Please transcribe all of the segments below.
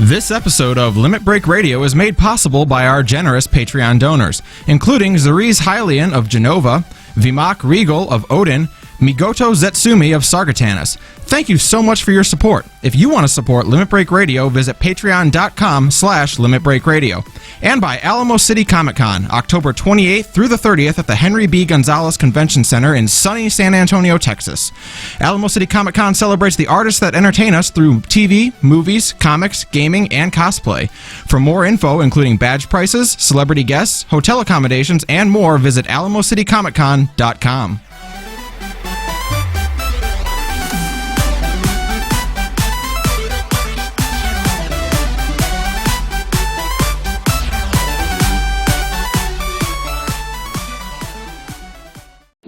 This episode of Limit Break Radio is made possible by our generous Patreon donors, including Zariz Hylian of Genova, Vimak Regal of Odin, Migoto Zetsumi of Sargatanis. Thank you so much for your support. If you want to support Limit Break Radio, visit patreon.com/limitbreakradio. And by Alamo City Comic Con, October 28th through the 30th at the Henry B. Gonzalez Convention Center in sunny San Antonio, Texas. Alamo City Comic Con celebrates the artists that entertain us through TV, movies, comics, gaming, and cosplay. For more info, including badge prices, celebrity guests, hotel accommodations, and more, visit alamocitycomiccon.com.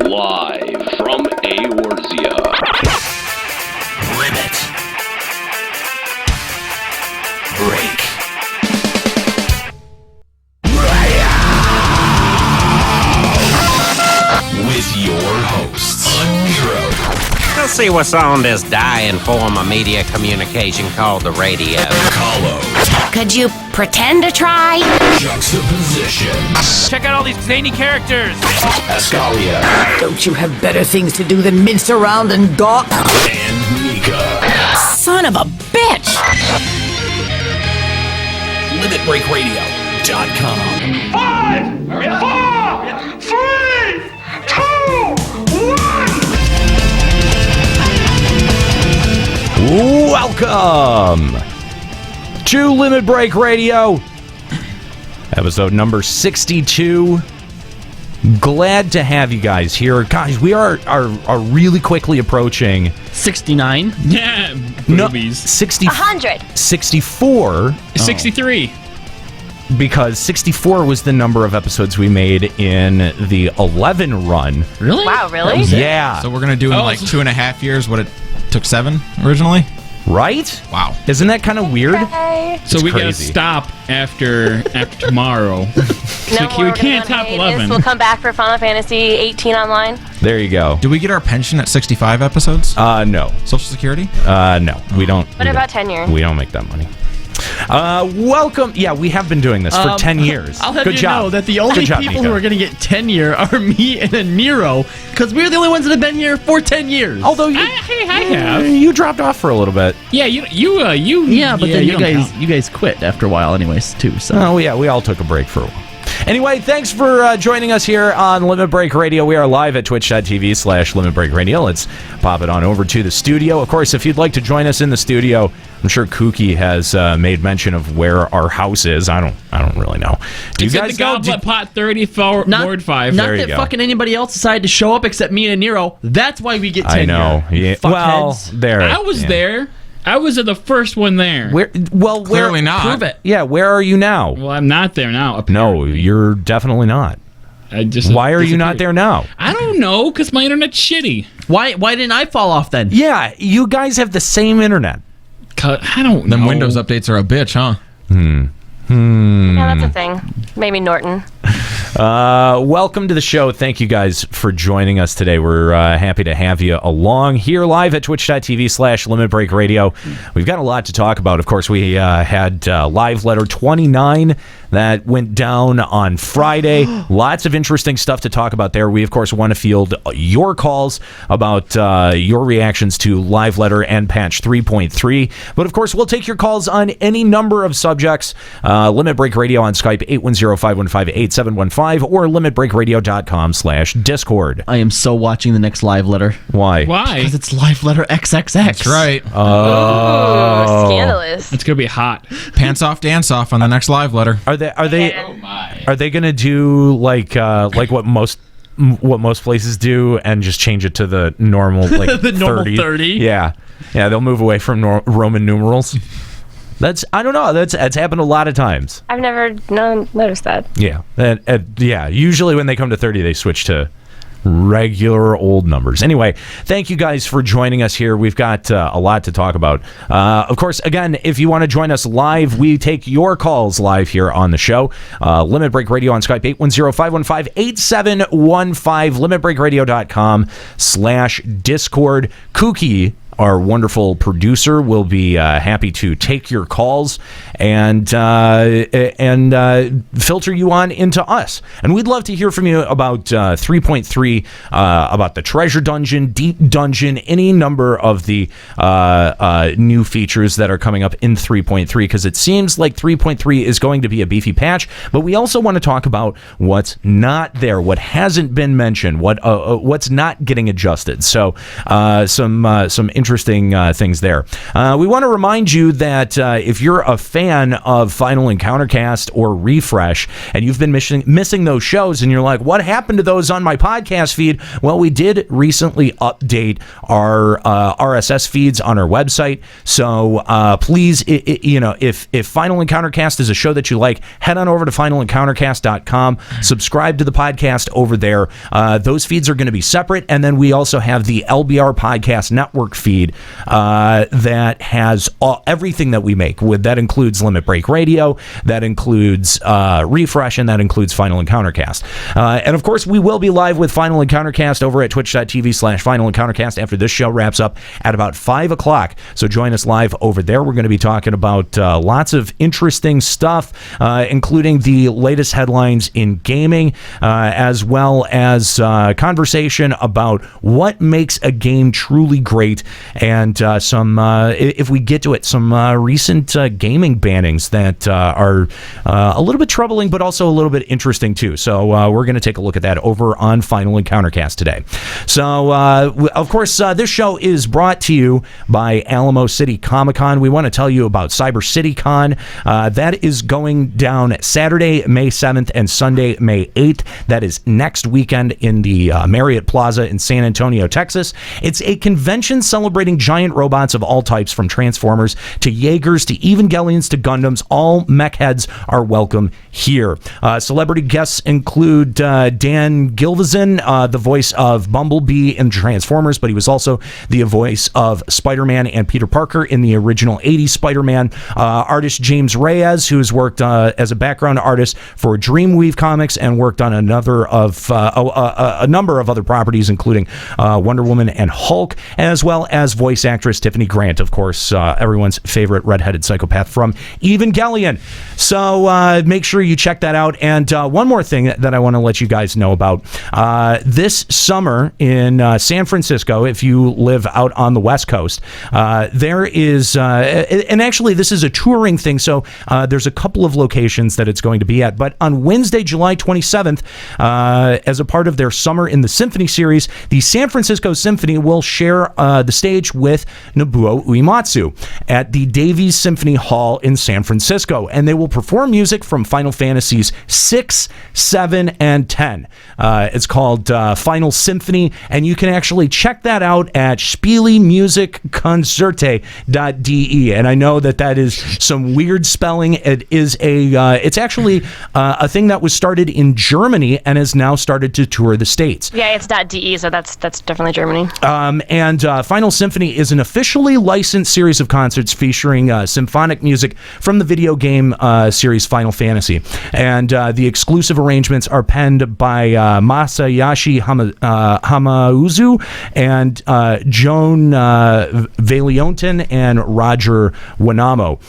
Live from Eorzea. Limit Break with your hosts, Nero. Let's see what's on this dying form of media communication called the radio. Kahlo. Could you pretend to try? Juxtaposition. Check out all these zany characters. Ascalia. Don't you have better things to do than mince around and gawk? And Mika. Son of a bitch! LimitBreakRadio.com. 5, 4, 3, 2, 1. Welcome to Limit Break Radio, episode number 62. Glad to have you guys here. Guys, we are really quickly approaching 69. Yeah, Boobies. 100. 64. 63. Because 64 was the number of episodes we made in the 11 run. Really? Wow, really? Yeah. So we're going to do in like 2.5 years what it took 7 originally? Right? Wow. Isn't that kind of weird? Okay. So we gotta crazy. stop after tomorrow. No we more, can't top 11. We'll come back for Final Fantasy 18 online. There you go. Do we get our pension at 65 episodes? No. Social Security? No. We don't. What about tenure? We don't make that money. Welcome. Yeah, we have been doing this for 10 years. I'll have Good you job. know that the only Good job, people Nico. who are going to get tenure are me and Nero, because we're the only ones that have been here for 10 years. Although you, I have. you dropped off for a little bit. Yeah, you. yeah, but then don't count. you guys quit after a while, anyways, too. So Oh, yeah, we all took a break for a while. Anyway, thanks for joining us here on Limit Break Radio. We are live at twitch.tv/Limit Break Radio. Let's pop it on over to the studio. Of course, if you'd like to join us in the studio, I'm sure Kooky has made mention of where our house is. I don't really know. Do you It's guys at the know? Goblet Pot 34, Ward 5. Not There you that go. fucking anybody else decided to show up except me and Nero. That's why we get tenure. I know. Yeah. Well, Fuckheads. there. I was yeah. there. I was the first one there. Where? Well, Clearly not. Prove it. Yeah, where are you now? Well, I'm not there now. No, you're definitely not. I just Why are you not disappeared. there now? I don't know, because my internet's shitty. Why didn't I fall off then? Yeah, you guys have the same internet. I don't know. Them Windows updates are a bitch, huh? Yeah, that's a thing. Maybe Norton. Welcome to the show. Thank you guys for joining us today. We're happy to have you along here live at twitch.tv/Limit Break Radio. We've got a lot to talk about. Of course, we had live letter 29 that went down on Friday. Lots of interesting stuff to talk about there. We, of course, want to field your calls about your reactions to live letter and patch 3.3. But, of course, we'll take your calls on any number of subjects. Limit Break Radio on Skype, 810-515-8715, or limitbreakradio.com/Discord. I am so watching the next live letter. Why? Why? Because it's live letter XXX. That's right. Ooh, scandalous. It's going to be hot. Pants off, dance off on the next live letter. Are they Oh, my. are they gonna do like what most places do and just change it to the normal like The normal 30? Yeah, they'll move away from Roman numerals. I don't know. That's happened a lot of times. I've never noticed that. Yeah, yeah. Usually when they come to 30, they switch to regular old numbers. Anyway, thank you guys for joining us here. We've got a lot to talk about. Of course, again, if you want to join us live, we take your calls live here on the show. Limit Break Radio on Skype, 810-515-8715, limitbreakradio.com/Discord. Kooky our wonderful producer, will be happy to take your calls and filter you on into us. And we'd love to hear from you about 3.3, about the Treasure Dungeon, Deep Dungeon, any number of the new features that are coming up in 3.3, because it seems like 3.3 is going to be a beefy patch, but we also want to talk about what's not there, what hasn't been mentioned, what's not getting adjusted. So some interesting things there. We want to remind you that if you're a fan of Final Encountercast or Refresh and you've been missing those shows and you're like, what happened to those on my podcast feed? Well, we did recently update our RSS feeds on our website. So please, if Final Encountercast is a show that you like, head on over to finalencountercast.com, subscribe to the podcast over there. Those feeds are going to be separate. And then we also have the LBR Podcast Network feed that has everything that we make. That includes Limit Break Radio, that includes Refresh, and that includes Final Encountercast. And of course, we will be live with Final Encountercast over at twitch.tv/Final Encountercast after this show wraps up at about 5 o'clock. So join us live over there. We're going to be talking about lots of interesting stuff, including the latest headlines in gaming, as well as conversation about what makes a game truly great, and if we get to it, some recent gaming bannings that are a little bit troubling, but also a little bit interesting too. So we're going to take a look at that over on Final Encountercast today. So of course, this show is brought to you by Alamo City Comic-Con. We want to tell you about Cyber City Con. That is going down Saturday, May 7th and Sunday, May 8th. That is next weekend in the Marriott Plaza in San Antonio, Texas. It's a convention celebrating giant robots of all types, from Transformers to Jaegers to Evangelions to Gundams. All mech heads are welcome here. Celebrity guests include Dan Gilvezan, the voice of Bumblebee in Transformers, but he was also the voice of Spider-Man and Peter Parker in the original 80s Spider-Man. Artist James Reyes, who's worked as a background artist for Dreamweave Comics and worked on a number of other properties, including Wonder Woman and Hulk, as well as voice actress Tiffany Grant, of course, everyone's favorite redheaded psychopath from Evangelion. So make sure you check that out. And one more thing that I want to let you guys know about. This summer in San Francisco, if you live out on the West Coast, there is, and actually this is a touring thing, so there's a couple of locations that it's going to be at. But on Wednesday, July 27th, as a part of their Summer in the Symphony series, the San Francisco Symphony will share the stage with Nobuo Uematsu at the Davies Symphony Hall in San Francisco, and they will perform music from Final Fantasies 6, 7, and 10. It's called Final Symphony, and you can actually check that out at spielemusikconcerte.de. And I know that is some weird spelling. It's actually a thing that was started in Germany and has now started to tour the States. Yeah, it's .de, so that's definitely Germany. And Final Symphony is an officially licensed series of concerts featuring symphonic music from the video game series Final Fantasy. And the exclusive arrangements are penned by Masayashi Hamauzu and Joan Valionton and Roger Wanamo.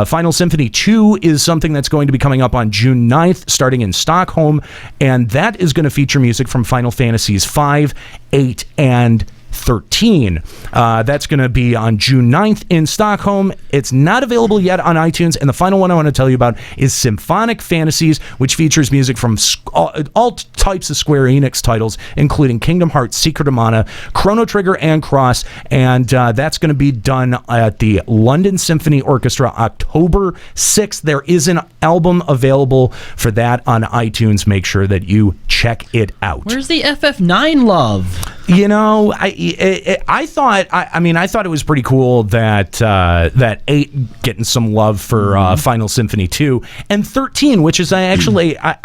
Final Symphony 2 is something that's going to be coming up on June 9th, starting in Stockholm, and that is going to feature music from Final Fantasies 5, 8, and 13. That's going to be on June 9th in Stockholm. It's not available yet on iTunes. And the final one I want to tell you about is Symphonic Fantasies, which features music from all types of Square Enix titles, including Kingdom Hearts, Secret of Mana, Chrono Trigger, and Cross. And that's going to be done at the London Symphony Orchestra October 6th. There is an album available for that on iTunes. Make sure that you check it out. Where's the FF9 love? You know, I thought it was pretty cool that 8 getting some love for Final Symphony 2 and 13, which is I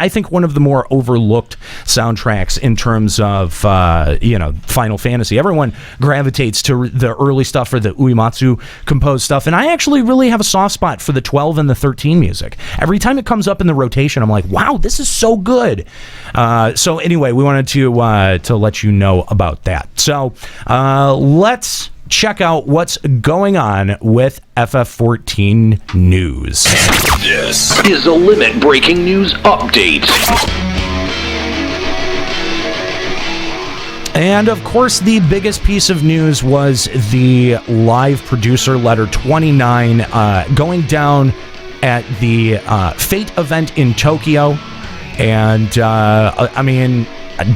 think one of the more overlooked soundtracks in terms of Final Fantasy. Everyone gravitates to the early stuff or the Uematsu composed stuff, and I actually really have a soft spot for the 12 and the 13 music. Every time it comes up in the rotation, I'm like, wow, this is so good. So anyway, we wanted to let you know about that. So let's check out what's going on with FF14 news. This Is a limit breaking news update. And of course, the biggest piece of news was the live producer letter 29 going down at the Fate event in Tokyo. And I mean,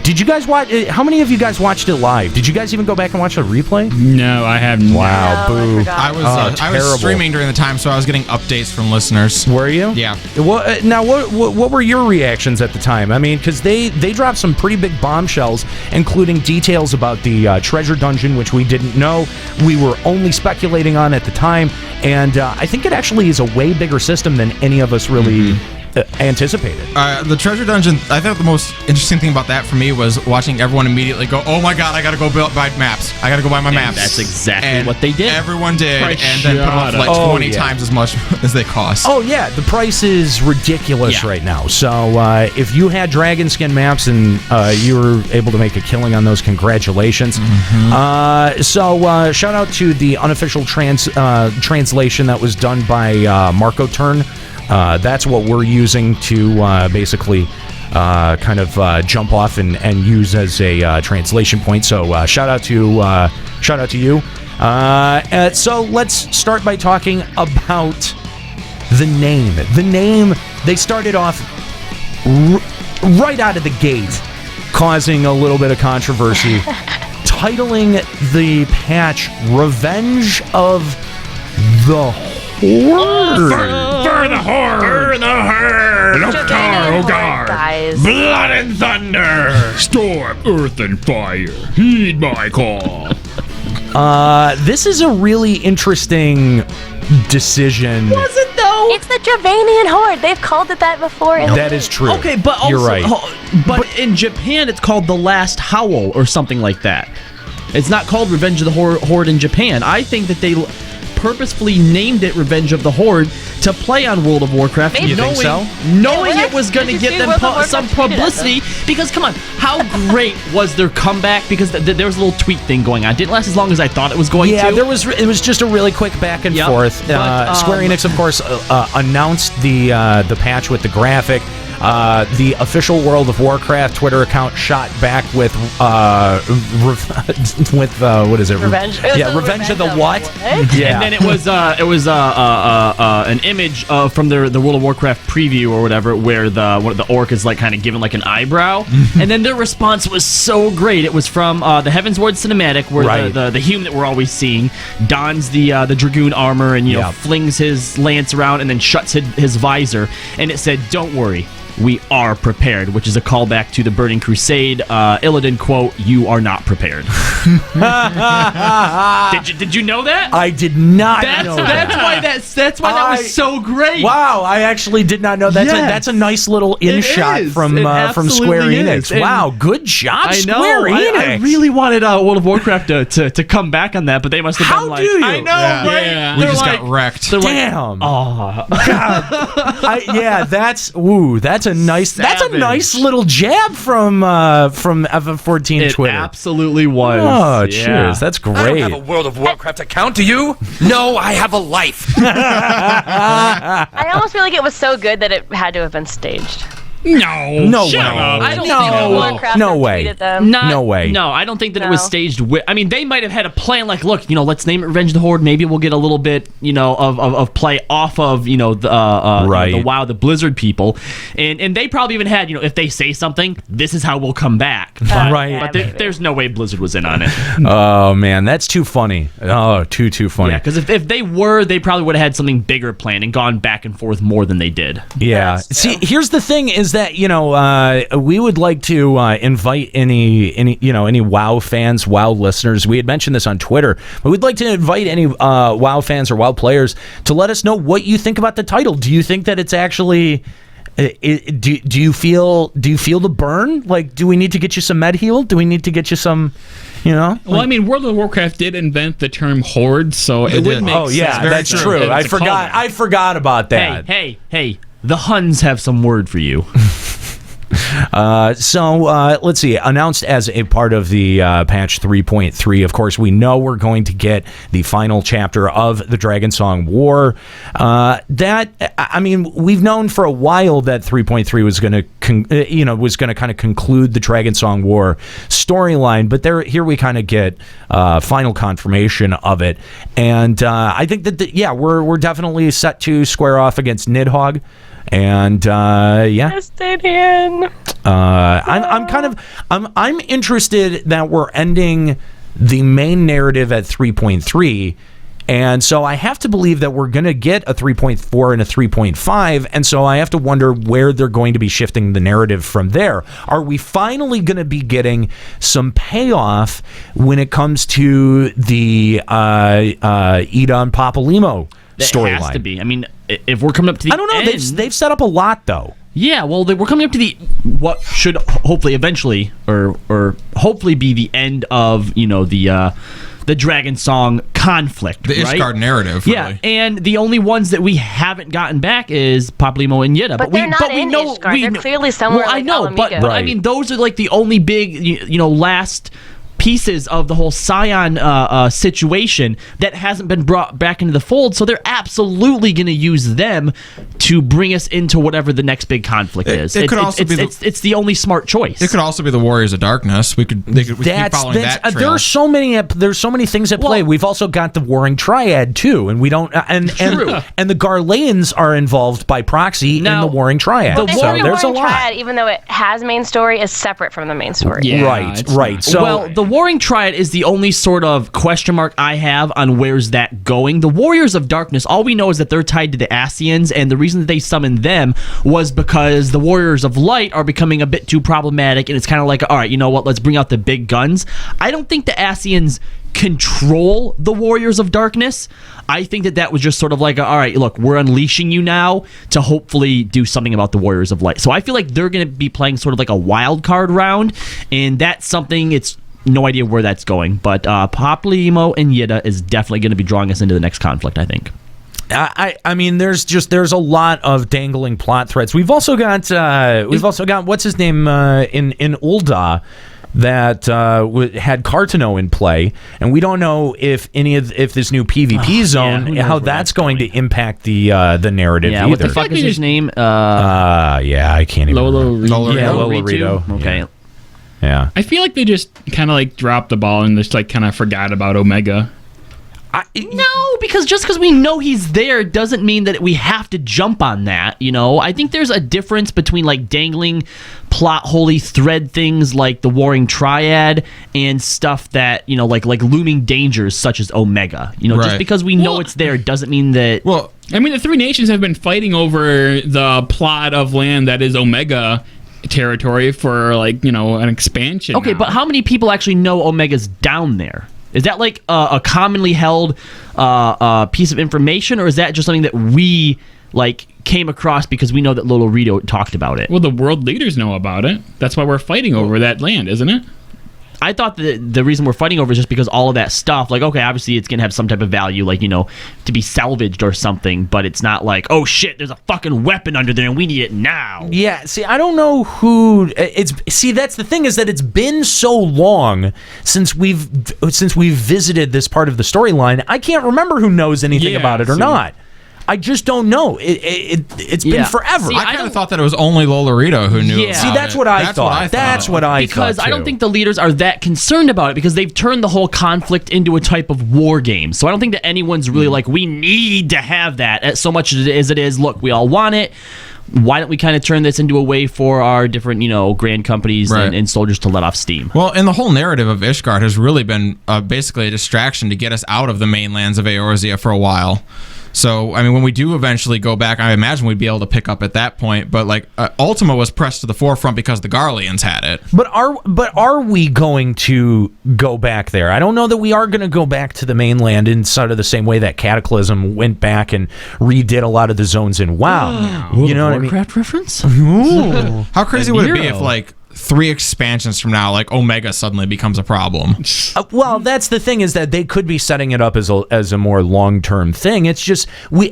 did you guys watch? How many of you guys watched it live? Did you guys even go back and watch the replay? No, I haven't. Wow, No, I boo! forgot. I was streaming during the time, so I was getting updates from listeners. Were you? Yeah. Well, now, what were your reactions at the time? I mean, because they dropped some pretty big bombshells, including details about the treasure dungeon, which we didn't know. We were only speculating on at the time, and I think it actually is a way bigger system than any of us really anticipated. The treasure dungeon, I thought the most interesting thing about that for me was watching everyone immediately go, oh my god, I gotta go buy maps. I gotta go buy my maps. That's exactly And what they did. Everyone did, Price and then put them up for like shot up. 20 times as much as they cost. Oh yeah, the price is ridiculous right now. So if you had dragon skin maps and you were able to make a killing on those, congratulations. So shout out to the unofficial translation that was done by Marco Turn. That's what we're using to basically kind of jump off and use as a translation point. So shout out to you. So let's start by talking about the name. The name, they started off right out of the gate, causing a little bit of controversy, titling the patch "Revenge of the Horde." Burn the horde! Burn the horde! Japan horde, guys. Blood and thunder! Storm, earth, and fire. Heed my call. This is a really interesting decision. Was it though? It's the Javanian horde. They've called it that before. That is true. Okay, but also, You're right. But in Japan, it's called The Last Howl or something like that. It's not called Revenge of the Horde in Japan. I think that they purposefully named it Revenge of the Horde to play on World of Warcraft, Maybe. You think so? knowing Yeah, it was going to did you get see them World of Warcraft some tweeted at them? publicity. Because come on, how great was their comeback? Because there was a little tweet thing going on. Didn't last as long as I thought it was going to. Yeah, it was just a really quick back and Yep. forth. But, Square Enix, of course, announced the patch with the graphic. The official World of Warcraft Twitter account shot back with what is it? Revenge. Yeah, Revenge of the what? Yeah, And then it was an image from the World of Warcraft preview or whatever, where the orc is like kind of given like an eyebrow, and then their response was so great. It was from the Heaven's Ward cinematic, where Right. the human that we're always seeing dons the dragoon armor and Yep. flings his lance around and then shuts his visor, and it said, "Don't worry. We are prepared," which is a callback to the Burning Crusade. Illidan quote, "You are not prepared." Did you know that? I did not know that. That's why that was so great. Wow, I actually did not know that. Yes. That's a nice little in It shot is. from It Square absolutely Enix. is. And Wow, good job, I know. Square Enix. I really wanted World of Warcraft to come back on that, but they must have How been like, do you? I know, Yeah. right? Yeah. We They're just like, got wrecked. they're like, Damn. oh, That's a nice little jab from FF14 it Twitter. absolutely was. Oh, Yeah. cheers. That's great. World of Warcraft account, do you? No, I have a life. I almost feel like it was so good that it had to have been staged. No Shut way. up. I don't No. think it was. Warcraft No have way. tweeted them. No way. No, I don't think that it No. was staged. I mean, they might have had a plan. Like, look, let's name it Revenge of the Horde. Maybe we'll get a little bit, of play off of, the Right. the WoW, the Blizzard people, and they probably even had, if they say something, this is how we'll come back. But, Right. But there's no way Blizzard was in on it. Oh man, that's too funny. Oh, too funny. Yeah, because if they were, they probably would have had something bigger planned and gone back and forth more than they did. Yeah. See, here's the thing: is that we would like to invite any WoW fans, WoW listeners. We had mentioned this on Twitter, but we'd like to invite any WoW fans or WoW players to let us know what you think about the title. Do you think that it's actually? Do you feel the burn? Like, do we need to get you some med heal? Do we need to get you some? Well, I mean, World of Warcraft did invent the term horde, so it would make Oh yeah, sense. that's true. It's I a forgot. callback. I forgot about that. Hey! The Huns have some word for you. Let's see. Announced as a part of the patch 3.3, of course, we know we're going to get the final chapter of the Dragonsong War. We've known for a while that 3.3 was going to kind of conclude the Dragonsong War storyline, but here we kind of get final confirmation of it, and I think that we're definitely set to square off against Nidhogg. And Justinian. I'm interested that we're ending the main narrative at 3.3, and so I have to believe that we're going to get a 3.4 and a 3.5, and so I have to wonder where they're going to be shifting the narrative from there. Are we finally going to be getting some payoff when it comes to the Ida and Papalymo storyline? It has to be. I mean, if we're coming up to the I don't know. end, They've set up a lot, though. Yeah, well, we're coming up to what should hopefully eventually or hopefully be the end of the Dragonsong conflict, the right? Ishgard narrative. Really. Yeah, and the only ones that we haven't gotten back is Papalymo and Yida. But they're not in Ishgard. They're clearly somewhere. Well, I know, Alamiga. but I mean, those are like the only big last pieces of the whole Scion situation that hasn't been brought back into the fold, so they're absolutely going to use them to bring us into whatever the next big conflict is. It's the only smart choice. It could also be the Warriors of Darkness. We keep following that trail. There's so many things at play. We've also got the Warring Triad too, and we don't and the Garleans are involved by proxy in the Warring Triad. The Warring Triad, even though it has main story, is separate from the main story. Yeah, right. So the Warring Triad is the only sort of question mark I have on where's that going. The Warriors of Darkness, all we know is that they're tied to the Ascians, and the reason that they summoned them was because the Warriors of Light are becoming a bit too problematic, and it's kind of like, all right, you know what, let's bring out the big guns. I don't think the Ascians control the Warriors of Darkness. I think that was just sort of like, all right, look, we're unleashing you now to hopefully do something about the Warriors of Light. So I feel like they're going to be playing sort of like a wild card round, and that's something, it's no idea where that's going, but Papalymo and Yida is definitely going to be drawing us into the next conflict, I think. I mean, there's a lot of dangling plot threads. We've also got what's his name in Ulda that had Cartano in play, and we don't know if this new PvP zone how that's going to impact the narrative either. What the fuck is his name? I can't even. Lolorito. Okay. Yeah. I feel like they just kind of like dropped the ball and just like kind of forgot about Omega. No, because just because we know he's there doesn't mean that we have to jump on that, I think there's a difference between like dangling plot holy thread things like the Warring Triad and stuff that, like looming dangers such as Omega. Just because we know it's there doesn't mean that... Well, I mean, the three nations have been fighting over the plot of land that is Omega territory for an expansion. Okay, but how many people actually know Omega's down there? Is that like a commonly held piece of information, or is that just something that we came across because we know that Lolorito talked about it? Well, the world leaders know about it. That's why we're fighting over that land, isn't it? I thought that the reason we're fighting over is just because all of that stuff, okay, obviously it's going to have some type of value, to be salvaged or something, but it's not like, oh shit, there's a fucking weapon under there and we need it now. Yeah, see, I don't know who... that's the thing, is that it's been so long since we've visited this part of the storyline, I can't remember who knows anything about it or not. I just don't know. It's been forever. See, I kind of thought that it was only Lolorito who knew. Yeah. See, that's what I thought. That's what I thought. Because I don't think the leaders are that concerned about it because they've turned the whole conflict into a type of war game. So I don't think that anyone's really like, we need to have that so much as it is, look, we all want it. Why don't we kind of turn this into a way for our different, grand companies and soldiers to let off steam? Well, and the whole narrative of Ishgard has really been basically a distraction to get us out of the mainlands of Eorzea for a while. So, I mean, when we do eventually go back, I imagine we'd be able to pick up at that point. But Ultima was pressed to the forefront because the Garleans had it. But are we going to go back there? I don't know that we are going to go back to the mainland in sort of the same way that Cataclysm went back and redid a lot of the zones in WoW. You know what I mean? Warcraft reference? How crazy would it be if 3 expansions from now, like Omega suddenly becomes a problem. Well, that's the thing, is that they could be setting it up as a more long-term thing. It's just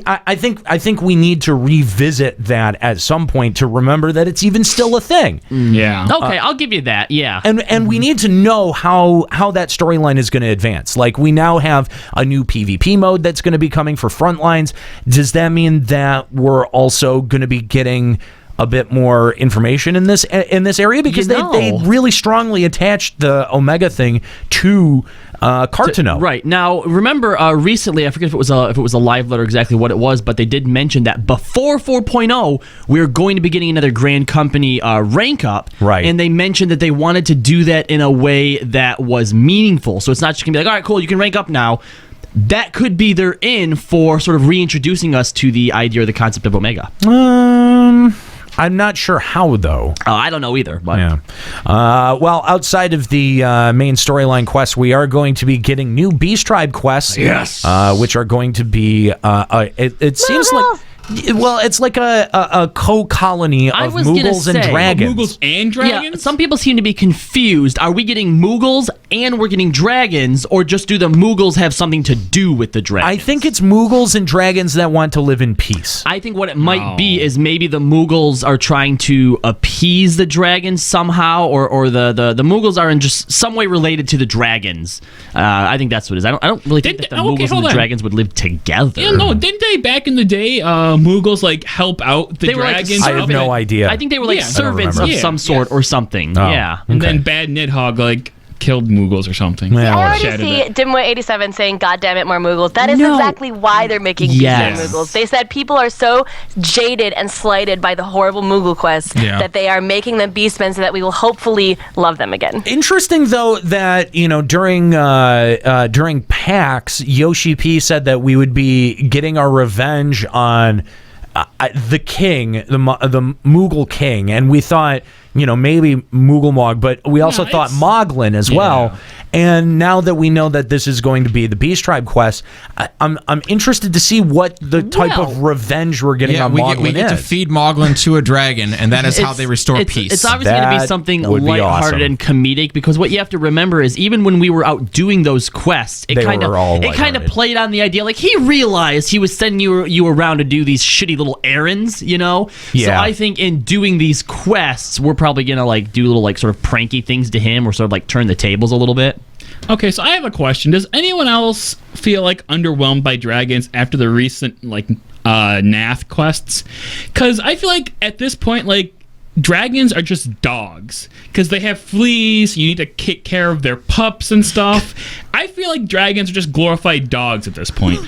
I think we need to revisit that at some point to remember that it's even still a thing. Yeah. Okay, I'll give you that. Yeah. And we need to know how that storyline is going to advance. Like, we now have a new PvP mode that's going to be coming for Frontlines. Does that mean that we're also going to be getting a bit more information in this area? Because they really strongly attached the Omega thing to Cartano. Right. Now, remember, recently, I forget if it was a live letter exactly what it was, but they did mention that before 4.0, we're going to be getting another Grand Company rank up. Right. And they mentioned that they wanted to do that in a way that was meaningful. So it's not just going to be like, all right, cool, you can rank up now. That could be their in for sort of reintroducing us to the idea or the concept of Omega. I'm not sure how, though. I don't know either. But. Yeah. Well, outside of the main storyline quests, we are going to be getting new Beast Tribe quests. Yes. Which are going to be. It seems like. Well, it's like a co-colony of Moogles and dragons. Moogles and dragons? Yeah, some people seem to be confused. Are we getting Moogles and we're getting dragons, or just do the Moogles have something to do with the dragons? I think it's Moogles and dragons that want to live in peace. I think what it might be is maybe the Moogles are trying to appease the dragons somehow, or the Moogles are in just some way related to the dragons. I think that's what it is. I don't really think that the Moogles and the dragons would live together. Yeah, no, didn't they back in the day? Moogles like help out the dragons. I have no idea. I think they were like servants of some sort or something. Oh, yeah, and then Bad Nidhogg like killed Moogles or something. I already see Dimwit87 saying, "God damn it, more Moogles." That is exactly why they're making Moogles. They said people are so jaded and slighted by the horrible Moogle quests that they are making them beastmen so that we will hopefully love them again. Interesting, though, that during PAX, Yoshi P said that we would be getting our revenge on the king, the Moogle king, and we thought, maybe Moogle-Mog, but we also thought Moglin as well. And now that we know that this is going to be the Beast Tribe quest, I'm interested to see what the type of revenge we're getting on Moglin we get to feed Moglin to a dragon, and that is how they restore peace. It's obviously going to be something lighthearted and comedic, because what you have to remember is even when we were out doing those quests, it kind of played on the idea, like, he realized he was sending you around to do these shitty little errands, So I think in doing these quests, we're probably going to like do little like sort of pranky things to him, or sort of like turn the tables a little bit. Okay, so I have a question. Does anyone else feel like underwhelmed by dragons after the recent like Nath quests? Because I feel like at this point, like, dragons are just dogs because they have fleas. You need to take care of their pups and stuff. I feel like dragons are just glorified dogs at this point.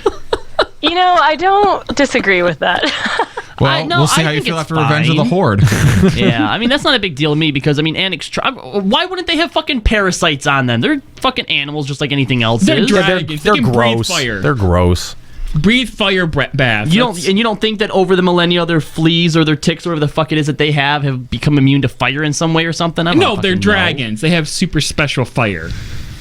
I don't disagree with that. Well, we'll see how you feel after Revenge of the Horde. Yeah, I mean, that's not a big deal to me because, I mean, why wouldn't they have fucking parasites on them? They're fucking animals just like anything else They're is. dragons. They're They can breathe gross. fire. They're gross. Breathe fire bath. You don't think that over the millennia their fleas or their ticks or whatever the fuck it is that they have become immune to fire in some way or something? No, they're dragons. They have super special fire.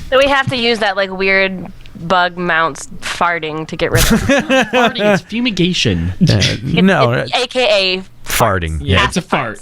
So we have to use that like weird bug mounts farting to get rid of it. Farting is fumigation. AKA farting. Yeah, it's a fart.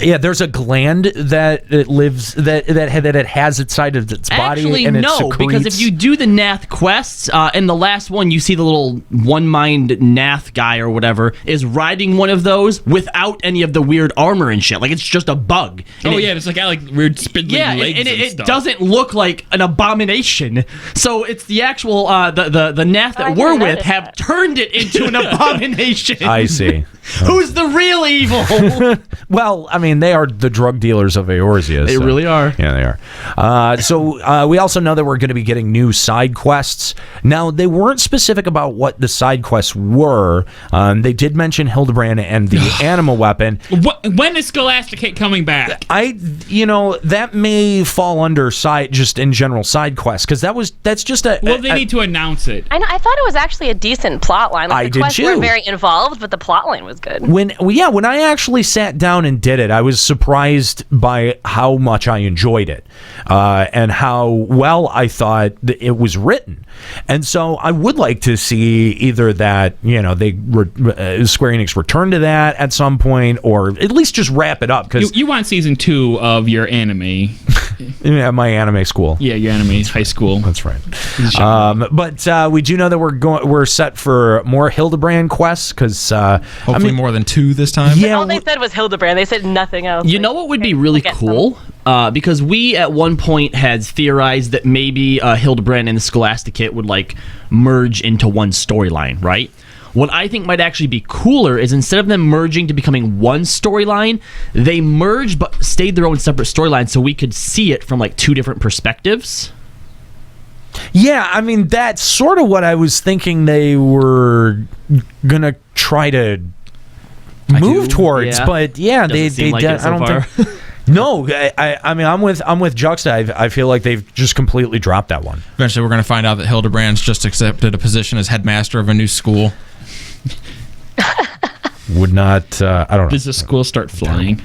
Yeah, there's a gland that it lives that it has inside of its body. Actually, and no, it secretes. because if you do the Nath quests, in the last one, you see the little one-mind Nath guy or whatever is riding one of those without any of the weird armor and shit. Like, it's just a bug. And it's like got like weird spindly legs and it stuff. doesn't look like an abomination. So it's the actual the Nath that we're with have turned it into an abomination. I see. Who's the real evil? Well, I mean, they are the drug dealers of Eorzea. They really are. Yeah, they are. So we also know that we're going to be getting new side quests. Now, they weren't specific about what the side quests were. They did mention Hildebrand and the Anima weapon. When is Scholasticate coming back? That may fall under just in general side quests, because that's just a... Well, they need to announce it. I thought it was actually a decent plot line. Like, the quests weren't very involved, but the plot line was was good. When I actually sat down and did it, I was surprised by how much I enjoyed it and how well I thought that it was written. And so I would like to see either that, Square Enix return to that at some point, or at least just wrap it up. Because you want season 2 of your anime. Yeah, my anime school. Yeah, your anime high school. That's right. But we do know that we're set for more Hildebrand quests, because hopefully more than 2 this time. Yeah, all they said was Hildebrand. They said nothing else. You know what would be really cool? Because we at one point had theorized that maybe Hildebrand and the Scholasticate would merge into one storyline, right? What I think might actually be cooler is instead of them merging to becoming one storyline, they merged but stayed their own separate storyline, so we could see it from 2 different perspectives. Yeah, I mean, that's sort of what I was thinking they were gonna try to move towards, but yeah, they like I don't think. No, I mean, I'm with Juxta. I feel like they've just completely dropped that one. Eventually, we're going to find out that Hildebrand's just accepted a position as headmaster of a new school. Would not, I don't know. Does the school start flying?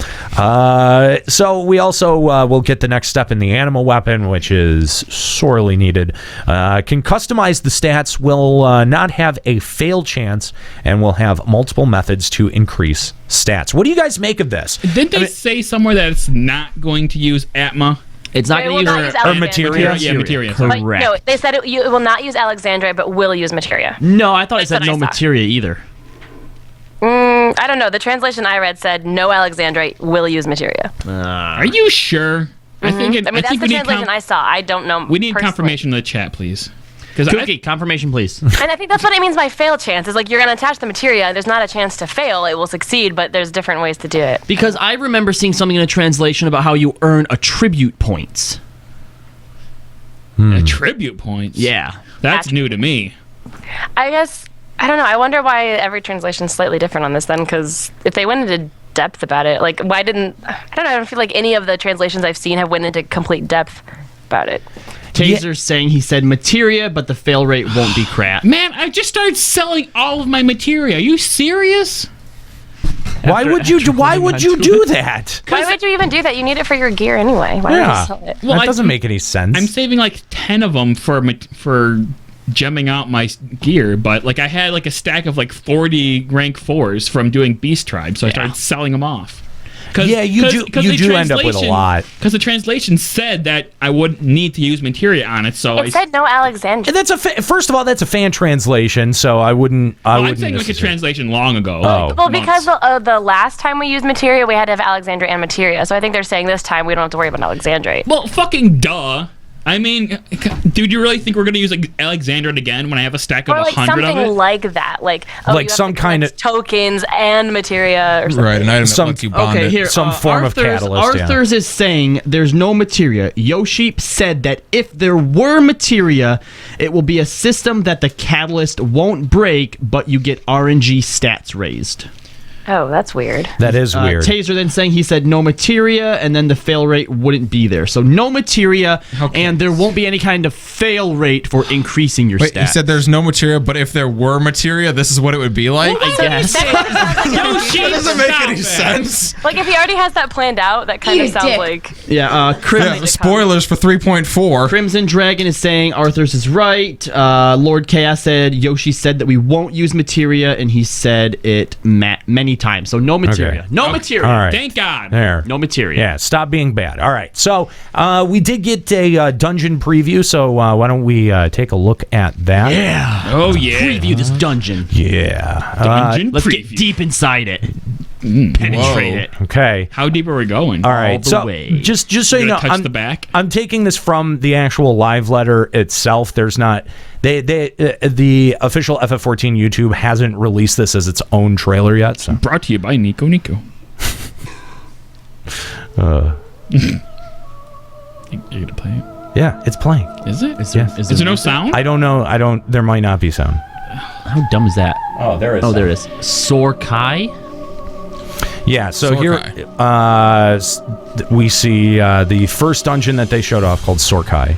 So we also will get the next step in the Anima weapon, which is sorely needed. Can customize the stats, will not have a fail chance, and will have multiple methods to increase stats. What do you guys make of this? Didn't they say somewhere that it's not going to use Atma? It's not going to use materia. Yeah, materia. Correct. No, they said it will not use Alexandrite, but will use materia. No, I thought it said no materia either. I don't know. The translation I read said no Alexandrite, will use materia. Are you sure? I think that's the translation I saw. I don't know. We need confirmation in the chat, please. Cookie, confirmation, please. And I think that's what it means by fail chance. Is you're going to attach the materia. There's not a chance to fail. It will succeed, but there's different ways to do it. Because I remember seeing something in a translation about how you earn attribute points. Attribute points? Yeah. That's new to me. I guess, I don't know. I wonder why every translation is slightly different on this then, because if they went into depth about it, why didn't, I don't know, I don't feel like any of the translations I've seen have went into complete depth about it. Taser's saying he said materia, but the fail rate won't be crap. Man, I just started selling all of my materia. Are you serious? Why would you do that? Why would you even do that? You need it for your gear anyway. Why would you sell it? Well, that doesn't make any sense. I'm saving 10 of them for gemming out my gear, but I had a stack of 40 rank 4s from doing Beast Tribe, so I started selling them off. You do end up with a lot. Because the translation said that I wouldn't need to use materia on it, so it said no Alexandria. That's first of all, that's a fan translation, so I wouldn't. I'm saying a translation long ago. Well, because the last time we used materia, we had to have Alexandria and materia, so I think they're saying this time we don't have to worry about Alexandrite. Well, fucking duh. I mean, dude, you really think we're going to use Alexandrite again when I have a stack of 100 of it? Something like that. Some kind of tokens and materia or something. Right, an item that lets you bond it. Here, some form of catalyst. Arthur's is saying there's no materia. Yoshi said that if there were materia, it will be a system that the catalyst won't break, but you get RNG stats raised. Oh, that's weird. That is weird. Taser then saying he said no materia, and then the fail rate wouldn't be there. So no materia, and there won't be any kind of fail rate for increasing your stats. He said there's no materia, but if there were materia, this is what it would be like? I guess. That doesn't make any sense. If he already has that planned out, that kind of sounds like... Yeah, spoilers for 3.4. Crimson Dragon is saying Arthur's is right. Lord Chaos said Yoshi said that we won't use materia, and he said it many times. So no materia. Okay. No materia. All right. Thank God. There. No materia. Yeah, stop being bad. All right. So we did get a dungeon preview, so why don't we take a look at that? Yeah. Oh, yeah. Preview this dungeon. Yeah. Dungeon Let's preview. get deep inside it. Penetrate it. Okay. How deep are we going? All right. All the way. Just so you know, touch the back? I'm taking this from the actual live letter itself. There's not the official FF14 YouTube hasn't released this as its own trailer yet. So. Brought to you by Nico. You gonna play it? Yeah, it's playing. Is it? Is there no sound? I don't know. There might not be sound. How dumb is that? Oh, there is. Oh, there it is. Sorkai? Yeah, so Sorkai. Here we see the first dungeon that they showed off called Sorkai.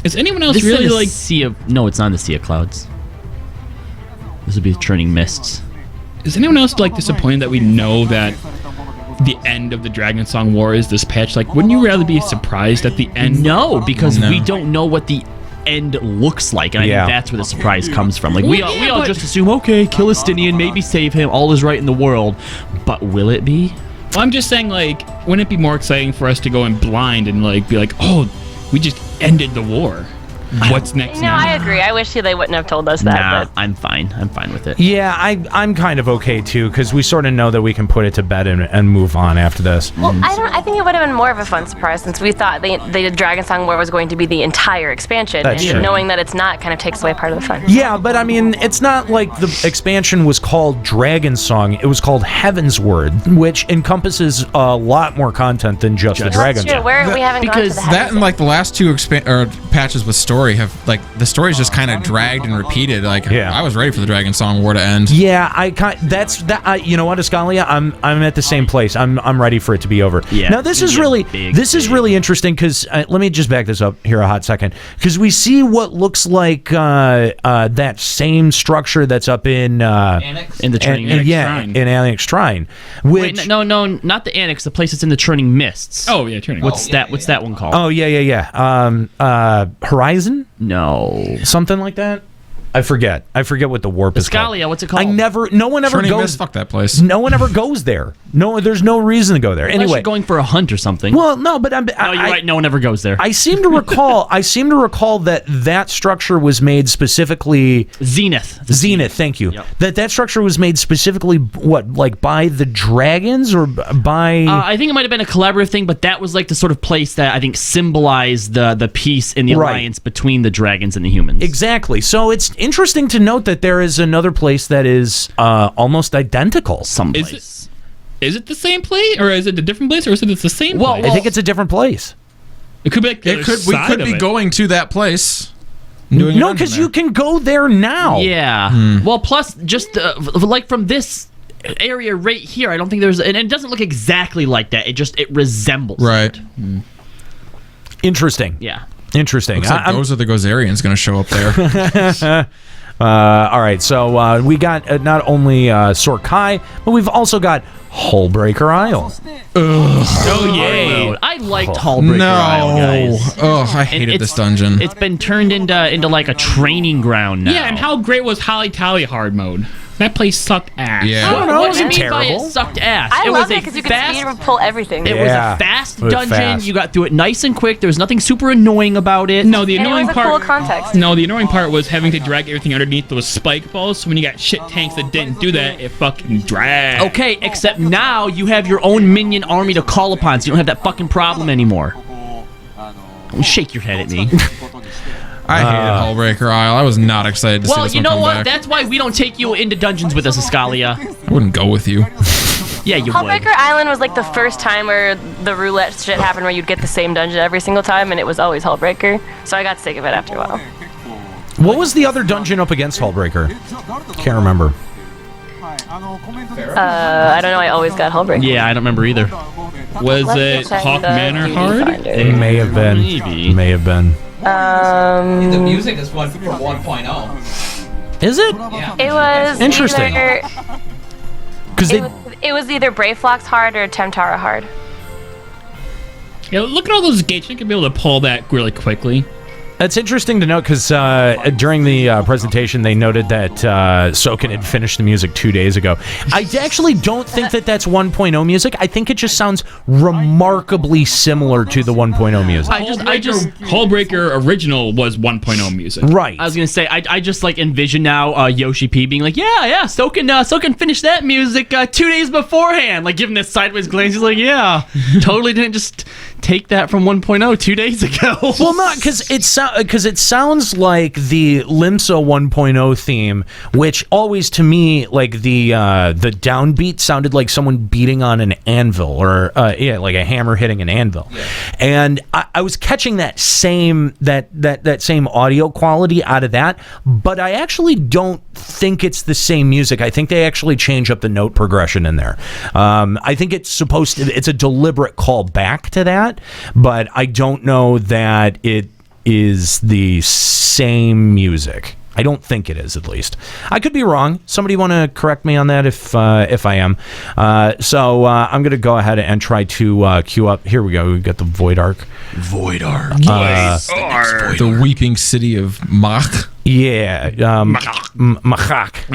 Is anyone else This really is in the sea of... No, it's not in the Sea of Clouds. This would be the Churning Mists. is anyone else like disappointed that we know that the end of the Dragon Song War is this patch? Like, wouldn't you rather be surprised at the end? No, because we don't know what the end looks like, and I think that's where the surprise comes from. Like, we all just assume, okay, kill Estinian, maybe save him, all is right in the world, but will it be? Well, I'm just saying, like, wouldn't it be more exciting for us to go in blind and like be like, oh, we just ended the war? What's next? No, I agree. I wish they wouldn't have told us that. Nah, but I'm fine. I'm fine with it. Yeah, I'm kind of okay too, because we sort of know that we can put it to bed and move on after this. Well, I think it would have been more of a fun surprise since we thought the Dragon Song War was going to be the entire expansion. That's and true. Knowing that it's not kind of takes away part of the fun. Yeah, but I mean, it's not like the expansion was called Dragon Song. It was called Heaven's Word, which encompasses a lot more content than just the Dragon That's true. Song. We haven't gone to the That and like the last two patches with story have like the story's just kind of dragged and repeated. Like, I was ready for the Dragon Song War to end. Yeah, you know what, Escalia? I'm at the same place. I'm ready for it to be over. Yeah. Now this is really interesting because let me just back this up here a hot second, because we see what looks like that same structure that's up in the Churning Shrine. In Annex Shrine. Which, Wait, no, not the Annex. The place that's in the Churning Mists. Oh yeah, Churning. What's that one called? Oh yeah. Horizon? No. Something like that? I forget what the warp is called. Escalia, what's it called? No one ever Churning goes. Mist, fuck that place. No one ever goes there. No, there's no reason to go there. Unless Anyway, you're going for a hunt or something. well, no, but no, you're right. No one ever goes there. I seem to recall. that structure was made specifically. Zenith. Thank you. Yep. That structure was made specifically by the dragons or by. I think it might have been a collaborative thing, but that was like the sort of place that I think symbolized the peace and the alliance between the dragons and the humans. Exactly. So it's interesting to note that there is another place that is almost identical. Is it the same place, or is it a different place, or is it the same place? I think it's a different place. It could be like we could be going to that place. No, because you can go there now. Yeah. Well, plus just like from this area right here, I don't think there's, and it doesn't look exactly like that. It resembles. Right. Interesting. Yeah. Interesting. Looks like those are the Gozerians going to show up there. All right, so we got not only Sorkai, but we've also got Hullbreaker Isle. Oh yeah, I liked Hullbreaker Isle, guys. Oh, I hated this dungeon. It's been turned into like a training ground now. Yeah, and how great was Holly Tally hard mode? That place sucked ass. Yeah. I don't know. What do you mean terrible. by it sucked ass? I it love was it because you could fast. speed pull everything. It was a fast It was dungeon. fast. You got through it nice and quick. There was nothing super annoying about it. No, the And it annoying was a part. cool context. No, the annoying part was having to drag everything underneath those spike balls. So when you got shit tanks that didn't do that, it fucking dragged. Okay, except now you have your own minion army to call upon, so you don't have that fucking problem anymore. Don't shake your head at me. I hated Hullbreaker Isle. I was not excited to see Well, this you one know come what? back. That's why we don't take you into dungeons with us, Escalia. I wouldn't go with you. Yeah, you would. Hullbreaker Island was like the first time where the roulette shit happened where you'd get the same dungeon every single time, and it was always Hullbreaker. So I got sick of it after a while. What was the other dungeon up against Hullbreaker? Can't remember. I don't know. I always got Hullbreaker. Yeah, I don't remember either. Was Let me it check Hawk the Manor DD hard? finder. It may have been. Maybe. May have been. The music is one for 1.0. Is it? It was Interesting. Because it was either Brave Flox hard or Temtara hard. Yeah, look at all those gates. You could be able to pull that really quickly. That's interesting to note because during the presentation they noted that Soken had finished the music 2 days ago. I actually don't think that that's 1.0 music. I think it just sounds remarkably similar to the 1.0 music. Hullbreaker original was 1.0 music. Right. I was gonna say I just like envision now Yoshi P being like, yeah, Soken finished that music 2 days beforehand, like giving this sideways glance. He's like, yeah, totally didn't just take that from 1.0 2 days ago. Well, not because it sounds like the Limsa 1.0 theme, which always to me like the downbeat sounded like someone beating on an anvil or like a hammer hitting an anvil, and I was catching that same audio quality out of that, but I actually don't think it's the same music. I think they actually change up the note progression in there. I think it's a deliberate call back to that, but I don't know that it is the same music. I don't think it is, at least. I could be wrong. Somebody want to correct me on that if I am. So I'm going to go ahead and try to queue up. Here we go. We've got the Void Ark. Void Ark. The weeping city of Mach. Yeah. Macaque.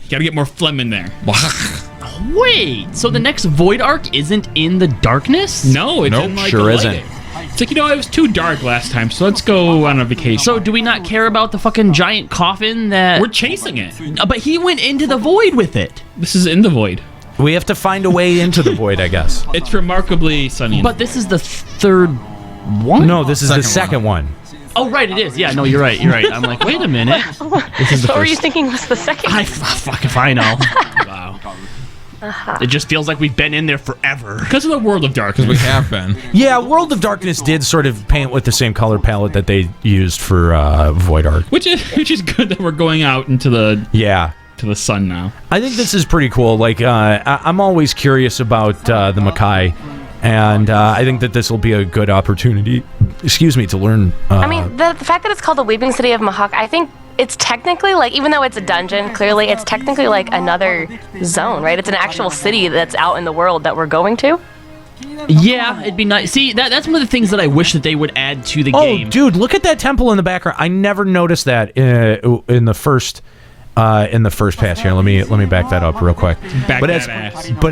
Gotta get more phlegm in there. Wait, so the next Void Ark isn't in the darkness? No, it's in sure the isn't. lighting. It's like, it was too dark last time, so let's go on a vacation. So do we not care about the fucking giant coffin that... We're chasing it. But he went into the void with it. This is in the void. We have to find a way into the void, I guess. It's remarkably sunny. But this is the third one? No, this is the second one. Oh, right, it is. Yeah, no, you're right. I'm like, wait a minute. This is the What were you first. thinking was the second? Fuck if I know. Wow. It just feels like we've been in there forever. Because of the World of Darkness. We have been. Yeah, World of Darkness did sort of paint with the same color palette that they used for Void Ark. Which is good that we're going out into the to the sun now. I think this is pretty cool. Like, I'm always curious about the Makai, and I think that this will be a good opportunity, to learn. I mean, the fact that it's called the Weeping City of Mahawk, I think it's technically, like, even though it's a dungeon, clearly it's technically like another zone, right? It's an actual city that's out in the world that we're going to. Yeah, it'd be nice. See, that's one of the things that I wish that they would add to the game. Oh, dude, look at that temple in the background. I never noticed that in the first pass here. Let me back that up real quick. But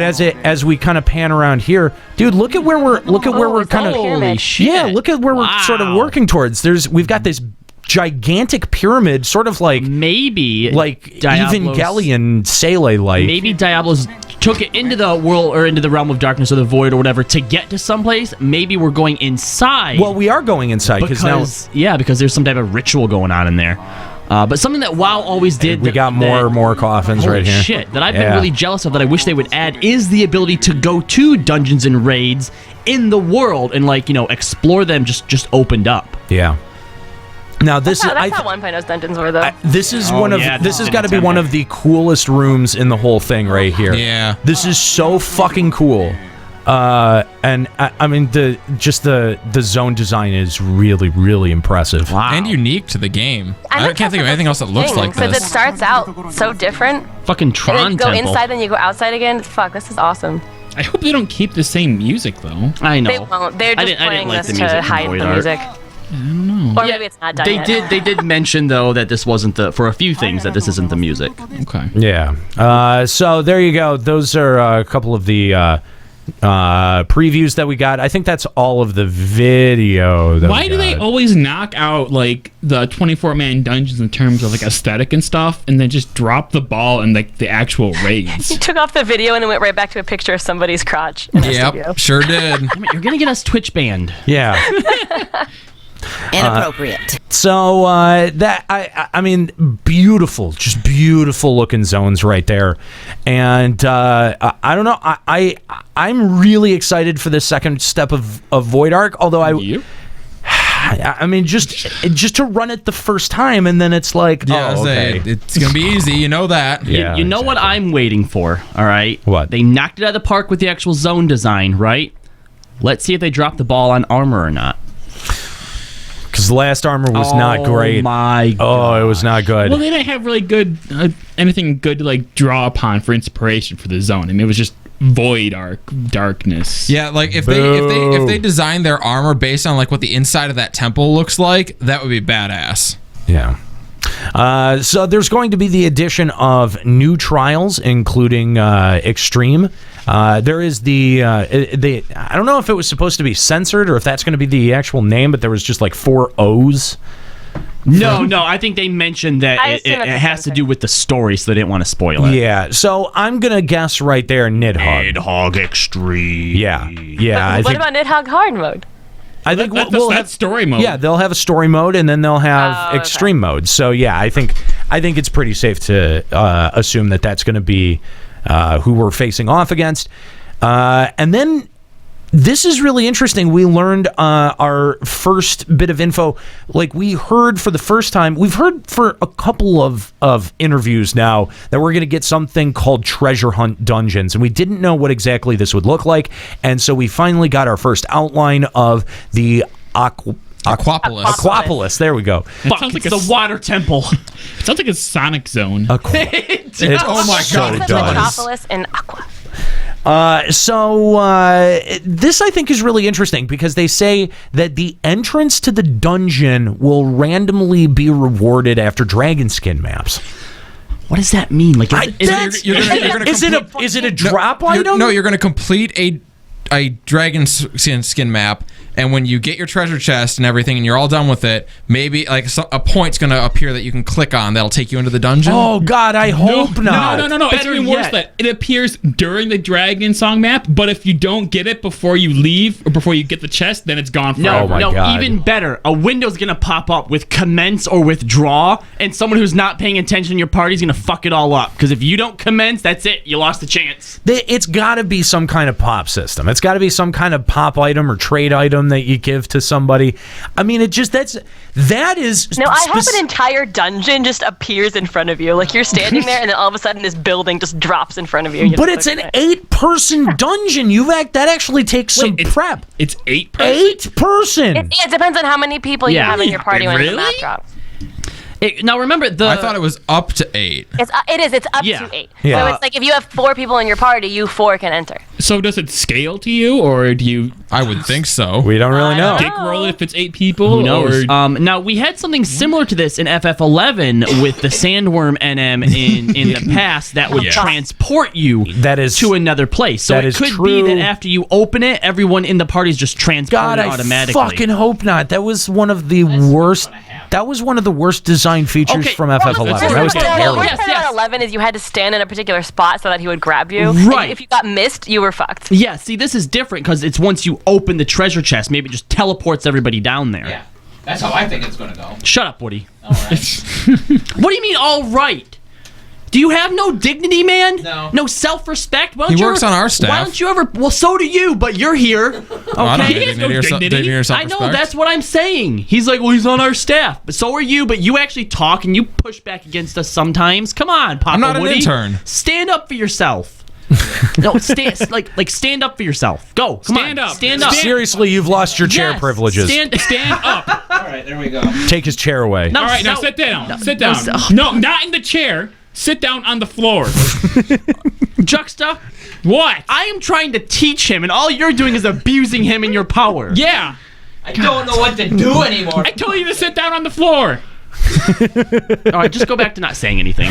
as we kind of pan around here, dude, look at where we're kind of holy shit. Yeah, look at where we're sort of working towards. We've got this gigantic pyramid, sort of like Diablo's, Evangelion Sele like. Maybe Diablo's took it into the world or into the realm of darkness or the void or whatever to get to someplace. Maybe we're going inside. Well, we are going inside because there's some type of ritual going on in there. But something that WoW always did. We got more coffins right here. Shit, that I've been really jealous of that I wish they would add is the ability to go to dungeons and raids in the world and explore them just opened up. Yeah. Now this that's how 1.0's dungeons were though. This is this has got to be one of the coolest rooms in the whole thing right here. Yeah. This is so fucking cool. And I mean the zone design is really, really impressive. Wow. And unique to the game. I can't think of anything else that looks like this. Because it starts out so different. Fucking Tron and then you go temple. inside, then you go outside again. Fuck, this is awesome. I hope they don't keep the same music though. I know. They won't. They're just playing this to hide the music. I don't know. Or maybe it's not done yet. They did mention though that this wasn't for a few things that this isn't the music. Okay. Yeah. So there you go. Those are a couple of the previews that we got. I think that's all of the video. Why do they always knock out like the 24-man dungeons in terms of like aesthetic and stuff, and then just drop the ball in like the actual raids? You took off the video and then went right back to a picture of somebody's crotch. Yep, sure did. Damn it, you're gonna get us Twitch banned. Yeah. Inappropriate. So that I mean, just beautiful looking zones right there, and I don't know. I'm really excited for the second step of Void Ark. Although I mean, just to run it the first time, and then it's like, okay, it's gonna be easy. You know that. Yeah, you know what I'm waiting for. All right. What? They knocked it out of the park with the actual zone design, right? Let's see if they drop the ball on armor or not. Because the last armor was not great. Oh my god. Oh, it was not good. Well, they didn't have really good anything good to like draw upon for inspiration for the zone. I mean, it was just Void Ark darkness. Yeah, like if they designed their armor based on like what the inside of that temple looks like, that would be badass. Yeah. So there's going to be the addition of new trials, including Extreme. There is I don't know if it was supposed to be censored or if that's going to be the actual name, but there was just like 4 O's. No, I think they mentioned that it has to do with the story, so they didn't want to spoil it. Yeah, so I'm going to guess right there, Nidhogg. Nidhogg Extreme. Yeah. What about Nidhogg Hard mode? I think we'll have story mode. Yeah, they'll have a story mode, and then they'll have extreme mode. So yeah, I think it's pretty safe to assume that that's going to be who we're facing off against. And then this is really interesting. We learned our first bit of info. Like we heard for the first time, we've heard for a couple of interviews now that we're going to get something called treasure hunt dungeons, and we didn't know what exactly this would look like. And so we finally got our first outline of the Aquapolis. Aquapolis. There we go. Fuck, sounds like it's the water temple. It sounds like a Sonic Zone. Oh my God, it does. Metropolis and Aqua. This I think is really interesting because they say that the entrance to the dungeon will randomly be rewarded after dragon skin maps. What does that mean? Like, is it a drop item? No, you're going to complete a dragon skin map, and when you get your treasure chest and everything and you're all done with it, maybe like a point's going to appear that you can click on that'll take you into the dungeon. Oh God, I hope not. No. It's even worse that it appears during the dragon song map, but if you don't get it before you leave or before you get the chest, then it's gone forever. No, even better. A window's gonna pop up with commence or withdraw, and someone who's not paying attention in your party's gonna fuck it all up. Because if you don't commence, that's it. You lost the chance. It's got to be some kind of pop system. It's got to be some kind of pop item or trade item that you give to somebody. I mean, that is. No, I have an entire dungeon just appears in front of you. Like you're standing there, and then all of a sudden this building just drops in front of you. But it's an 8-person dungeon. That actually takes some prep. It's 8-person? 8-person. It depends on how many people you have in your party when the map drops. Now remember I thought it was up to 8. It's up to 8. Yeah. So it's like if you have 4 people in your party, you 4 can enter. So does it scale to you, or do you? I would think so. We don't really know. Dick roll if it's 8 people. Who knows? Or... Now we had something similar to this in FF11 with the sandworm NM in the past that would transport you to another place. So it could be that after you open it, everyone in the party is just transported automatically. I fucking hope not. That was one of the worst. That was one of the worst design features from FF11. That was terrible. The worst part about 11 is you had to stand in a particular spot so that he would grab you. Right. And if you got missed, you were fucked. Yeah, see, this is different because it's once you open the treasure chest, maybe it just teleports everybody down there. Yeah, that's how I think it's gonna go. Shut up, Woody. All right. What do you mean, all right? Do you have no dignity, man? No. No self-respect? He works on our staff. Why don't you ever... Well, so do you, but you're here. Okay? I don't have dignity or self-respect. I know, that's what I'm saying. He's like, well, he's on our staff. But so are you, but you actually talk and you push back against us sometimes. Come on, Papa I'm not Woody. an intern. Stand up for yourself. No, stand up for yourself. Go. Come on. Stand up. Seriously, you've lost your chair privileges. Stand up. All right, there we go. Take his chair away. All right, now sit down. Sit down. No, not in the chair. Sit down on the floor. Juxta. What? I am trying to teach him, and all you're doing is abusing him in your power. Yeah. I don't know what to do anymore. I told you to sit down on the floor. All right, just go back to not saying anything.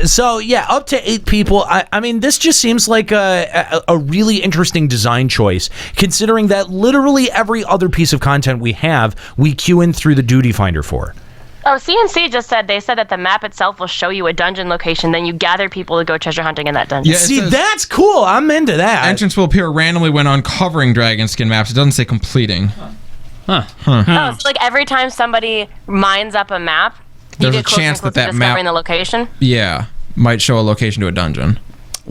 So yeah, up to 8 people. I mean, this just seems like a really interesting design choice, considering that literally every other piece of content we have, we queue in through the duty finder for. Oh, CNC just said that the map itself will show you a dungeon location, then you gather people to go treasure hunting in that dungeon. Yeah, see, that's cool. I'm into that. Entrance will appear randomly when uncovering dragon skin maps. It doesn't say completing. Oh, so like every time somebody mines up a map, there's a chance that map the location. Yeah, might show a location to a dungeon.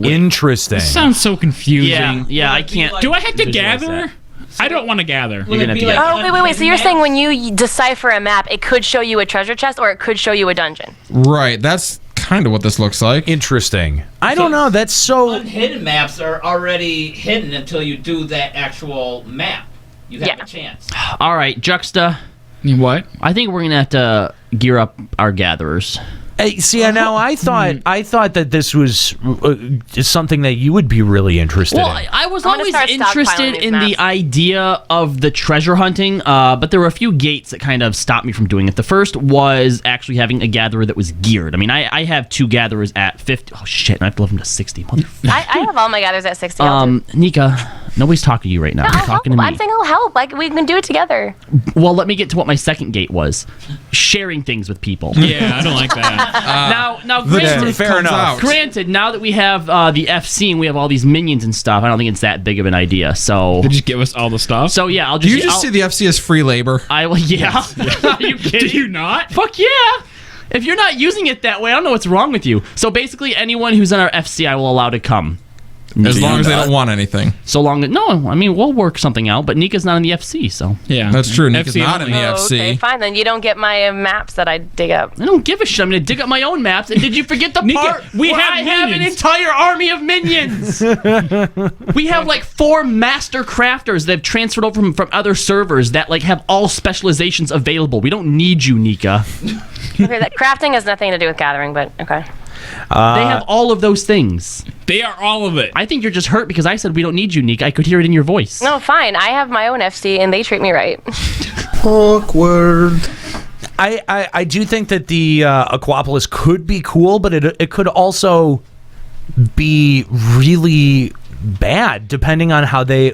Interesting. This sounds so confusing. Yeah, I can't. Do I have to gather? I don't want to gather. You're gonna have to gather. Oh, wait. So you're saying when you decipher a map, it could show you a treasure chest or it could show you a dungeon? Right. That's kind of what this looks like. Interesting. I don't know. That's so... Unhidden maps are already hidden until you do that actual map. You have a chance. All right, Juxta. What? I think we're gonna have to gear up our gatherers. Hey, see, now I thought that this was something that you would be really interested in. I was always interested in the idea of the treasure hunting, but there were a few gates that kind of stopped me from doing it. The first was actually having a gatherer that was geared. I mean, I have 2 gatherers at 50. Oh shit! And I have to level them to 60. I have all my gatherers at 60. Nika, nobody's talking to you right now. You're talking to me. I'm saying I'll help. Like we can do it together. Well, let me get to what my second gate was: sharing things with people. Yeah, I don't like that. Now, granted, fair enough. Granted, now that we have the FC and we have all these minions and stuff, I don't think it's that big of an idea. So they just give us all the stuff. So yeah, I'll Do just. you just see the FC as free labor? I will. Yeah. Are you kidding? Do you not? Fuck yeah. If you're not using it that way, I don't know what's wrong with you. So basically, anyone who's on our FC, I will allow to come. As long as they don't want anything. So long. No, I mean, we'll work something out, but Nika's not in the FC, so. Yeah. That's true. Nika's not in the FC. Okay, fine. Then you don't get my maps that I dig up. I don't give a shit. I'm going to dig up my own maps. And did you forget the part where I have an entire army of minions? We have like 4 master crafters that have transferred over from other servers that like have all specializations available. We don't need you, Nika. Okay, that crafting has nothing to do with gathering, but okay. They have all of those things. They are all of it. I think you're just hurt because I said we don't need you, Nika. I could hear it in your voice. No, fine. I have my own FC, and they treat me right. Awkward. I do think that the Aquapolis could be cool, but it could also be really bad depending on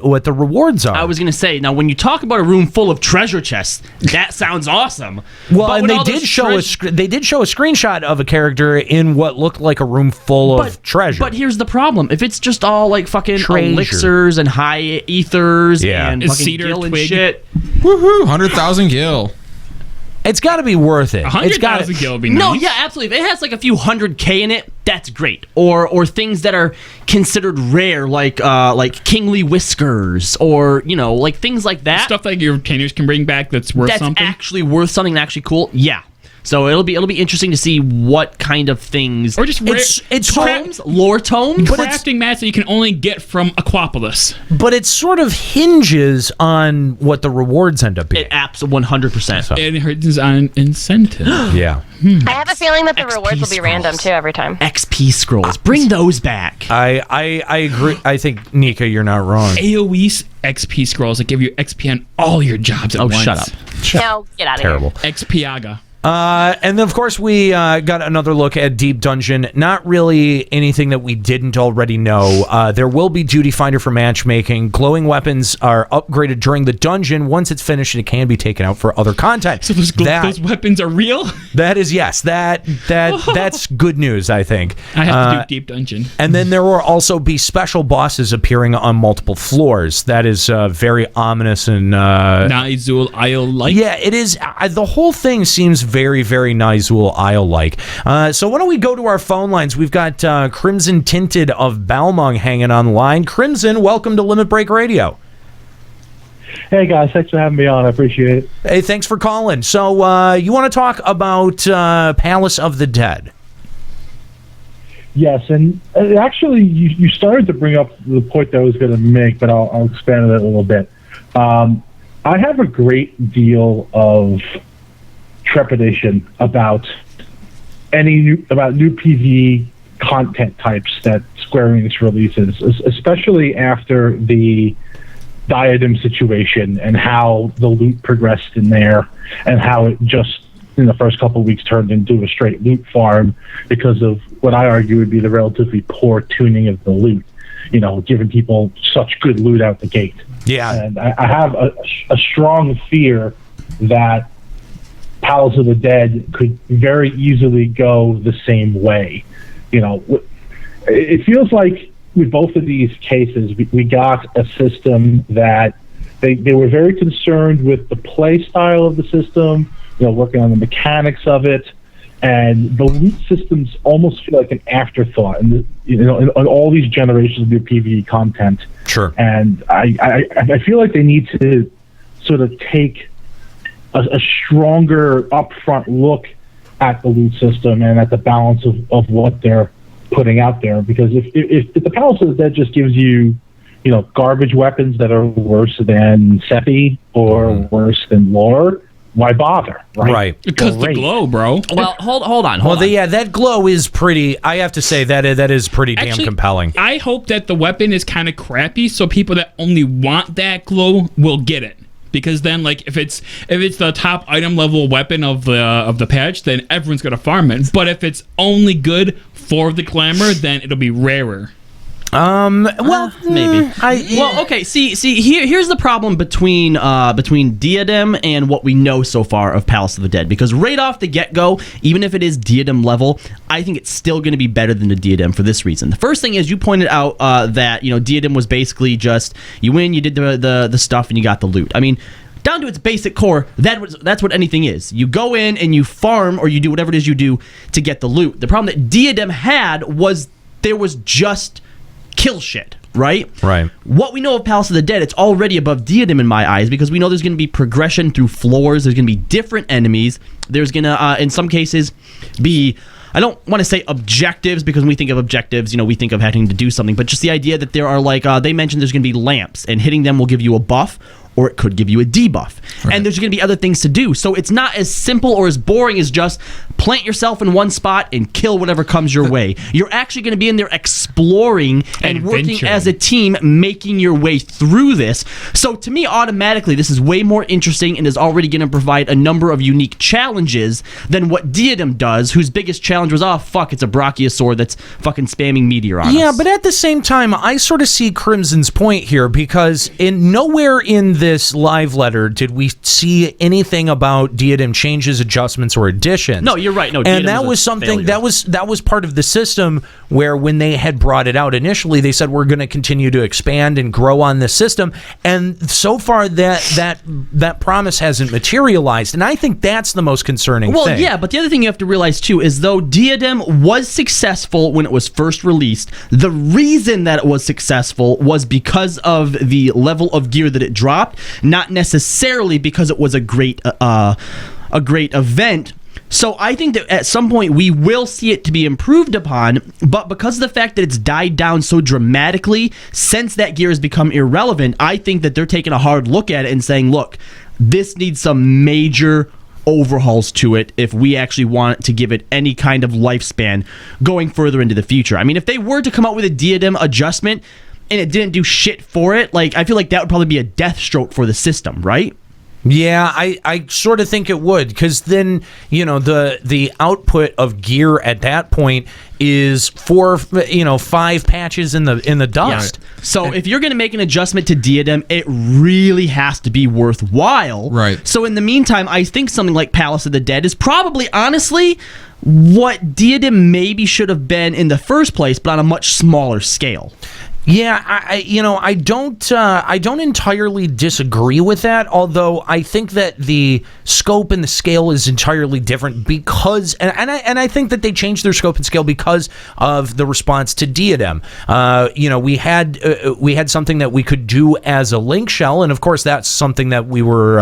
what the rewards are. I was gonna say, now when you talk about a room full of treasure chests, that sounds awesome. Well, and they did show a screenshot of a character in what looked like a room full of treasure. But here's the problem: if it's just all like fucking elixirs and high ethers and fucking cedar gil and twig. shit, woohoo! 100,000 gil. It's got to be worth it. 100,000 gil would be nice. No, yeah, absolutely. If it has like a few 100K in it, that's great. Or things that are considered rare, like kingly whiskers, or like things like that. Stuff like your retainers can bring back that's worth something. That's actually worth something and actually cool. Yeah. So it'll be interesting to see what kind of things, or just it's tomes, lore tomes, crafting mats that you can only get from Aquapolis. But it sort of hinges on what the rewards end up being. It absolutely 100%. It hinges on incentive. Yeah. I have a feeling that the rewards will be random too every time. XP scrolls, bring those back. I agree. I think Nika, you're not wrong. AOE XP scrolls that give you XP on all your jobs at once. Shut up. No, get out of Terrible. here. XPiaga. And then, of course, we got another look at Deep Dungeon. Not really anything that we didn't already know. There will be Duty Finder for matchmaking. Glowing weapons are upgraded during the dungeon. Once it's finished, it can be taken out for other content. So those weapons are real? That is, yes. That's good news, I think. I have to do Deep Dungeon. And then there will also be special bosses appearing on multiple floors. That is very ominous and... Nizul Isle-like? Yeah, it is. The whole thing seems very, very Nizul Isle-like. So why don't we go to our phone lines? We've got Crimson Tinted of Balmung hanging on the line. Crimson, welcome to Limit Break Radio. Hey, guys. Thanks for having me on. I appreciate it. Hey, thanks for calling. So you want to talk about Palace of the Dead? Yes, and actually, you started to bring up the point that I was going to make, but I'll expand on it a little bit. I have a great deal of trepidation about new PvE content types that Square Enix releases, especially after the Diadem situation and how the loot progressed in there, and how it just in the first couple of weeks turned into a straight loot farm because of what I argue would be the relatively poor tuning of the loot, giving people such good loot out the gate. Yeah, and I have a strong fear that Palace of the Dead could very easily go the same way. It feels like with both of these cases, we got a system that they were very concerned with the play style of the system, working on the mechanics of it, and the loot systems almost feel like an afterthought in all these generations of new PvE content. Sure. And I feel like they need to sort of take a stronger upfront look at the loot system and at the balance of what they're putting out there. Because if the Palace of the Dead just gives you, garbage weapons that are worse than Seppi or worse than Lore, why bother? Right. Because the glow, bro. Well, hold on. That glow is pretty. I have to say that is pretty damn compelling. I hope that the weapon is kind of crappy, so people that only want that glow will get it. Because then, like, if it's the top item level weapon of the patch, then everyone's gonna farm it. But if it's only good for the glamour, then it'll be rarer. Well, maybe. Okay. See. Here's the problem between Diadem and what we know so far of Palace of the Dead. Because right off the get-go, even if it is Diadem level, I think it's still going to be better than the Diadem for this reason. The first thing is you pointed out that Diadem was basically just you win, you did the stuff, and you got the loot. I mean, down to its basic core, that's what anything is. You go in and you farm, or you do whatever it is you do to get the loot. The problem that Diadem had was there was just kill shit. Right? Right. What we know of Palace of the Dead, it's already above Diadem in my eyes because we know there's going to be progression through floors. There's going to be different enemies. There's going to, in some cases, be... I don't want to say objectives because when we think of objectives, we think of having to do something. But just the idea that there are they mentioned there's going to be lamps and hitting them will give you a buff or it could give you a debuff. Right. And there's going to be other things to do. So it's not as simple or as boring as just plant yourself in one spot and kill whatever comes your way. You're actually going to be in there exploring and working as a team, making your way through this. So to me, automatically, this is way more interesting and is already going to provide a number of unique challenges than what Diadem does, whose biggest challenge was, it's a Brachiosaur that's fucking spamming meteor on us. Yeah, but at the same time, I sort of see Crimson's point here because nowhere in this live letter did we see anything about Diadem changes, adjustments, or additions. No, you're right. No, and that was something that was part of the system where when they had brought it out initially, they said we're going to continue to expand and grow on this system. And so far, that promise hasn't materialized, and I think that's the most concerning thing. Well, yeah, but the other thing you have to realize too is though Diadem was successful when it was first released, the reason that it was successful was because of the level of gear that it dropped, not necessarily because it was a great event. So I think that at some point we will see it to be improved upon, but because of the fact that it's died down so dramatically since that gear has become irrelevant, I think that they're taking a hard look at it and saying, look, this needs some major overhauls to it if we actually want to give it any kind of lifespan going further into the future. I mean, if they were to come out with a Diadem adjustment and it didn't do shit for it, I feel like that would probably be a death stroke for the system, right? Yeah, I sort of think it would, because then, the output of gear at that point is 5 patches in the dust. Yeah. So if you're going to make an adjustment to Diadem, it really has to be worthwhile. Right. So in the meantime, I think something like Palace of the Dead is probably, honestly, what Diadem maybe should have been in the first place, but on a much smaller scale. Yeah, I don't entirely disagree with that, although I think that the scope and the scale is entirely different because, and I think that they changed their scope and scale because of the response to Diadem. We had something that we could do as a link shell, and of course that's something that we were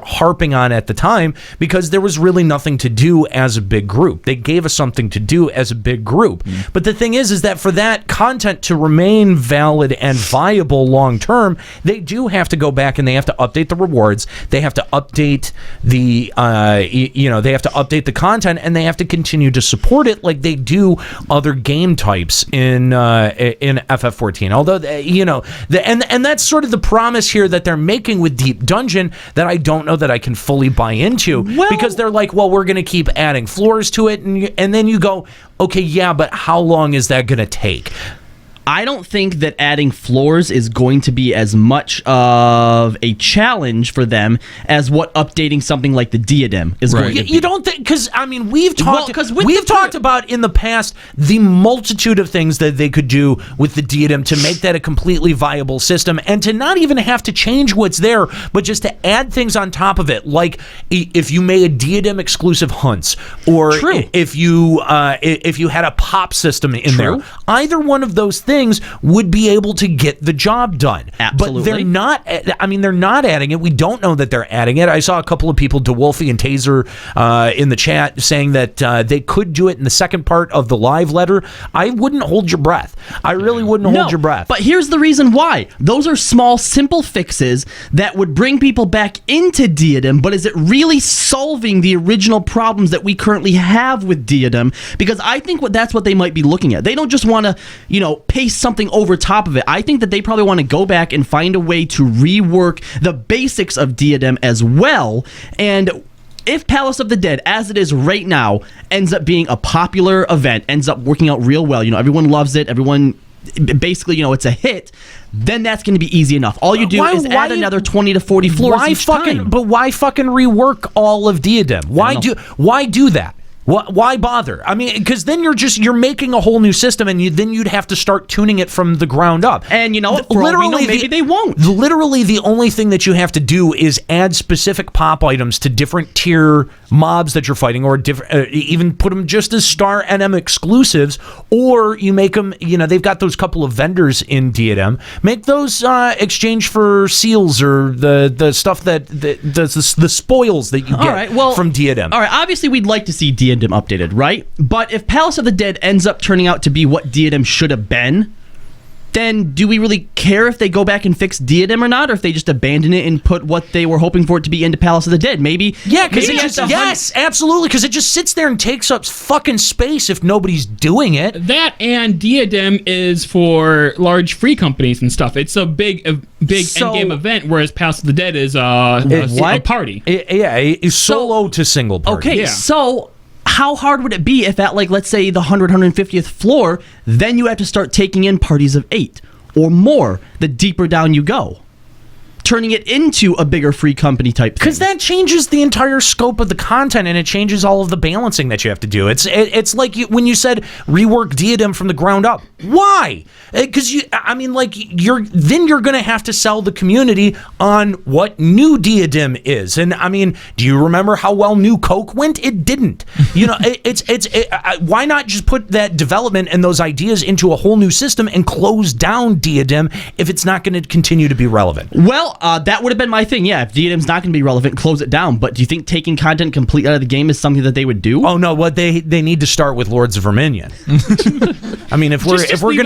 harping on at the time because there was really nothing to do as a big group. They gave us something to do as a big group, but the thing is that for that content to remain valid and viable long term, they do have to go back and they have to update the rewards. They have to update the they have to update the content, and they have to continue to support it like they do other game types in FF14. Although and that's sort of the promise here that they're making with Deep Dungeon that I don't know that I can fully buy into, because they're like, well, we're going to keep adding floors to it, and then you go, okay, yeah, but how long is that going to take? I don't think that adding floors is going to be as much of a challenge for them as what updating something like the Diadem is going to be. You don't think? Because we've talked about in the past the multitude of things that they could do with the Diadem to make that a completely viable system, and to not even have to change what's there, but just to add things on top of it, like if you made a Diadem exclusive hunts, or if you had a pop system in there. Either one of those things would be able to get the job done. Absolutely. But they're not. They're not adding it. We don't know that they're adding it. I saw a couple of people, DeWolfie and Taser, in the chat saying that they could do it in the second part of the live letter. I wouldn't hold your breath. I really wouldn't hold your breath. But here's the reason why. Those are small, simple fixes that would bring people back into Diadem, but is it really solving the original problems that we currently have with Diadem? Because I think that's what they might be looking at. They don't just want to, paste something over top of it. I think that they probably want to go back and find a way to rework the basics of Diadem as well. And if Palace of the Dead, as it is right now, ends up being a popular event, ends up working out real well, everyone loves it, everyone basically, it's a hit, then that's going to be easy enough. All you do is add another 20 to 40 floors each time. But why fucking rework all of Diadem? Why do that? Why bother? I mean, because then you're making a whole new system, and then you'd have to start tuning it from the ground up. And you know, maybe they won't. Literally, the only thing that you have to do is add specific pop items to different tier mobs that you're fighting, or even put them just as Star NM exclusives, or you make them. You know, they've got those couple of vendors in Diadem. Make those exchange for seals or the stuff that the spoils that you get from Diadem. All right, obviously we'd like to see Diadem updated, right? But if Palace of the Dead ends up turning out to be what Diadem should have been, then do we really care if they go back and fix Diadem or not, or if they just abandon it and put what they were hoping for it to be into Palace of the Dead? Maybe. Yeah, because yes, absolutely, because it just sits there and takes up fucking space if nobody's doing it. That and Diadem is for large free companies and stuff. It's a big endgame event, whereas Palace of the Dead is a party. A solo to single party. Okay, so how hard would it be if at, like, let's say the 150th floor, then you have to start taking in parties of 8 or more the deeper down you go, turning it into a bigger free company type thing? Because that changes the entire scope of the content, and it changes all of the balancing that you have to do. It's like when you said rework Diadem from the ground up. Why? Because you're going to have to sell the community on what new Diadem is. And I mean, do you remember how well New Coke went? It didn't. You know, why not just put that development and those ideas into a whole new system and close down Diadem if it's not going to continue to be relevant? Well, that would have been my thing. Yeah, if Diadem's not going to be relevant, close it down. But do you think taking content completely out of the game is something that they would do? Oh no, they need to start with Lords of Verminion. I mean, if we're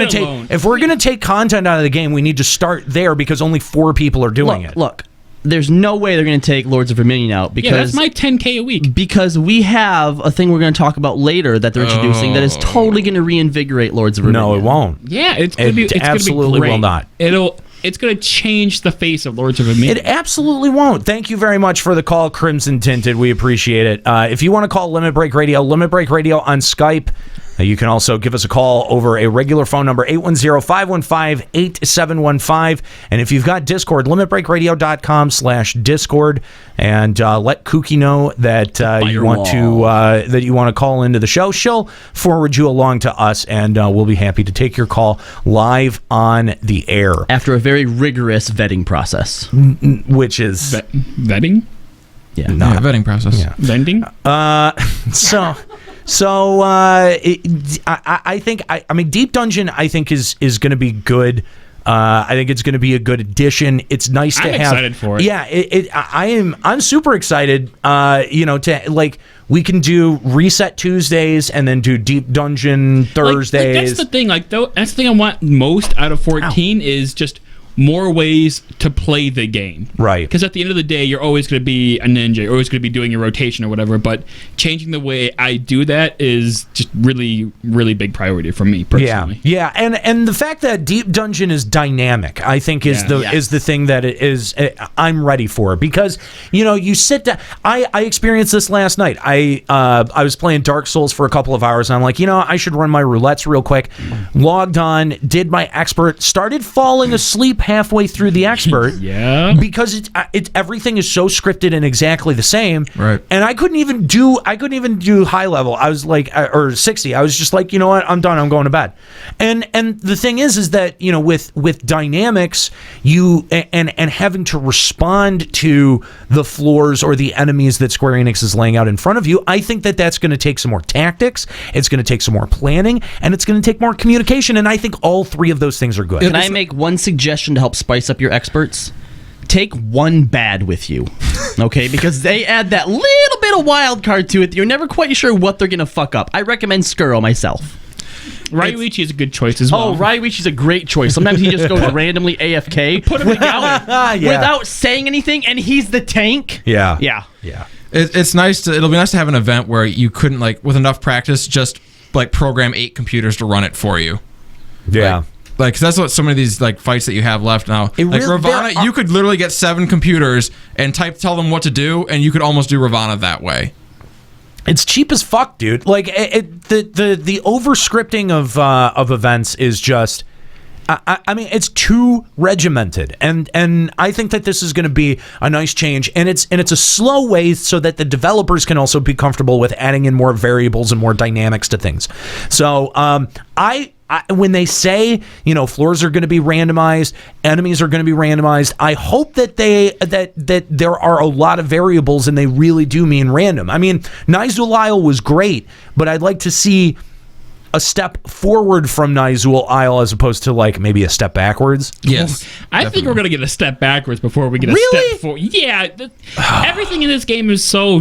gonna take content out of the game, we need to start there because only 4 people are doing it. Look, there's no way they're going to take Lords of Verminion out because that's my $10K a week. Because we have a thing we're going to talk about later that they're introducing that is totally going to reinvigorate Lords of Verminion. No, it won't. Yeah, it's going to be absolutely will not. It's going to change the face of Lords of Verminion. It absolutely won't. Thank you very much for the call, Crimson Tinted. We appreciate it. If you want to call Limit Break Radio on Skype. You can also give us a call over a regular phone number, 810-515-8715. And if you've got Discord, limitbreakradio.com/Discord, and let Kookie know that you want to call into the show. She'll forward you along to us, and we'll be happy to take your call live on the air. After a very rigorous vetting process. Which is... Vetting? Yeah. Vetting process. Yeah. Vending? So I think Deep Dungeon I think is going to be good. I think it's going to be a good addition. It's nice to have. I'm excited for it. Yeah, I'm super excited. We can do Reset Tuesdays and then do Deep Dungeon Thursdays. That's the thing. That's the thing I want most out of 14 is just more ways to play the game. Right. Because at the end of the day, you're always going to be a ninja. You're always going to be doing your rotation or whatever. But changing the way I do that is just really, really big priority for me personally. Yeah. And the fact that Deep Dungeon is dynamic, I think, is the thing that it is. I'm ready for, because you sit down. I experienced this last night. I was playing Dark Souls for a couple of hours, and I'm like, I should run my roulettes real quick. Logged on, did my expert, started falling asleep halfway through the expert. Yeah, because everything is so scripted and exactly the same. Right. And I couldn't even do high level. I was like, or 60. I was just like, you know what? I'm done. I'm going to bed. And the thing is that with dynamics, and having to respond to the floors or the enemies that Square Enix is laying out in front of you, I think that's going to take some more tactics. It's going to take some more planning, and it's going to take more communication. And I think all 3 of those things are good. Can I make one suggestion to help spice up your experts? Take one bad with you, okay? Because they add that little bit of wild card to it. You're never quite sure what they're going to fuck up. I recommend Skuro myself. Ryuichi is a good choice as well. Oh, Ryuichi's a great choice. Sometimes he just goes randomly AFK. Put him without saying anything, and he's the tank. Yeah. It's nice it'll be nice to have an event where you couldn't, with enough practice, just program 8 computers to run it for you. Yeah. Cause that's what some of these fights that you have left now. Ravana, you could literally get 7 computers and tell them what to do, and you could almost do Ravana that way. It's cheap as fuck, dude. The over scripting of events is just. I mean, it's too regimented, and I think that this is going to be a nice change, and it's a slow way so that the developers can also be comfortable with adding in more variables and more dynamics to things. So I when they say, floors are going to be randomized, enemies are going to be randomized, I hope that that there are a lot of variables and they really do mean random. I mean, Nizul Isle was great, but I'd like to see a step forward from Nizul Isle as opposed to maybe a step backwards. Yes. I think we're going to get a step backwards before we get a step forward. Yeah. Everything in this game is so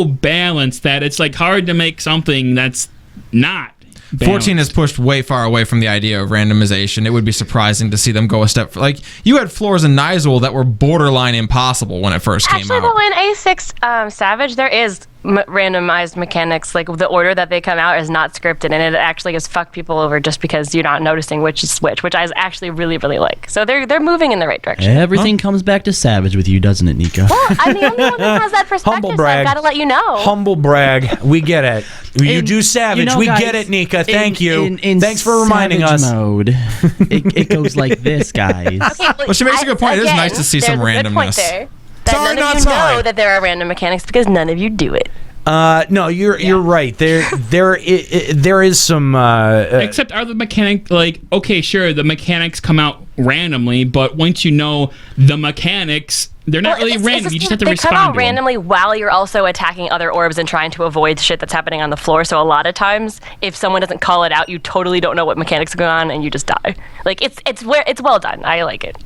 balanced that it's hard to make something that's not balanced. 14 has pushed way far away from the idea of randomization. It would be surprising to see them go a step... you had floors in Nizul that were borderline impossible when it first came out. Actually, though, in A6 Savage, there is randomized mechanics. The order that they come out is not scripted, and it actually has fucked people over just because you're not noticing which is which I actually really, really like. So they're moving in the right direction. Everything comes back to Savage with you, doesn't it, Nika? Well, I'm the only one that has that perspective, Humble brag. so I've got to let you know. Humble brag. We get it. You do Savage. We guys, get it, Nika. Thank you. In Thanks for reminding us. Mode, it goes like this, guys. Well, she makes a good point. It is nice to see some randomness. None of you know that there are random mechanics because none of you do it. No, you're right. There is some. Except are the mechanics okay? Sure, the mechanics come out randomly, but once you know the mechanics, they're not really random. You just have to respond. They come out to randomly while you're also attacking other orbs and trying to avoid shit that's happening on the floor. So a lot of times, if someone doesn't call it out, you totally don't know what mechanics are going on, and you just die. It's well done. I like it.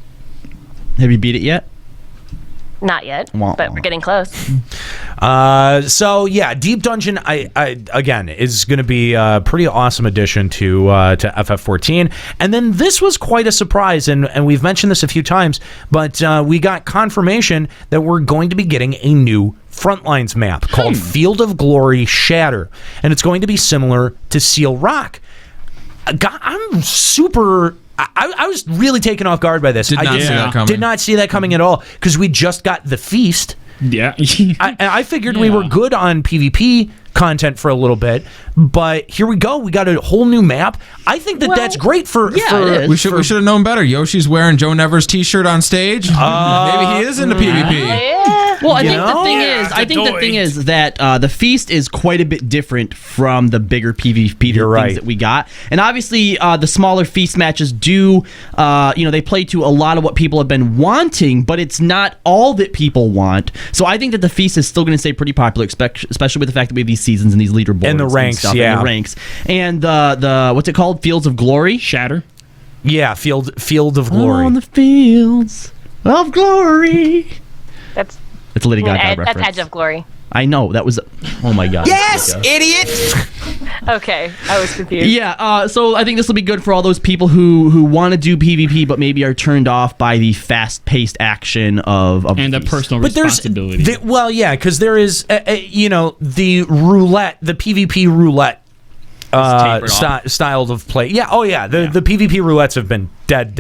Have you beat it yet? Not yet, but we're getting close. So yeah, Deep Dungeon, I again is going to be a pretty awesome addition to FF14. And then this was quite a surprise, and we've mentioned this a few times, but we got confirmation that we're going to be getting a new Frontlines map called Field of Glory Shatter, and it's going to be similar to Seal Rock. I'm super. I was really taken off guard by this. Did not see that coming. Did not see that coming at all because we just got the feast. Yeah. I figured we were good on PvP content for a little bit, but here we go. We got a whole new map. I think that's great for. We should have known better. Yoshi's wearing Joe Never's T-shirt on stage. Maybe he is into PvP. Well, I think the thing is that the feast is quite a bit different from the bigger PvP things that we got, and obviously the smaller feast matches do, they play to a lot of what people have been wanting, but it's not all that people want. So I think that the feast is still going to stay pretty popular, especially with the fact that we have these seasons and these leaderboards and the ranks, and the ranks, and the what's it called? Fields of Glory, Shatter. Yeah, Field of Glory. On the fields of glory. It's a Lady Gaga reference. That's Edge of Glory. I know. That was... Oh, my God. Yes, idiot! Okay, I was confused. Yeah, so I think this will be good for all those people who want to do PvP but maybe are turned off by the fast-paced action of and the personal responsibility. Because there is, the roulette, the PvP roulette style of play. Yeah, the PvP roulettes have been dead.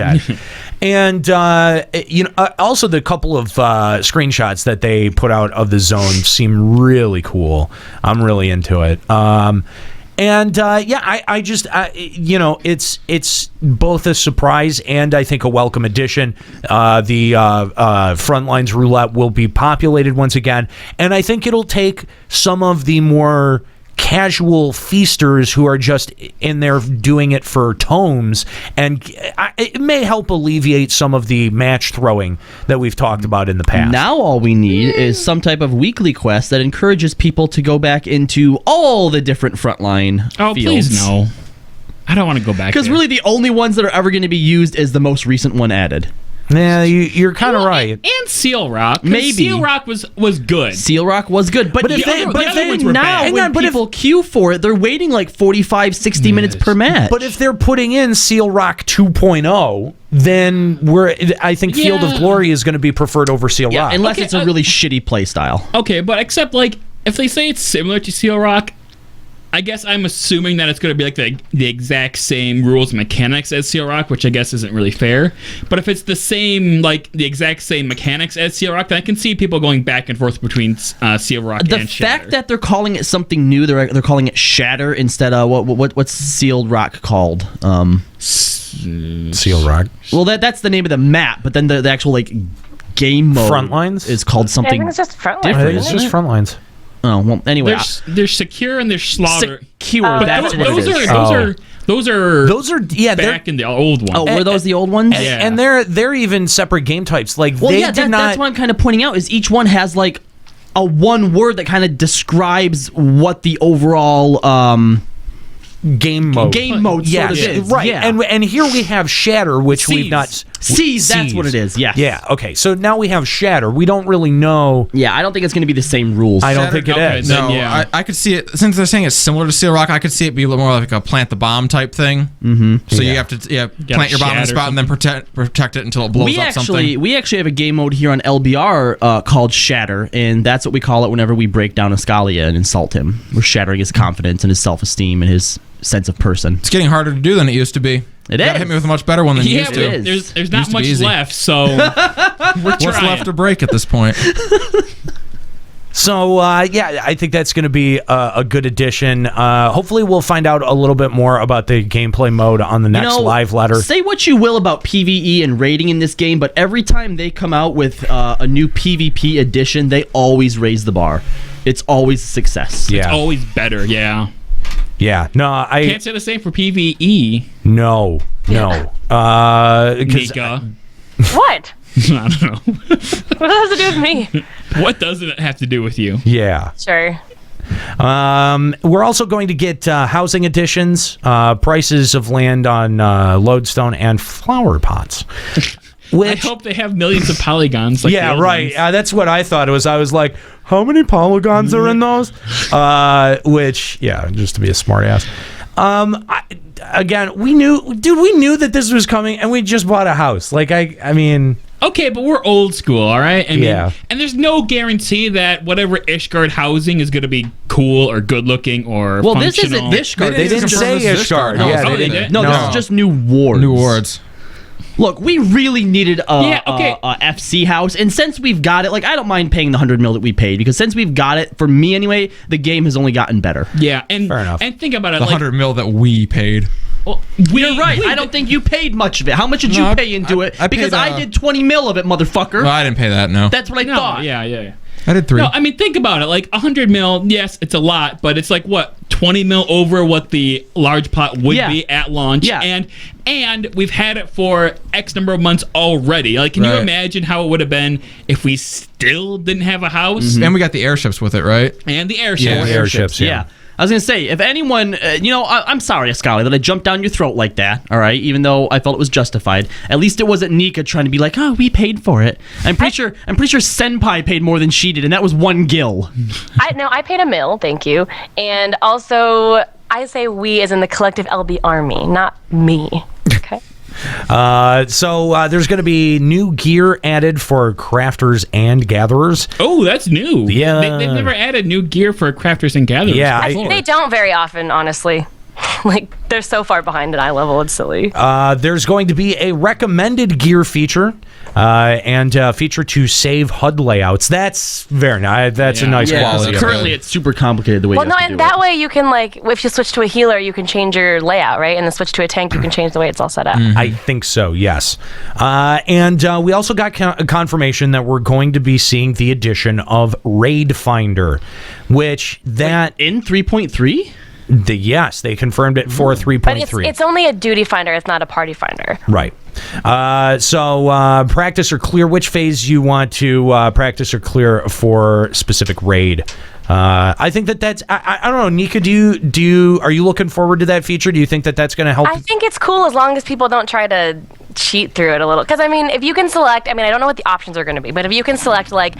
And also the couple of screenshots that they put out of the zone seem really cool. I'm really into it. It's both a surprise and I think a welcome addition. The Frontlines roulette will be populated once again, and I think it'll take some of the more casual feasters who are just in there doing it for tomes, and it may help alleviate some of the match throwing that we've talked about in the past. Now all we need is some type of weekly quest that encourages people to go back into all the different frontline fields. Please no. I don't want to go back because really the only ones that are ever going to be used is the most recent one added. Yeah, you're kind of right. And Seal Rock. Maybe. Seal Rock was good. Seal Rock was good. But if people queue for it, they're waiting like 45, 60 minutes per match. But if they're putting in Seal Rock 2.0, then I think Field of Glory is going to be preferred over Seal Rock. Unless it's a really shitty play style. Okay, but except if they say it's similar to Seal Rock, I guess I'm assuming that it's going to be like the exact same rules and mechanics as Seal Rock, which I guess isn't really fair. But if it's the same, the exact same mechanics as Seal Rock, then I can see people going back and forth between Seal Rock and Shatter. The fact that they're calling it something new, they're calling it Shatter instead of what's Sealed Rock called? Seal Rock. Well, that's the name of the map, but then the actual like game mode Frontlines is called something. I think it's just Frontlines. different. I think it's just Frontlines. Oh well. Anyway, There's secure and there's slaughter. Secure. But That's what it is. Those are back in the old one. Oh, were those the old ones? Yeah. And they're even separate game types. Like Well, they yeah, did not. that's what I'm kind of pointing out. Is each one has like a one word that kind of describes what the overall game mode. Sort of is. Right. Yeah. And here we have Shatter, which we've not. Seize, that's what it is. Yes. Yeah. Okay. So now we have Shatter. We don't really know. Yeah, I don't think it's going to be the same rules. I don't think it is. No, I could see it, since they're saying it's similar to Seal Rock, I could see it be a little more like a plant the bomb type thing. Mm-hmm. So you have to plant your bomb in a spot and then protect it until it blows up something. We actually have a game mode here on LBR called Shatter, and that's what we call it whenever we break down Ascalia and insult him. We're shattering his confidence and his self-esteem and his sense of person. It's getting harder to do than it used to be. It you gotta is. hit me with a much better one than you used to. There's not much left, so we're What's trying. left to break at this point? So, I think that's going to be a good addition. Hopefully, we'll find out a little bit more about the gameplay mode on the next live letter. Say what you will about PvE and raiding in this game, but every time they come out with a new PvP edition, they always raise the bar. It's always a success. It's always better, yeah. Yeah, no, I can't say the same for PvE. No. Nika. What? I don't know. What does it do with me? What does it have to do with you? Yeah. Sure. We're also going to get housing additions, prices of land on lodestone, and flower pots. I hope they have millions of polygons. Like the old right. ones. That's what I thought. I was like, how many polygons are in those? Just to be a smart ass. We knew that this was coming, and we just bought a house. Like, I mean... Okay, but we're old school, all right? I mean, and there's no guarantee that whatever Ishgard housing is going to be cool or good-looking or functional. This isn't Ishgard. They didn't say Ishgard. They didn't. No, this is just new wards. New wards. Look, we really needed a FC house, and since we've got it, like, I don't mind paying the $100 million that we paid, because since we've got it, for me anyway, the game has only gotten better. Yeah, and fair enough. And think about it, the $100 million that we paid. Well, you're right. I don't think you paid much of it. How much did you pay into it? Because I did $20 million of it, motherfucker. No, I didn't pay that. No. That's what I thought. Yeah. I did 3. No, I mean, think about it. Like, $100 million, yes, it's a lot, but it's like, what, $20 million over what the large plot would be at launch? Yeah. And we've had it for X number of months already. Like, can you imagine how it would have been if we still didn't have a house? Mm-hmm. And we got the airships with it, right? And the airships. Yeah, airships, yeah. I was going to say, if anyone, I'm sorry, Ascalia, that I jumped down your throat like that, all right, even though I felt it was justified. At least it wasn't Nika trying to be like, oh, we paid for it. I'm pretty sure Senpai paid more than she did, and that was 1 gil. I paid $1 million, thank you. And also, I say we as in the collective LB army, not me. Okay. So there's going to be new gear added for crafters and gatherers. Oh, that's new. Yeah. They've never added new gear for crafters and gatherers. Yeah. They don't very often, honestly. Like, they're so far behind at eye level, it's silly. There's going to be a recommended gear feature and a feature to save HUD layouts. That's very nice. That's a nice quality. Currently, it's super complicated the way you have to do that way you can, like, if you switch to a healer, you can change your layout, right? And then switch to a tank, you can change the way it's all set up. I think so, yes. And we also got confirmation that we're going to be seeing the addition of Raid Finder, which in 3.3? Yes, they confirmed it for 3.3. But it's only a duty finder, it's not a party finder. Right. So practice or clear which phase you want to practice or clear for specific raid. I think that's I don't know, Nika, are you looking forward to that feature? Do you think that's going to help? I think it's cool as long as people don't try to cheat through it a little. Because, I mean, if you can select, I don't know what the options are going to be, but if you can select, like,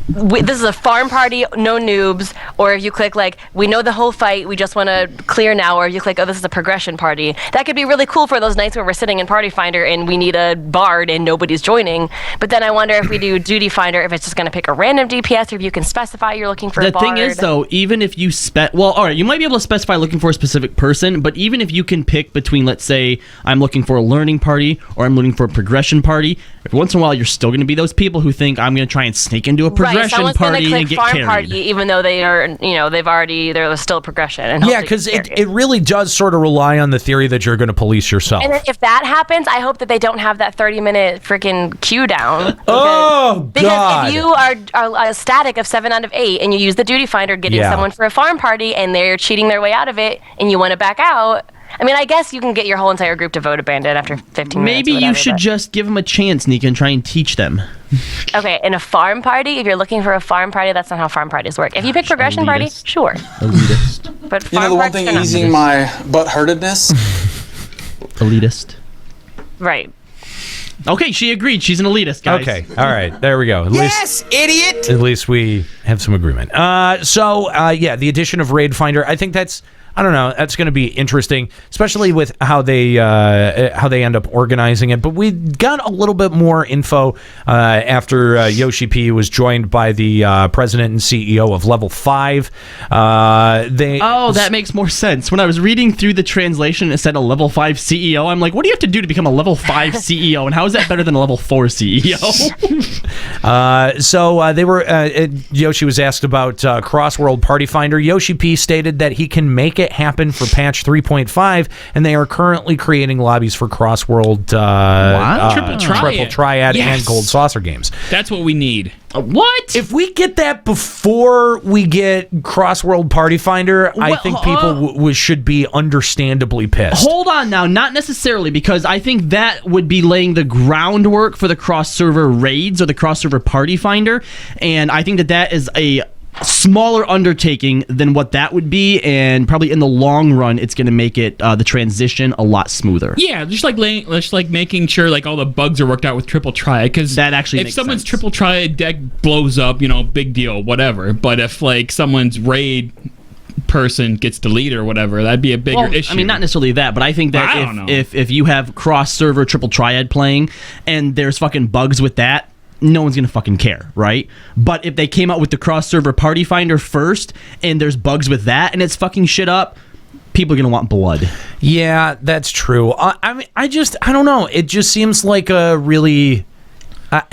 this is a farm party, no noobs, or if you click, like, we know the whole fight, we just want to clear now, or if you click, oh, this is a progression party, that could be really cool for those nights where we're sitting in Party Finder and we need a bard and nobody's joining. But then I wonder if we do Duty Finder, if it's just going to pick a random DPS, or if you can specify you're looking for a bard. The thing is, though, even if you all right, you might be able to specify looking for a specific person, but even if you can pick between, let's say, I'm looking for a learning party, or I'm looking for a progression party, every once in a while, you're still going to be those people who think, I'm going to try and sneak into a progression progression someone's party gonna click and get farm carried. party, even though they are, there's still progression. And Yeah, because it really does sort of rely on the theory that you're going to police yourself. And then if that happens, I hope that they don't have that 30-minute freaking queue down. Because if you are a static of 7 out of 8 and you use the duty finder getting someone for a farm party and they're cheating their way out of it and you want to back out, I mean, I guess you can get your whole entire group to vote abandoned after 15 minutes. Maybe you should just give them a chance, Nika, and try and teach them. Okay, in a farm party, if you're looking for a farm party, that's not how farm parties work. If you pick progression party, sure. Elitist. But You know, the one thing easing my butt-hurtedness? Elitist. Right. Okay, she agreed. She's an elitist, guys. Okay, all right, there we go. Idiot! At least we have some agreement. The addition of Raid Finder, I think that's going to be interesting, especially with how they end up organizing it. But we got a little bit more info after Yoshi P was joined by the president and CEO of Level 5. That makes more sense. When I was reading through the translation, it said a Level 5 CEO. I'm like, what do you have to do to become a Level 5 CEO? And how is that better than a Level 4 CEO? Yoshi was asked about Crossworld Party Finder. Yoshi P stated that he can make it happen for patch 3.5, and they are currently creating lobbies for Crossworld Triple Triad and Gold Saucer games. That's what we need. What? If we get that before we get Crossworld Party Finder, I think people should be understandably pissed. Hold on now, not necessarily, because I think that would be laying the groundwork for the cross-server raids or the cross-server Party Finder, and I think that is a smaller undertaking than what that would be, and probably in the long run it's going to make it the transition a lot smoother. Yeah, just like making sure like all the bugs are worked out with Triple Triad, because that actually if someone's Triple Triad deck blows up, big deal, whatever. But if like someone's raid person gets deleted or whatever, that'd be a bigger issue. I mean, not necessarily that, but I think that if you have cross-server Triple Triad playing and there's fucking bugs with that, no one's gonna fucking care, right? But if they came out with the cross-server Party Finder first and there's bugs with that and it's fucking shit up, people are gonna want blood. Yeah, that's true. I don't know. It just seems like a really...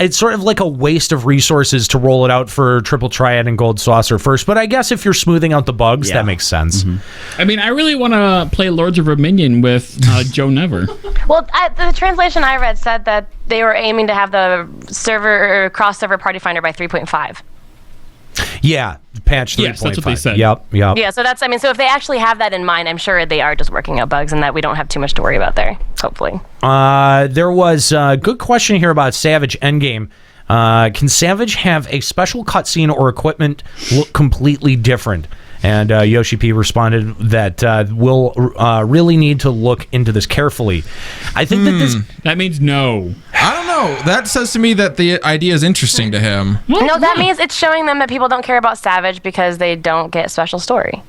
it's sort of like a waste of resources to roll it out for Triple Triad and Gold Saucer first, but I guess if you're smoothing out the bugs, that makes sense. I mean, I really want to play Lords of Dominion with Joe Never. Well, the translation I read said that they were aiming to have the cross-server Party Finder by 3.5. Yeah, patch 3.5. Yes, that's what they said. Yep. Yeah, so so if they actually have that in mind, I'm sure they are just working out bugs and that we don't have too much to worry about there, hopefully. There was a good question here about Savage Endgame. Can Savage have a special cutscene or equipment look completely different? And Yoshi P responded that we'll really need to look into this carefully. I think that means no. I don't know. That says to me that the idea is interesting to him. No, that means it's showing them that people don't care about Savage because they don't get special story.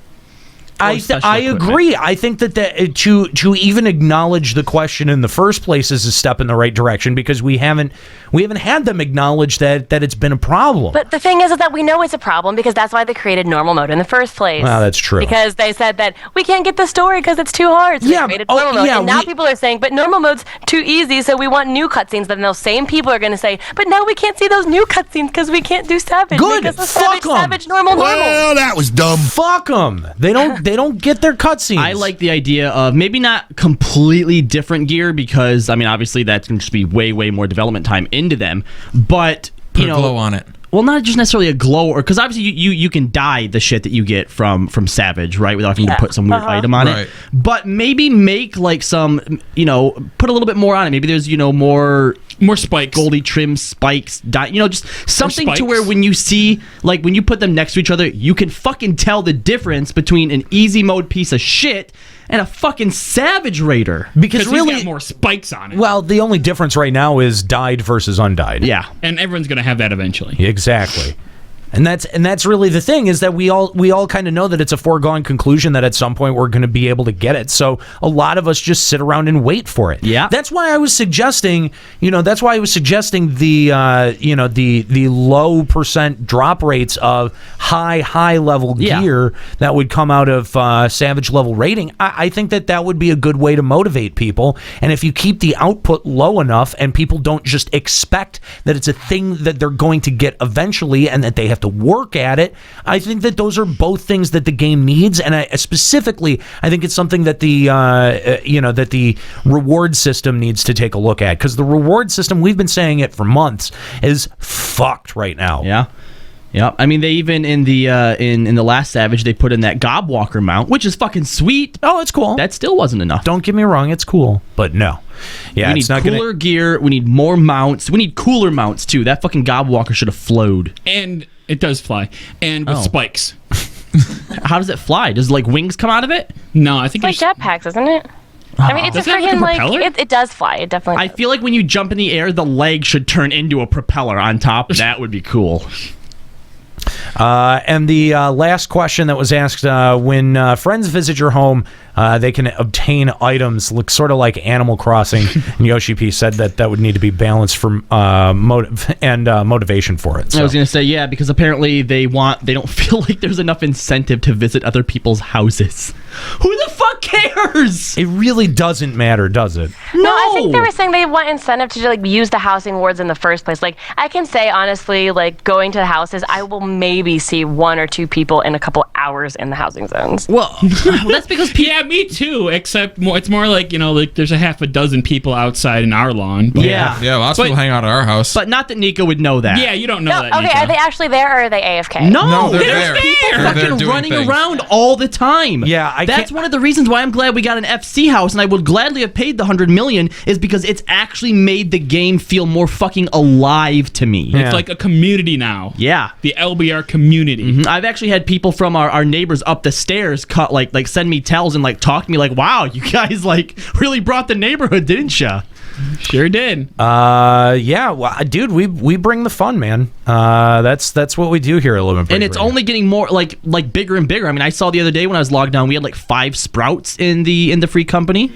I agree. I think that to even acknowledge the question in the first place is a step in the right direction, because we haven't had them acknowledge that it's been a problem. But the thing is that we know it's a problem because that's why they created normal mode in the first place. Well, that's true. Because they said that we can't get the story because it's too hard. So they created normal mode. And now people are saying, but normal mode's too easy, so we want new cutscenes. Then those same people are going to say, but now we can't see those new cutscenes because we can't do Savage. Good. Make us a Fuck 'em. Savage normal. Well, that was dumb. Fuck them. They don't get their cutscenes. I like the idea of maybe not completely different gear, because I mean, obviously that's going to just be way more development time into them. But Put a glow on it. Well, not just necessarily a glow, or because obviously you can dye the shit that you get from Savage, right, without having to put some weird item on it. But maybe make like some, put a little bit more on it. Maybe there's more spikes, goldy trim spikes, just something to where when you see, like when you put them next to each other, you can fucking tell the difference between an easy mode piece of shit and a fucking Savage Raider. Because really, he's got more spikes on it. Well, the only difference right now is dyed versus undyed. Yeah. And everyone's going to have that eventually. Exactly. And that's really the thing, is that we all kind of know that it's a foregone conclusion that at some point we're going to be able to get it. So a lot of us just sit around and wait for it. Yeah. That's why I was suggesting, the the low percent drop rates of high level gear that would come out of Savage level rating. I think that would be a good way to motivate people. And if you keep the output low enough and people don't just expect that it's a thing that they're going to get eventually and that they have to work at it, I think that those are both things that the game needs. And I think it's something that the reward system needs to take a look at, because the reward system, we've been saying it for months, is fucked right now. Yeah, I mean, they even in the in the last Savage, they put in that Gobwalker mount, which is fucking sweet. Oh, it's cool. That still wasn't enough. Don't get me wrong, it's cool, but no. Yeah, we need cooler gear. We need more mounts. We need cooler mounts too. That fucking Gobwalker should have flowed. And it does fly, and with spikes. How does it fly? Does wings come out of it? No, I think it's like jetpacks, isn't it? I mean, it's a freaking it does fly. It definitely I feel like when you jump in the air, the leg should turn into a propeller on top. That would be cool. And the last question that was asked, when friends visit your home, they can obtain items, look sort of like Animal Crossing. And Yoshi P said that would need to be balanced for motivation for it. So. I was going to say, yeah, because apparently they don't feel like there's enough incentive to visit other people's houses. Who the fuck cares? It really doesn't matter, does it? No, I think they were saying they want incentive to use the housing wards in the first place. I can say honestly, going to the houses, I will maybe see 1 or 2 people in a couple hours in the housing zones. Well, that's because yeah, me too. Except it's more like there's a half a dozen people outside in our lawn. But lots of people hang out at our house. But not that Nico would know that. Yeah, you don't know that. Okay, Nico. are they actually there or are they AFK? No, they're there's there. people They're fucking running things. around all the time. Yeah, that's one of the reasons why I'm glad we got an FC house, and I would gladly have paid the $100 million, is because it's actually made the game feel more fucking alive to me. It's like a community now. Yeah, the LBR community. Mm-hmm. I've actually had people from our neighbors up the stairs cut send me tells and talk to me wow, you guys really brought the neighborhood, didn't ya? Sure did. Yeah, well, dude, we bring the fun, man. That's what we do here at Limit Break And it's Radio. only getting more bigger and bigger. I mean, I saw the other day when I was logged on, we had 5 sprouts in the free company.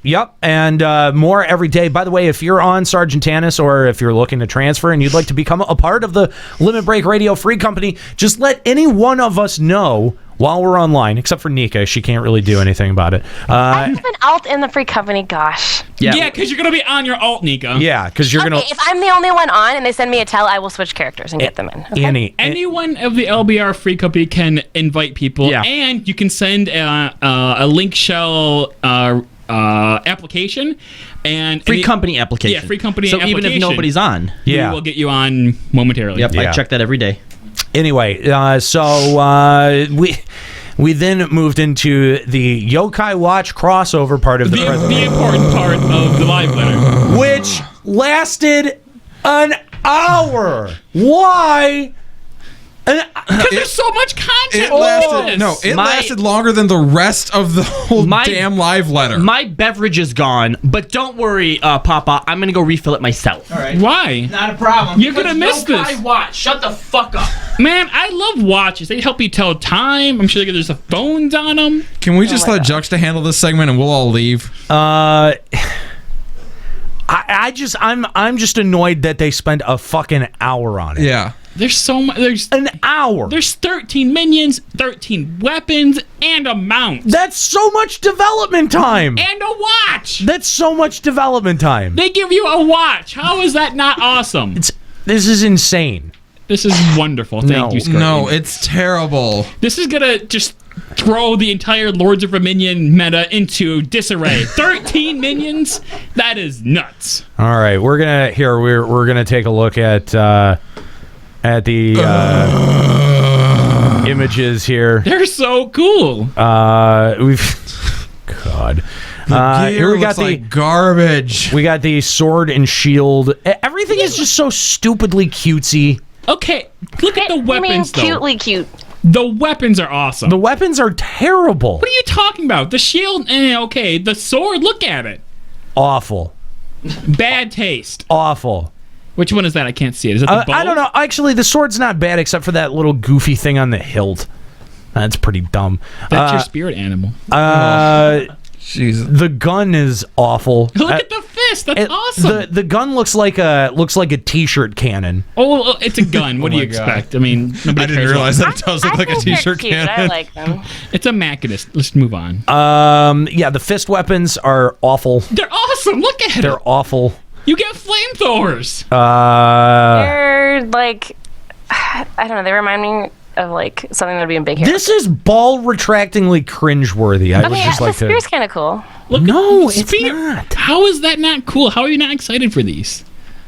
Yep, and more every day. By the way, if you're on Sergeant Tannis or if you're looking to transfer and you'd like to become a part of the Limit Break Radio Free Company, just let any one of us know while we're online, except for Nika. She can't really do anything about it. I've been alt in the free company, gosh. Yeah, because you're going to be on your alt, Nika. Yeah, because you're going to... If I'm the only one on and they send me a tell, I will switch characters and get them in. Okay? Anyone of the LBR free company can invite people, and you can send a link shell application and free company application. Yeah, free company so application. Even if nobody's on, we will get you on momentarily. Yep, I check that every day. Anyway, so we then moved into the Yokai Watch crossover part of the important part of the live letter, which lasted an hour. Why? Because there's so much content. It lasted longer than the rest of the whole damn live letter. My beverage is gone, but don't worry, Papa. I'm gonna go refill it myself. All right. Why? Not a problem. You're gonna miss this. Watch. Shut the fuck up. Man, I love watches. They help you tell time. I'm sure there's phones on them. Can we just let Juxta handle this segment and we'll all leave? I'm just annoyed that they spent a fucking hour on it. Yeah. There's so much. There's an hour. There's 13 minions, 13 weapons, and a mount. That's so much development time. And a watch. That's so much development time. They give you a watch. How is that not awesome? This is insane. This is wonderful. Thank you, Scott. No, it's terrible. This is gonna just throw the entire Lords of Dominion meta into disarray. 13 minions? That is nuts. All right, we're gonna take a look at the images here. They're so cool. Here we got the garbage. We got the sword and shield. Everything is just so stupidly cutesy. Okay, look at the weapons, though. Cutely cute. The weapons are awesome. The weapons are terrible. What are you talking about? The shield, okay. The sword, look at it. Awful. Bad taste. Awful. Which one is that? I can't see it. Is it the bow? I don't know. Actually, the sword's not bad except for that little goofy thing on the hilt. That's pretty dumb. That's your spirit animal. Jesus. The gun is awful. Look at the fist. That's awesome. The gun looks like a t-shirt cannon. Oh, it's a gun. What do you expect? I mean, I didn't realize that it does look like a t-shirt cannon. I like them. It's a Macadus. Let's move on. Yeah, the fist weapons are awful. They're awesome. Look at it. They're awful. You get flamethrowers. They're like, I don't know. They remind me of like something that would be in Big Hero. This is ball retractingly cringeworthy. I would just the like to. spear's kind of cool. Look, No, it's it's not. How is that not cool? How are you not excited for these?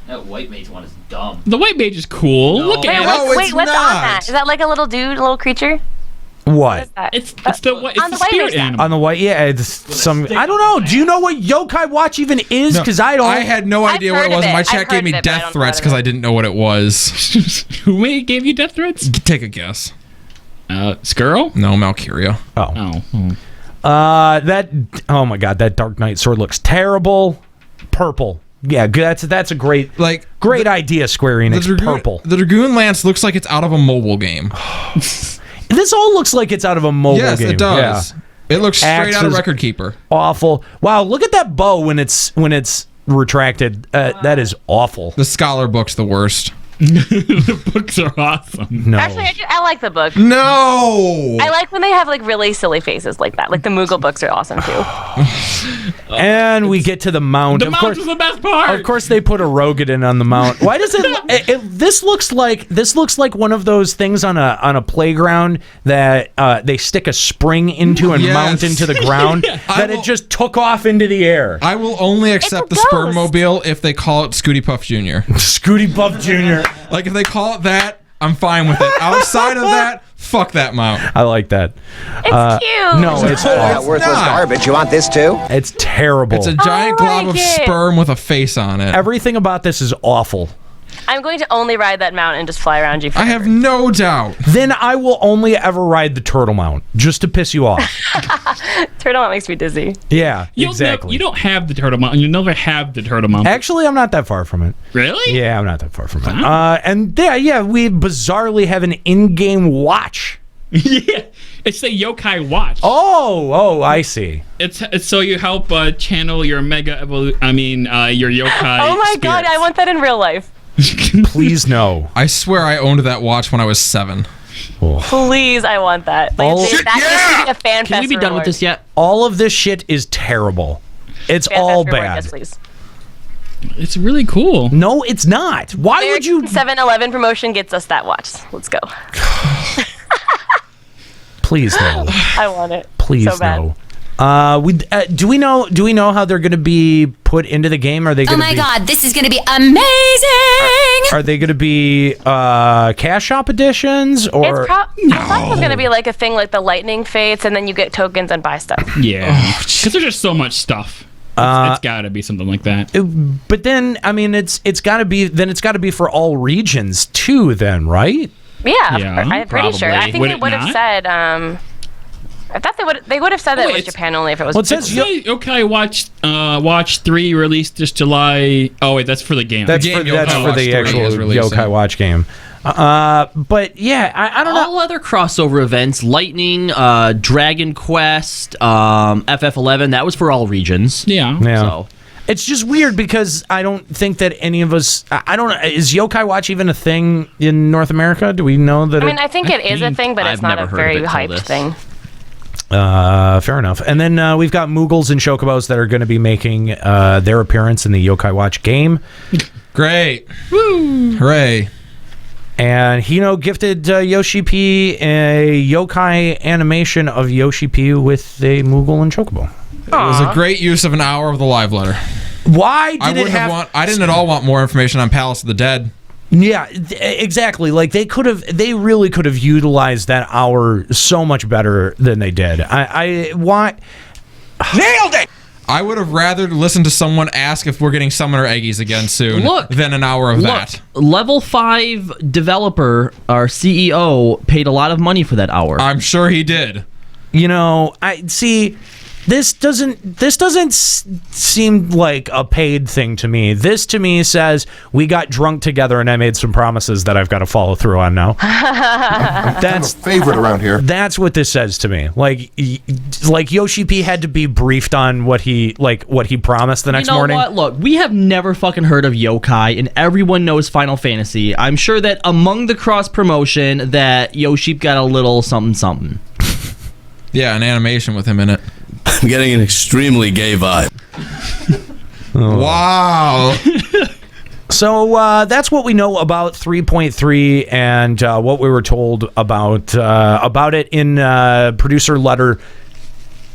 That white mage one is dumb. The white mage is cool. No. Look at it. Wait, what's on that? Is that like a little dude, a little creature? What? It's the white spirit mage animal. On the white, yeah, it's some. I don't know. Do you know what Yokai Watch even is? Because I don't. I had no idea what it was. My chat gave me death threats because I didn't know what it was. Who gave you death threats? Take a guess. Skrull? No, Malcuria. That. Oh my God, that Dark Knight sword looks terrible. Purple. Yeah, that's a great idea, Square Enix. Purple. The Dragoon Lance looks like it's out of a mobile game. This all looks like it's out of a mobile game. Yes, it does. Yeah. It looks straight out of Axes, Record Keeper. Awful. Wow, look at that bow when it's retracted. That is awful. The Scholar book's the worst. The books are awesome. No. Actually, I like the book. No. I like when they have like really silly faces like that. Like the Moogle books are awesome too. And we get to the mount. The mount is the best part. Of course, they put a Rogadin on the mount. Why does this looks like one of those things on a playground that they stick a spring into and mount into the ground that it just took off into the air. I will only accept the Spermmobile if they call it Scooty Puff Jr. Scooty Puff Jr. Like if they call it that, I'm fine with it. Outside of that, fuck that mount. I like that. It's cute. No, it's awful. Worthless garbage. You want this too? It's terrible. It's a giant glob of sperm with a face on it. Everything about this is awful. I'm going to only ride that mount and just fly around you forever. I have no doubt. Then I will only ever ride the turtle mount just to piss you off. Turtle mount makes me dizzy. Yeah, exactly. You don't have the turtle mount, and you'll never have the turtle mount. Actually, I'm not that far from it. Really? Yeah, I'm not that far from it. And we bizarrely have an in-game watch. Yeah, it's the Yokai Watch. Oh, I see. It's so you help channel your your Yokai. Oh my spirits. God, I want that in real life. Please no. I swear I owned that watch when I was 7. Please, I want that. Like, that needs to be a fan Can we be done with this yet? All of this shit is terrible. It's all bad. Yes, please. It's really cool. No, it's not. Why would you? 7-Eleven promotion gets us that watch. Let's go. Please no. I want it. Please so bad. no. Do we know how they're going to be put into the game? Are they? Oh my God, this is going to be amazing! Are they going to be cash shop editions or? I thought it was going to be like a thing like the lightning fates, and then you get tokens and buy stuff. Yeah, because there's just so much stuff. It's got to be something like that. But then, I mean, it's got to be for all regions too. Then, right? Yeah, I'm pretty sure. I think they would have said. I thought they would have said that it was Japan only if it was. Well, it says Yokai Watch 3 released this July. Oh wait, that's for the game. That's for the actual Yokai Watch game. But yeah, I don't know. All other crossover events, Lightning, Dragon Quest, FF11, that was for all regions. Yeah. So. It's just weird because I don't think that any of us. I don't know. Is Yokai Watch even a thing in North America? Do we know that? I think it is a thing, but it's not a very hyped thing. Fair enough. And then we've got Moogles and Chocobos that are going to be making their appearance in the Yokai Watch game. Great. Woo! Hooray. And Hino gifted Yoshi P a yokai animation of Yoshi P with a Moogle and Chocobo. It was a great use of an hour of the live letter. Why did I didn't at all want more information on Palace of the Dead. Yeah, exactly. Like they really could have utilized that hour so much better than they did. Why? Nailed it! I would have rather listened to someone ask if we're getting Summoner Eggies again soon than an hour of that. Level 5 developer, our CEO, paid a lot of money for that hour. I'm sure he did. You know, I see. This doesn't seem like a paid thing to me. This to me says we got drunk together and I made some promises that I've got to follow through on now. That's a favorite around here. That's what this says to me. Like Yoshi P had to be briefed on what he promised the next morning. What? Look, we have never fucking heard of yokai, and everyone knows Final Fantasy. I'm sure that among the cross promotion that Yoshi got a little something. Yeah, an animation with him in it. I'm getting an extremely gay vibe. Wow. So that's what we know about 3.3 and what we were told about it in producer letter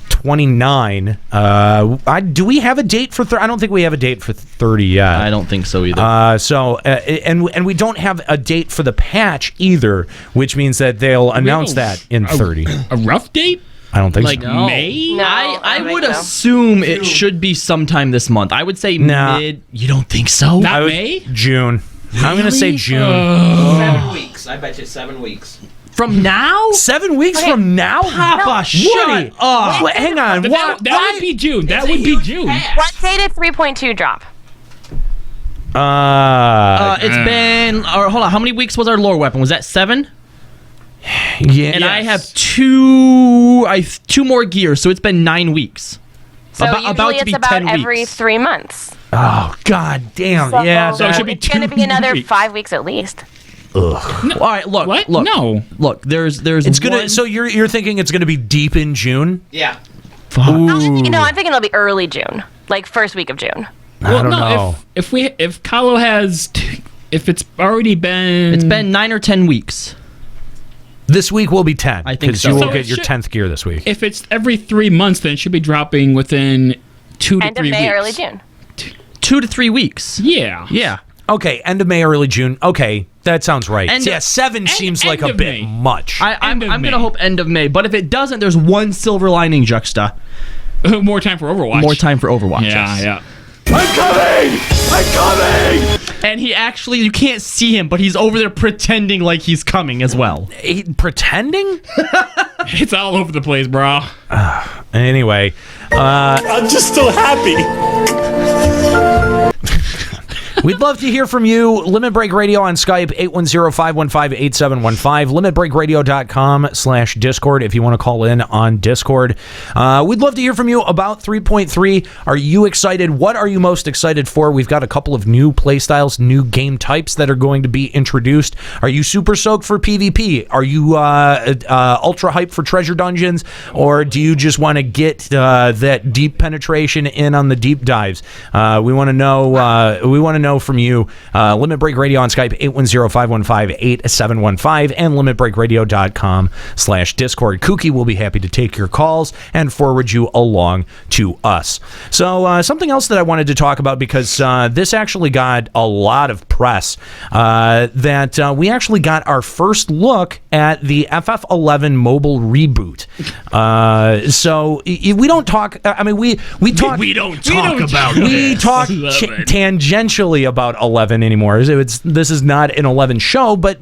29. Do we have a date for 30? I don't think we have a date for 30 yet. I don't think so either. And we don't have a date for the patch either, which means that they'll announce that in 30. A rough date? I don't think like so. May? No, I would assume it should be sometime this month. I would say mid. You don't think so? Not May? June. Really? I'm going to say June. 7 weeks. I bet you 7 weeks. From now? 7 weeks from now? Papa, shut up. Wait, hang on. That would be June. That would be June. What day did 3.2 drop? It's been... hold on. How many weeks was our lore weapon? Was that 7? Yeah. And I have two more gears, so it's been 9 weeks. So usually it's about every 3 months. Oh, god damn. So, yeah. So it should be it's going to be another 5 weeks at least. Ugh. No, all right, look. What? Look. No. Look, there's it's gonna. So you're thinking it's gonna be deep in June? Yeah. No, I'm thinking it'll be early June, like first week of June. I don't know. If Kahlo has, if it's already been, it's been 9 or 10 weeks. This week will be 10. I think so. You will So get it your should- 10th gear this week. if it's every 3 months, then it should be dropping within 2 to End 3 of May, weeks. early June. 2 to 3 weeks. Yeah. Yeah. Okay, end of May, early June. Okay, that sounds right. End Yeah, of- 7 seems like a end of bit May. much. I'm May. going to hope end of May, but if it doesn't, there's one silver lining, Juxta. More time for Overwatch. More time for Overwatch. Yeah, yes. yeah. I'm coming! I'm coming! And he actually, you can't see him, but he's over there pretending like he's coming as well. Pretending? It's all over the place, bro. Anyway. I'm just so happy. We'd love to hear from you. Limit Break Radio on Skype, 810-515-8715. LimitBreakRadio.com/Discord if you want to call in on Discord. We'd love to hear from you about 3.3. Are you excited? What are you most excited for? We've got a couple of new playstyles, new game types that are going to be introduced. Are you super stoked for PvP? Are you ultra hyped for treasure dungeons? Or do you just want to get that deep penetration in on the deep dives? We want to know. We want to know from you. Limit Break Radio on Skype, 810-515-8715, and limitbreakradio.com/Discord. Kookie will be happy to take your calls and forward you along to us. So something else that I wanted to talk about, because this actually got a lot of press, that we actually got our first look at the FF11 mobile reboot. So we don't talk. I mean, we talk. We don't talk about it. We talk tangentially about 11 anymore. This is not an 11 show, but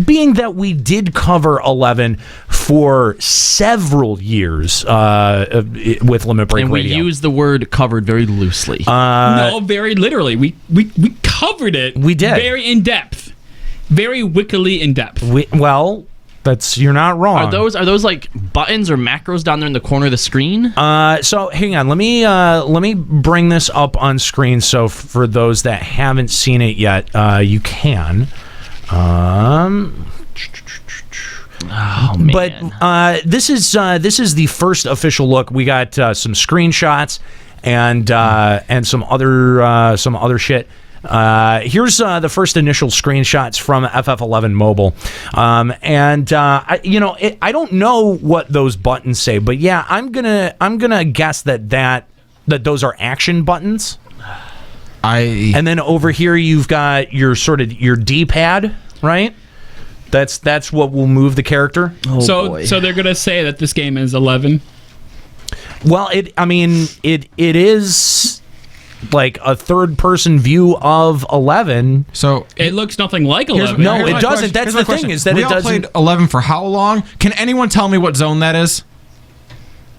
being that we did cover 11 for several years with Limit Break and we Radio. use the word covered very loosely. No, very literally. We covered it. We did. Very in depth. Very wickedly in depth. You're not wrong. Are those like buttons or macros down there in the corner of the screen? So hang on, let me bring this up on screen so for those that haven't seen it yet, you can. Oh man! But this is the first official look. We got some screenshots and some other shit. Here's the first initial screenshots from FF11 Mobile, I don't know what those buttons say, but yeah, I'm gonna guess that those are action buttons. And then over here you've got your D-pad, right? That's what will move the character. So they're gonna say that this game is 11. Well, it is like a third-person view of 11. So it looks nothing like 11. No, it doesn't. That's the thing, is that we it all doesn't. played 11 for how long? Can anyone tell me what zone that is?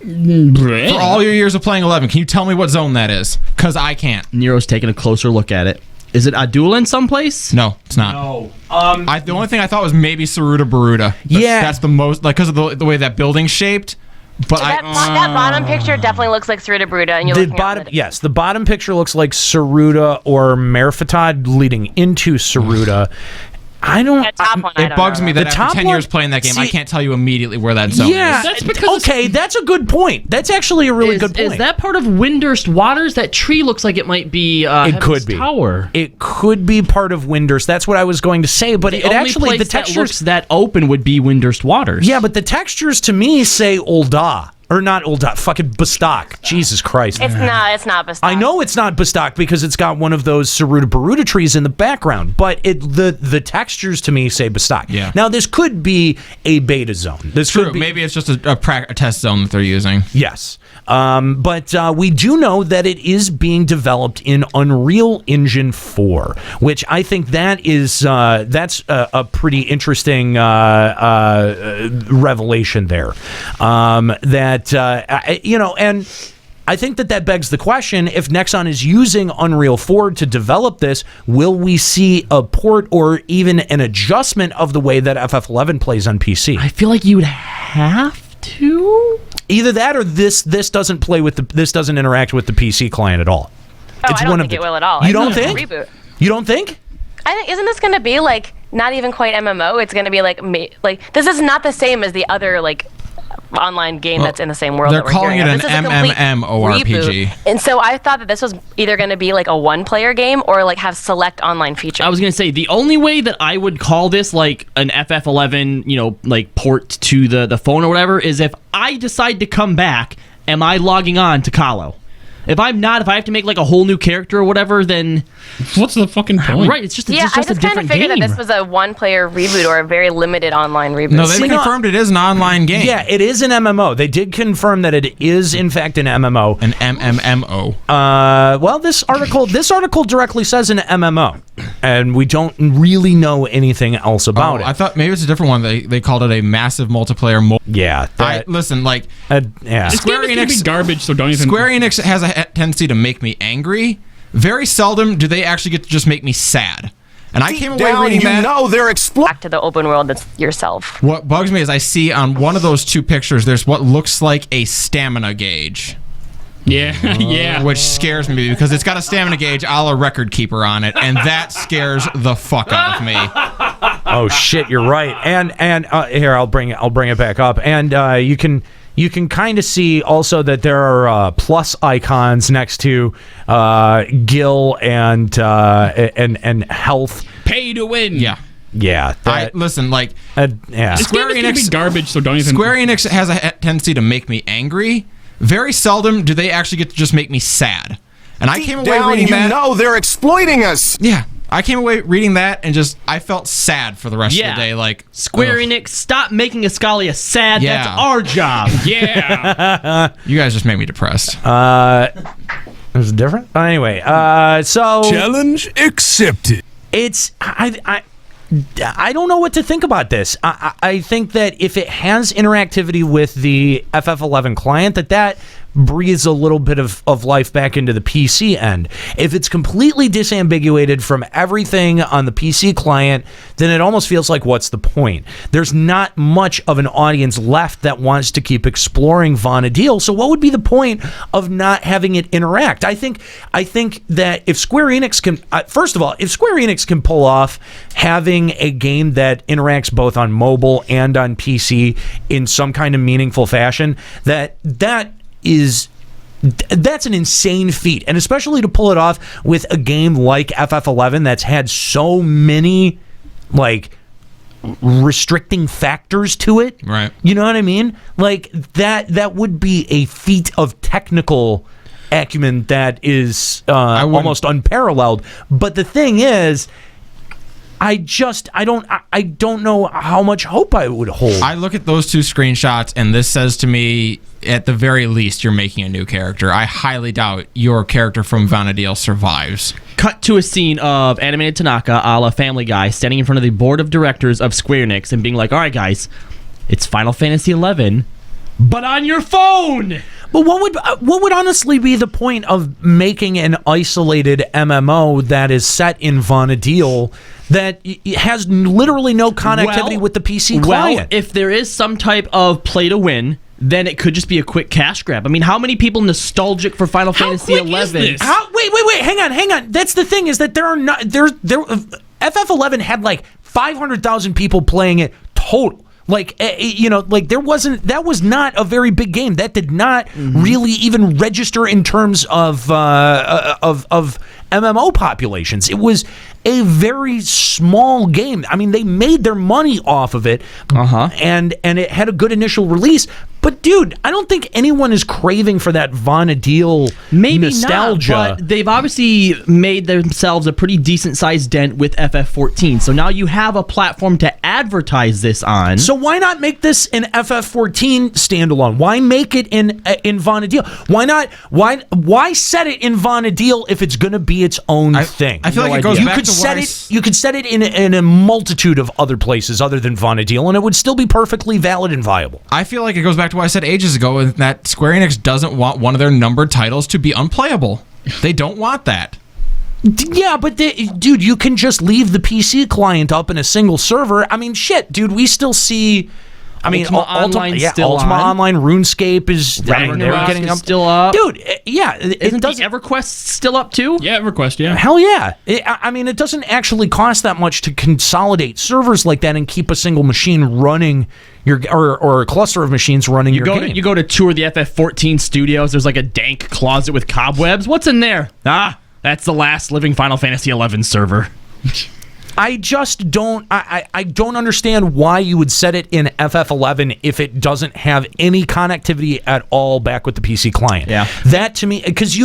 For all your years of playing 11, can you tell me what zone that is? Because I can't. Nero's taking a closer look at it. Is it Adulan someplace? No, it's not. No. The only thing I thought was maybe Saruta Baruta. That's the most, like, because of the way that building's shaped. But that bottom picture definitely looks like Saruta Baruta, and you're looking at it. Yes, the bottom picture looks like Saruta or Merfatad leading into Saruta. I don't. It bugs me that after 10 years playing that game, I can't tell you immediately where that zone is. That's because that's a good point. That's actually a really good point. Is that part of Windurst Waters? That tree looks like it might be. It could be Tower. It could be part of Windurst. That's what I was going to say. But it actually the textures that looks that open would be Windurst Waters. Yeah, but the textures to me say Olda. Or not Olda, fucking Bastak. Jesus Christ. It's not Bastak. I know it's not Bastak because it's got one of those Saruta Baruta trees in the background, but the textures to me say Bastak. Yeah. Now, this could be a beta zone. This True. could be, maybe it's just a test zone that they're using. Yes. But we do know that it is being developed in Unreal Engine 4, which I think that is that's a pretty interesting revelation there. And I think that begs the question, if Nexon is using Unreal 4 to develop this, will we see a port or even an adjustment of the way that FF11 plays on PC? I feel like you would have to. Either that or this doesn't play with this doesn't interact with the PC client at all. I don't think it will at all. You don't think? Reboot. You don't think? I think isn't this going to be like not even quite MMO? It's going to be like this is not the same as the other like online game that's in the same world. They're that we're calling it hearing an of. This is a complete MMORPG. reboot. And so I thought that this was either going to be like a one-player game or like have select online features. I was going to say the only way that I would call this like an FF11, like port to the phone or whatever, is if I decide to come back, am I logging on to Kahlo? If I'm not, if I have to make like a whole new character or whatever, then what's the fucking point? Right, it's just I just kind of figured that this was a one-player reboot or a very limited online reboot. No, they confirmed it is an online game. Yeah, it is an MMO. They did confirm that it is in fact an MMO. An MMMO. Well, this article directly says an MMO, and we don't really know anything else about it. I thought maybe it's a different one. They called it a massive multiplayer. Yeah. Listen, like yeah. Square Enix Enix be garbage, so don't even. Square Enix has a tendency to make me angry. Very seldom do they actually get to just make me sad. And I came away reading that. They're back to the open world that's yourself. What bugs me is I see on one of those two pictures there's what looks like a stamina gauge. Yeah, yeah. Which scares me because it's got a stamina gauge a la Record Keeper on it, and that scares the fuck out of me. Oh shit, you're right. And here I'll bring it back up, and you can kind of see also that there are plus icons next to Gil and health. Pay to win. Yeah. Yeah. Listen, like yeah. Square Enix be garbage, so don't even. Square Enix has a tendency to make me angry. Very seldom do they actually get to just make me sad. And I came away reading that. They're exploiting us. Yeah. I came away reading that and I felt sad for the rest of the day. Like Square Enix, stop making Ascalia sad. Yeah. That's our job. Yeah. You guys just made me depressed. Is it different? Anyway, so challenge accepted. It's I don't know what to think about this. I think that if it has interactivity with the FF11 client, that breathes a little bit of life back into the PC end. If it's completely disambiguated from everything on the PC client, then it almost feels like, what's the point? There's not much of an audience left that wants to keep exploring Vana'diel, so what would be the point of not having it interact? I think that if Square Enix can, first of all, if Square Enix can pull off having a game that interacts both on mobile and on PC in some kind of meaningful fashion, that's an insane feat, and especially to pull it off with a game like FF11 that's had so many like restricting factors to it. Right. You know what I mean? Like that would be a feat of technical acumen that is almost unparalleled. But the thing is, I don't know how much hope I would hold. I look at those two screenshots, and this says to me, at the very least, you're making a new character. I highly doubt your character from Vana'diel survives. Cut to a scene of animated Tanaka, a la Family Guy, standing in front of the board of directors of Square Enix and being like, all right, guys, it's Final Fantasy XI. but on your phone. But what would honestly be the point of making an isolated MMO that is set in Vana'diel that has literally no connectivity with the PC client? Well, if there is some type of play to win, then it could just be a quick cash grab. I mean, how many people nostalgic for Final Fantasy XI? Wait, hang on. That's the thing, is that there are not FF11 had like 500,000 people playing it total. Like, that was not a very big game. That did not really even register in terms of MMO populations. It was a very small game. I mean, they made their money off of it, and it had a good initial release. But dude, I don't think anyone is craving for that Vana'diel nostalgia. Not, but they've obviously made themselves a pretty decent sized dent with FF14. So now you have a platform to advertise this on. So why not make this an FF14 standalone? Why make it in Vana'diel? Why not? Why set it in Vana'diel if it's going to be its own thing? I feel like it goes back to what you could set it in a multitude of other places other than Vana'diel, and it would still be perfectly valid and viable. I feel like it goes back to what I said ages ago, and that Square Enix doesn't want one of their numbered titles to be unplayable. They don't want that. Yeah, but dude, you can just leave the PC client up in a single server. I mean, shit, dude, we still see. I mean, Ultima Online, RuneScape is getting up. Still up, dude. Yeah, isn't the EverQuest still up too? Yeah, EverQuest. Yeah, hell yeah. I mean, it doesn't actually cost that much to consolidate servers like that and keep a single machine running or a cluster of machines running your game. You go to tour the FF14 studios. There's like a dank closet with cobwebs. What's in there? That's the last living Final Fantasy XI server. I just don't. I don't understand why you would set it in FF11 if it doesn't have any connectivity at all back with the PC client. Yeah, that to me, because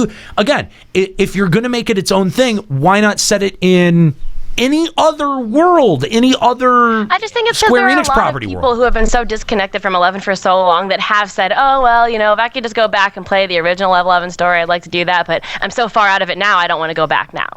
if you're going to make it its own thing, why not set it in any other world, any other? I just think it's because there are a lot of people who have been so disconnected from 11 for so long that have said, oh, well, if I could just go back and play the original level 11 story, I'd like to do that, but I'm so far out of it now, I don't want to go back now.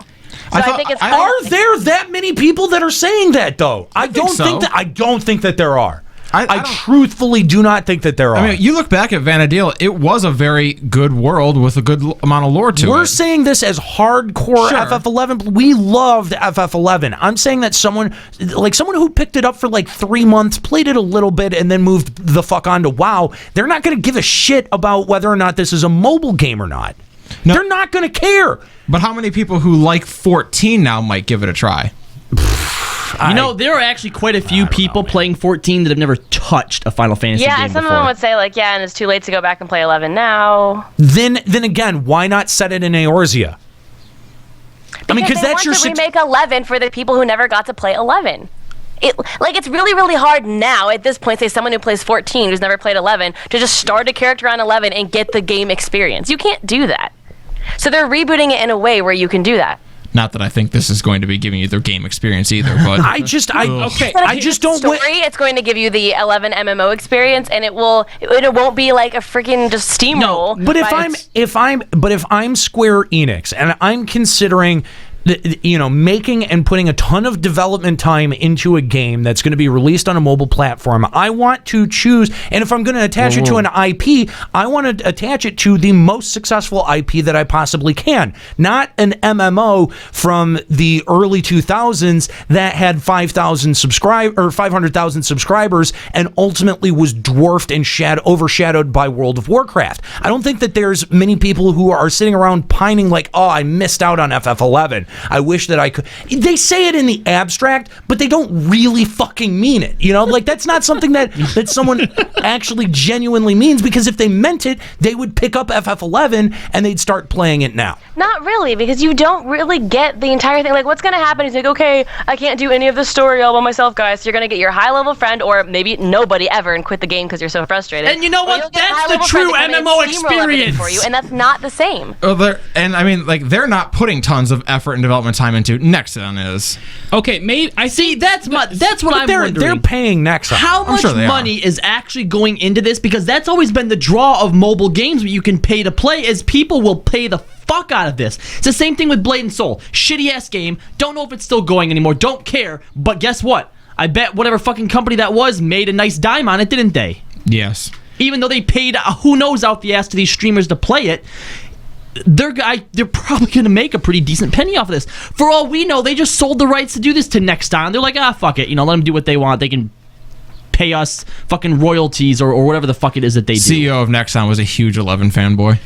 So I think it's are there that many people that are saying that though? I don't think that there are. I truthfully do not think that there are. I mean, you look back at Vana'diel, it was a very good world with a good amount of lore to it. We're saying this as hardcore FF11. We loved FF11. I'm saying that someone who picked it up for like 3 months, played it a little bit, and then moved the fuck on to WoW, they're not going to give a shit about whether or not this is a mobile game or not. No. They're not going to care. But how many people who like 14 now might give it a try? There are actually quite a few people playing 14 that have never touched a Final Fantasy game and some before. of them would say, and it's too late to go back and play 11 now. Then again, why not set it in Eorzea? Because they want to remake 11 for the people who never got to play 11. It's really, really hard now at this point, say someone who plays 14 who's never played 11, to just start a character on 11 and get the game experience. You can't do that. So they're rebooting it in a way where you can do that. Not that I think this is going to be giving you their game experience either, but I just don't. It's going to give you the 11 MMO experience, and it won't be like a freaking just steamroll. No, but if I'm Square Enix and I'm considering making and putting a ton of development time into a game that's going to be released on a mobile platform, I want to choose, and if I'm going to attach it to an IP, I want to attach it to the most successful IP that I possibly can. Not an MMO from the early 2000s that had 500,000 subscribers and ultimately was dwarfed and overshadowed by World of Warcraft. I don't think that there's many people who are sitting around pining like, oh, I missed out on FF11. I wish that I could. They say it in the abstract, but they don't really fucking mean it. That's not something that someone actually genuinely means, because if they meant it, they would pick up FF11 and they'd start playing it now. Not really, because you don't really get the entire thing. Like, what's going to happen is okay, I can't do any of the story all by myself, guys. So you're going to get your high-level friend, or maybe nobody ever, and quit the game because you're so frustrated. And you know what? That's the true MMO experience for you, and that's not the same. They're not putting tons of effort and development time into. Nexon is. Okay, maybe I see. That's what I'm wondering. They're paying Nexon. How much money is actually going into this? Because that's always been the draw of mobile games where you can pay to play, is people will pay the fuck out of this. It's the same thing with Blade and Soul. Shitty ass game. Don't know if it's still going anymore. Don't care. But guess what? I bet whatever fucking company that was made a nice dime on it, didn't they? Yes. even though they paid who knows out the ass to these streamers to play it. They're probably going to make a pretty decent penny off of this. For all we know, they just sold the rights to do this to Nexon. They're like, fuck it, let them do what they want. They can pay us fucking royalties or whatever the fuck it is that they do. CEO of Nexon was a huge 11 fanboy.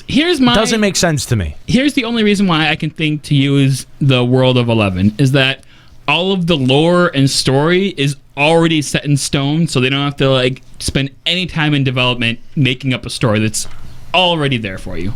Here's my doesn't make sense to me. Here's the only reason why I can think to use the world of 11 is that all of the lore and story is already set in stone, so they don't have to spend any time in development making up a story that's already there for you.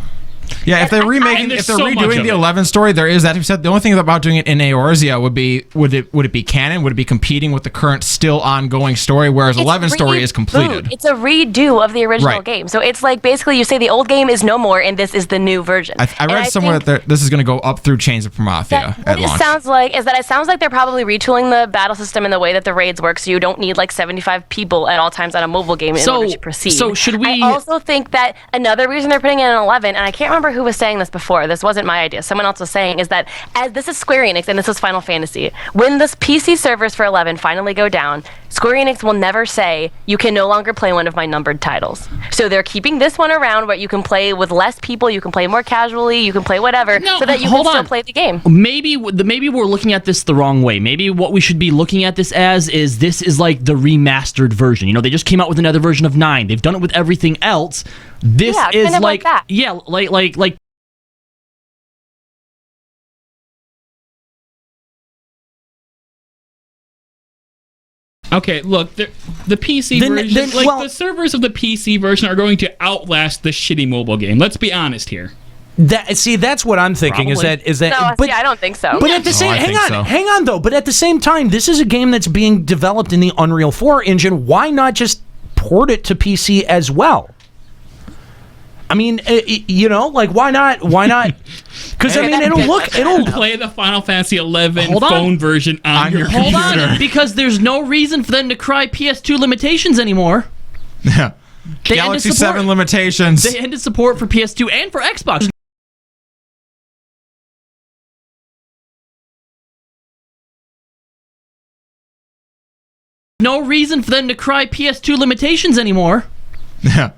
Yeah, if they're redoing the 11 story, there is that. You said the only thing about doing it in Eorzea would be would it be canon? Would it be competing with the current still ongoing story? Whereas 11 story is completed. It's a redo of the original game. So it's like basically you say the old game is no more, and this is the new version. I read somewhere that this is going to go up through Chains of Promathia at launch. It sounds like they're probably retooling the battle system in the way that the raids work, so you don't need 75 people at all times on a mobile game in order to proceed. So should we? I also think that another reason they're putting in an 11, and I can't remember who was saying this before. This wasn't my idea. Someone else was saying is that as this is Square Enix and this is Final Fantasy, when this PC servers for 11 finally go down, Square Enix will never say you can no longer play one of my numbered titles. So they're keeping this one around where you can play with less people, you can play more casually, you can play whatever, so that you can still play the game. Maybe we're looking at this the wrong way. Maybe what we should be looking at this as is this is like the remastered version. They just came out with another version of 9. They've done it with everything else. This is kind of like that. Yeah, like Okay, look, the PC version, the servers of the PC version are going to outlast the shitty mobile game. Let's be honest here. That's what I'm thinking. Probably. Is that? No, I don't think so. But at the same, hang on though. But at the same time, this is a game that's being developed in the Unreal 4 engine. Why not just port it to PC as well? I mean, why not? Why not? Because it'll play the Final Fantasy 11 phone version on your computer. Hold on, because there's no reason for them to cry PS2 limitations anymore. Yeah, Galaxy 7 limitations. They ended support for PS2 and for Xbox. No reason for them to cry PS2 limitations anymore. Yeah.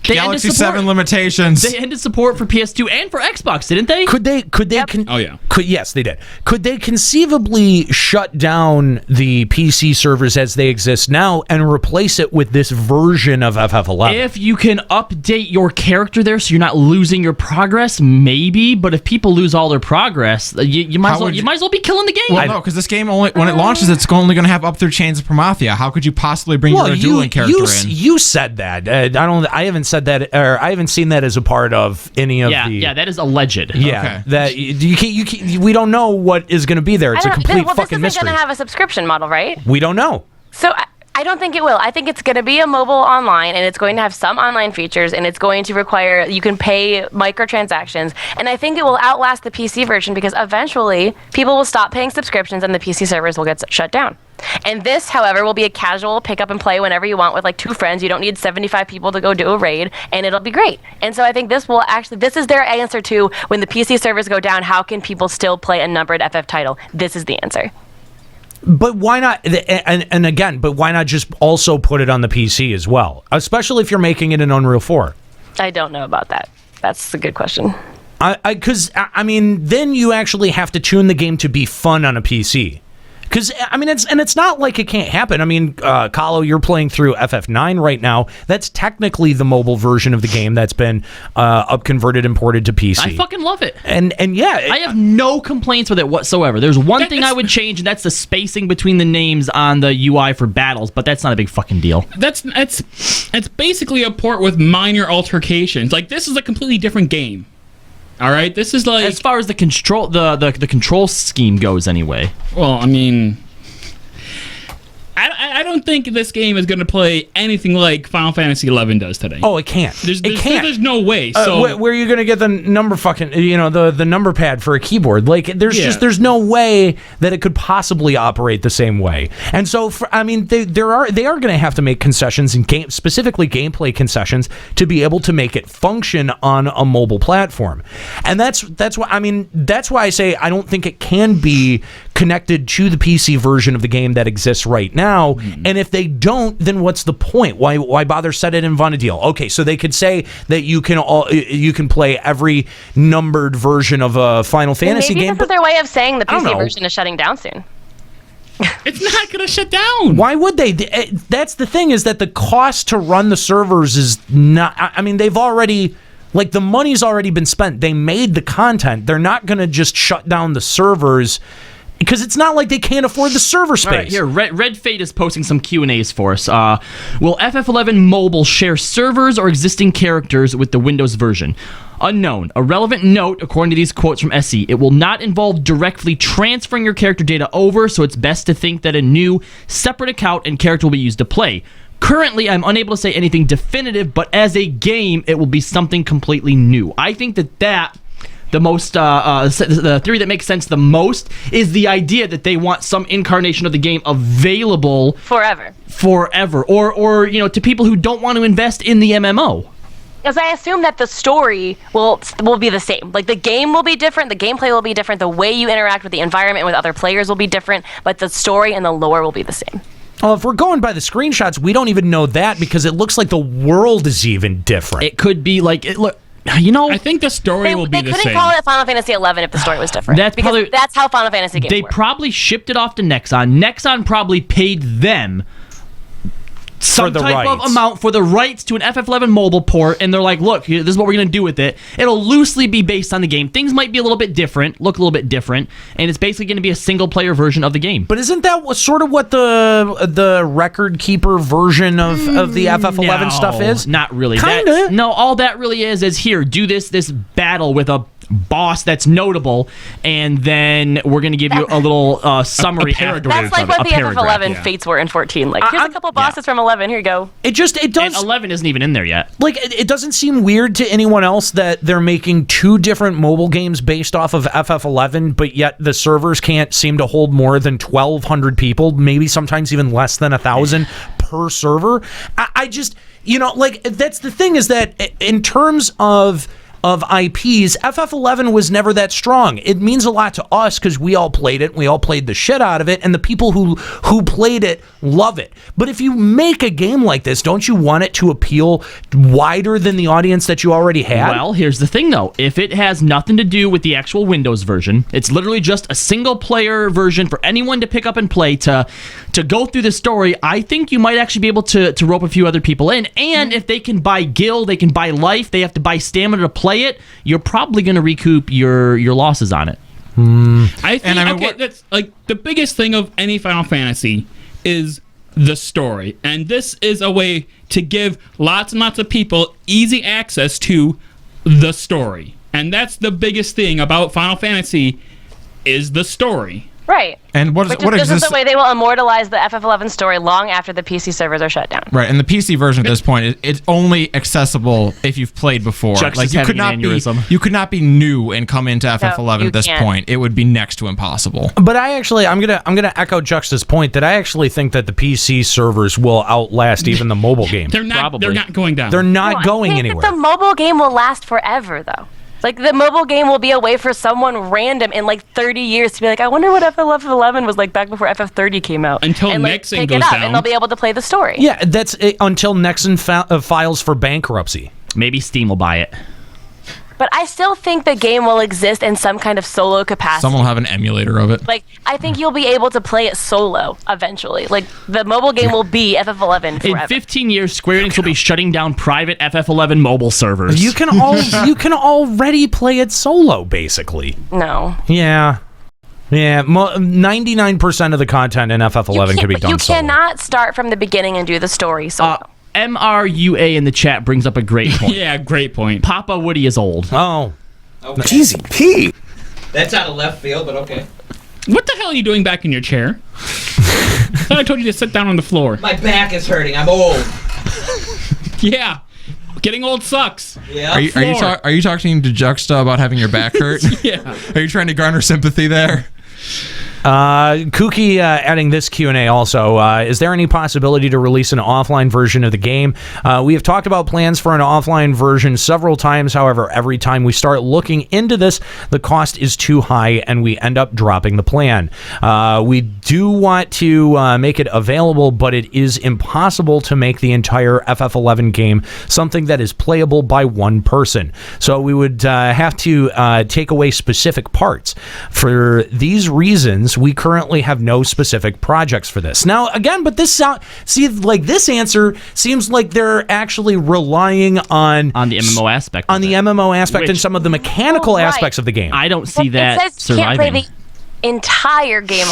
Galaxy 7 limitations. They ended support for PS2 and for Xbox, didn't they? Could they? Yep. Oh yeah. Yes, they did. Could they conceivably shut down the PC servers as they exist now and replace it with this version of FF11? If you can update your character there, so you're not losing your progress, maybe. But if people lose all their progress, you might as well be killing the game. Well, no, because this game when it launches, it's only going to have up through Chains of Promathia. How could you possibly bring your dueling character in? You said that. I haven't said that, or I haven't seen that as a part of any of the. Yeah, that is alleged. Yeah, that we don't know what is going to be there. It's a complete fucking mystery. This isn't going to have a subscription model, right? We don't know. So I don't think it will. I think it's going to be a mobile online, and it's going to have some online features, and it's going to require you can pay microtransactions, and I think it will outlast the PC version because eventually people will stop paying subscriptions and the PC servers will get shut down. And this, however, will be a casual pick up and play whenever you want with 2 friends. You don't need 75 people to go do a raid, and it'll be great. And so I think this is their answer to when the PC servers go down, how can people still play a numbered FF title? This is the answer. But why not? And again, but why not just also put it on the PC as well? Especially if you're making it in Unreal 4. I don't know about that. That's a good question. Because then you actually have to tune the game to be fun on a PC. Because, it's not like it can't happen. Kahlo, you're playing through FF9 right now. That's technically the mobile version of the game that's been upconverted and ported to PC. I fucking love it. And yeah. I have no complaints with it whatsoever. There's one thing I would change, and that's the spacing between the names on the UI for battles, but that's not a big fucking deal. It's basically a port with minor altercations. This is a completely different game. All right, this is as far as the control the control scheme goes, anyway. Well, I don't think this game is going to play anything like Final Fantasy XI does today. Oh, it can't. It can't. There's no way. So where are you going to get the number the number pad for a keyboard? There's no way that it could possibly operate the same way. And so they are going to have to make concessions and specifically gameplay concessions to be able to make it function on a mobile platform. And that's why I say I don't think it can be connected to the PC version of the game that exists right now. And if they don't, then what's the point? Why bother set it in Vanadil? Okay, so they could say that you can play every numbered version of a Final Fantasy game. Maybe this is their way of saying the PC version is shutting down soon. It's not going to shut down. Why would they? That's the thing, is that the cost to run the servers is not... I mean, they've already... Like, the money's already been spent. They made the content. They're not going to just shut down the servers, because it's not like they can't afford the server space. All right, here, Red Fate is posting some Q&As for us. Will FF11 Mobile share servers or existing characters with the Windows version? Unknown. A relevant note, according to these quotes from SE, it will not involve directly transferring your character data over, so it's best to think that a new, separate account and character will be used to play. Currently, I'm unable to say anything definitive, but as a game, it will be something completely new. I think that the most the theory that makes sense the most is the idea that they want some incarnation of the game available forever, or to people who don't want to invest in the MMO. Because I assume that the story will be the same. Like, the game will be different, the gameplay will be different, the way you interact with the environment with other players will be different, but the story and the lore will be the same. Well, if we're going by the screenshots, we don't even know that, because it looks like the world is even different. It could be like I think the story will be the same. They couldn't call it Final Fantasy XI if the story was different. That's how Final Fantasy games They work. probably shipped it off to Nexon. Nexon probably paid them some type of amount for the rights to an FF11 mobile port, and they're like, look, this is what we're going to do with it. It'll loosely be based on the game. Things might be a little bit different, look a little bit different, and it's basically going to be a single-player version of the game. But isn't that sort of what the record keeper version of the FF11 stuff is? Not really. Kinda. No, all that really is here, do this battle with a boss that's notable, and then we're going to give you a little summary afterwards. That's like what the FF11 fates were in 14. Like, here's a couple bosses from 11. Here you go. It does. And 11 isn't even in there yet. Like, it doesn't seem weird to anyone else that they're making two different mobile games based off of FF11, but yet the servers can't seem to hold more than 1,200 people, maybe sometimes even less than 1,000 per server. I just, that's the thing, is that in terms of IPs, FF11 was never that strong. It means a lot to us because we all played it, we all played the shit out of it, and the people who played it love it. But if you make a game like this, don't you want it to appeal wider than the audience that you already had? Well, here's the thing, though. If it has nothing to do with the actual Windows version, it's literally just a single-player version for anyone to pick up and play to go through the story, I think you might actually be able to rope a few other people in. And if they can buy Gil, they can buy Life, they have to buy Stamina to play it, you're probably going to recoup your losses on it. I think that's like the biggest thing of any Final Fantasy is the story, and this is a way to give lots and lots of people easy access to the story, and that's the biggest thing about Final Fantasy is the story. Right. And what this is the way they will immortalize the FF11 story long after the PC servers are shut down. Right, and the PC version at this point, it's only accessible if you've played before. Chuck's like you could not be new and come into FF11 at this point. It would be next to impossible. But I'm gonna echo Juxta's point that I actually think that the PC servers will outlast even the mobile game. They're not going down. They're not going anywhere. The mobile game will last forever, though. Like, the mobile game will be a way for someone random in, 30 years to be like, I wonder what FF11 was like back before FF30 came out. Until Nexon goes down. And they'll be able to play the story. Yeah, that's it, until Nexon files for bankruptcy. Maybe Steam will buy it. But I still think the game will exist in some kind of solo capacity. Someone will have an emulator of it. I think you'll be able to play it solo eventually. The mobile game will be FF11 forever. In 15 years, Square Enix will be shutting down private FF11 mobile servers. You can already play it solo, basically. No. Yeah. Yeah, 99% of the content in FF11 can be done solo. You cannot start from the beginning and do the story solo. MRUA in the chat brings up a great point. Yeah, great point. Papa Woody is old. Oh. Okay. GZP. That's out of left field, but okay. What the hell are you doing back in your chair? I thought I told you to sit down on the floor. My back is hurting. I'm old. Yeah. Getting old sucks. Yeah. Are you talking to Juxta about having your back hurt? Yeah. Are you trying to garner sympathy there? Kooky adding this Q&A also. Is there any possibility to release an offline version of the game? We have talked about plans for an offline version several times. However, every time we start looking into this, the cost is too high and we end up dropping the plan. We do want to make it available, but it is impossible to make the entire FF11 game something that is playable by one person. So we would have to take away specific parts. For these reasons, we currently have no specific projects for this. Now, again, but this this answer seems like they're actually relying on the MMO aspect. The MMO aspect and some of the mechanical aspect of the game. I don't see that it says surviving. Can't play the entire game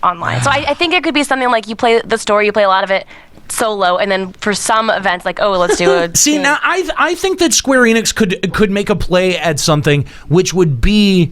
online. So I think it could be something like you play the story, you play a lot of it solo, and then for some events, like, oh, let's do a... See, now, I think that Square Enix could make a play at something which would be...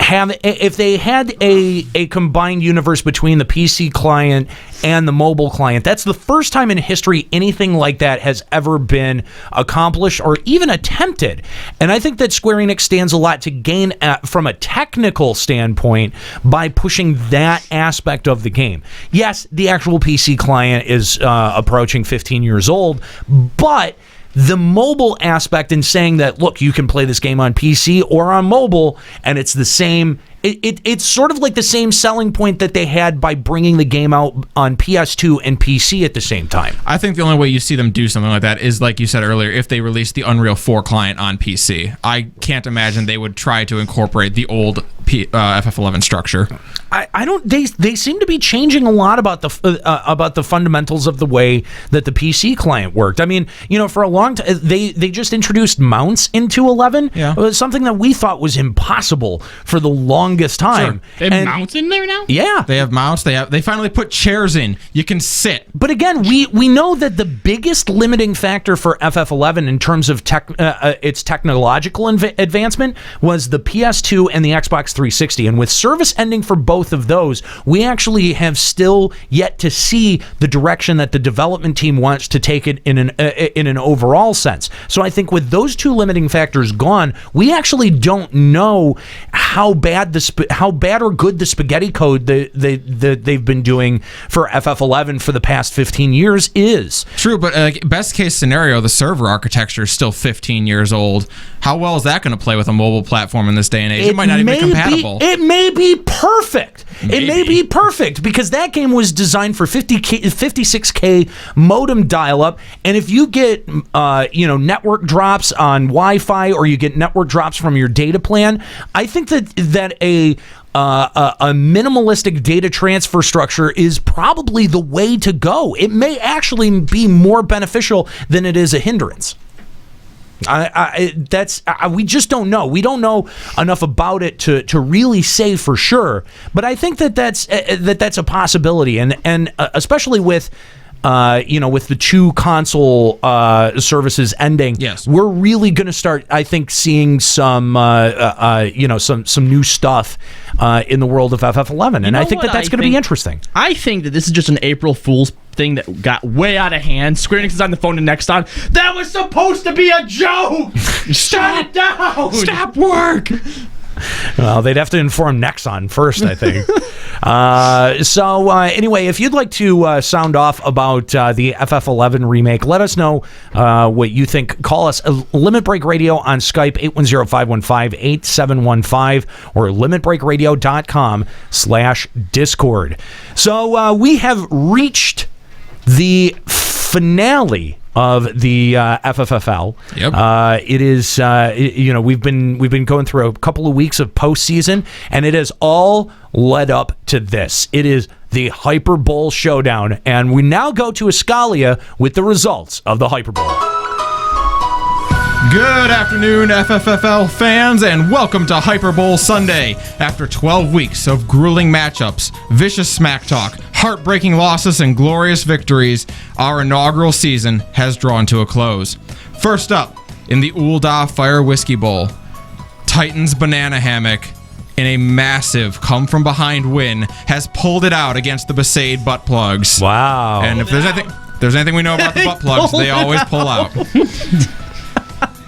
if they had a combined universe between the PC client and the mobile client, that's the first time in history anything like that has ever been accomplished or even attempted. And I think that Square Enix stands a lot to gain from a technical standpoint by pushing that aspect of the game. Yes, the actual PC client is approaching 15 years old, but the mobile aspect in saying that, look, you can play this game on PC or on mobile, and it's the same. It's sort of like the same selling point that they had by bringing the game out on PS2 and PC at the same time. I think the only way you see them do something like that is, like you said earlier, if they release the Unreal 4 client on PC. I can't imagine they would try to incorporate the old FF11 structure. I don't. They seem to be changing a lot about the fundamentals of the way that the PC client worked. I mean, for a long time they just introduced mounts into 11. Yeah. It was something that we thought was impossible for the longest time. Sure. They have mounts in there now? Yeah, they have mounts. They finally put chairs in. You can sit. But again, we know that the biggest limiting factor for FF11 in terms of its technological advancement was the PS2 and the Xbox 360, and with service ending for both of those, we actually have still yet to see the direction that the development team wants to take it in an overall sense. So I think with those two limiting factors gone, we actually don't know how bad or good the spaghetti code they've been doing for FF11 for the past 15 years is. True, but best case scenario, the server architecture is still 15 years old. How well is that going to play with a mobile platform in this day and age? It might not even be compatible. It may be perfect. Maybe. It may be perfect because that game was designed for 56K modem dial-up, and if you get network drops on Wi-Fi or you get network drops from your data plan, I think that a minimalistic data transfer structure is probably the way to go. It may actually be more beneficial than it is a hindrance. We just don't know. We don't know enough about it to really say for sure. But I think that's a possibility, and especially with the two console services ending, yes, we're really going to start, I think, seeing some new stuff in the world of FF11, and I think that's going to be interesting. I think that this is just an April Fool's thing that got way out of hand. Square Enix is on the phone to Nexon. That was supposed to be a joke. Shut it down. Stop work. Well, they'd have to inform Nexon first, I think. Anyway, if you'd like to sound off about the FF11 remake, let us know what you think. Call us Limit Break Radio on Skype, 810-515-8715, or limitbreakradio.com/Discord. So we have reached the finale of the FFFL. Yep. It is we've been going through a couple of weeks of postseason, and it has all led up to this. It is the Hyper Bowl showdown, and we now go to Escalia with the results of the Hyper Bowl. Good afternoon, FFFL fans, and welcome to Hyper Bowl Sunday. After 12 weeks of grueling matchups, vicious smack talk, heartbreaking losses, and glorious victories, our inaugural season has drawn to a close. First up, in the Ulda Fire Whiskey Bowl, Titans Banana Hammock, in a massive come-from-behind win, has pulled it out against the Besaid Butt Plugs. Wow. And if there's anything we know about the Butt Plugs, they always pull out.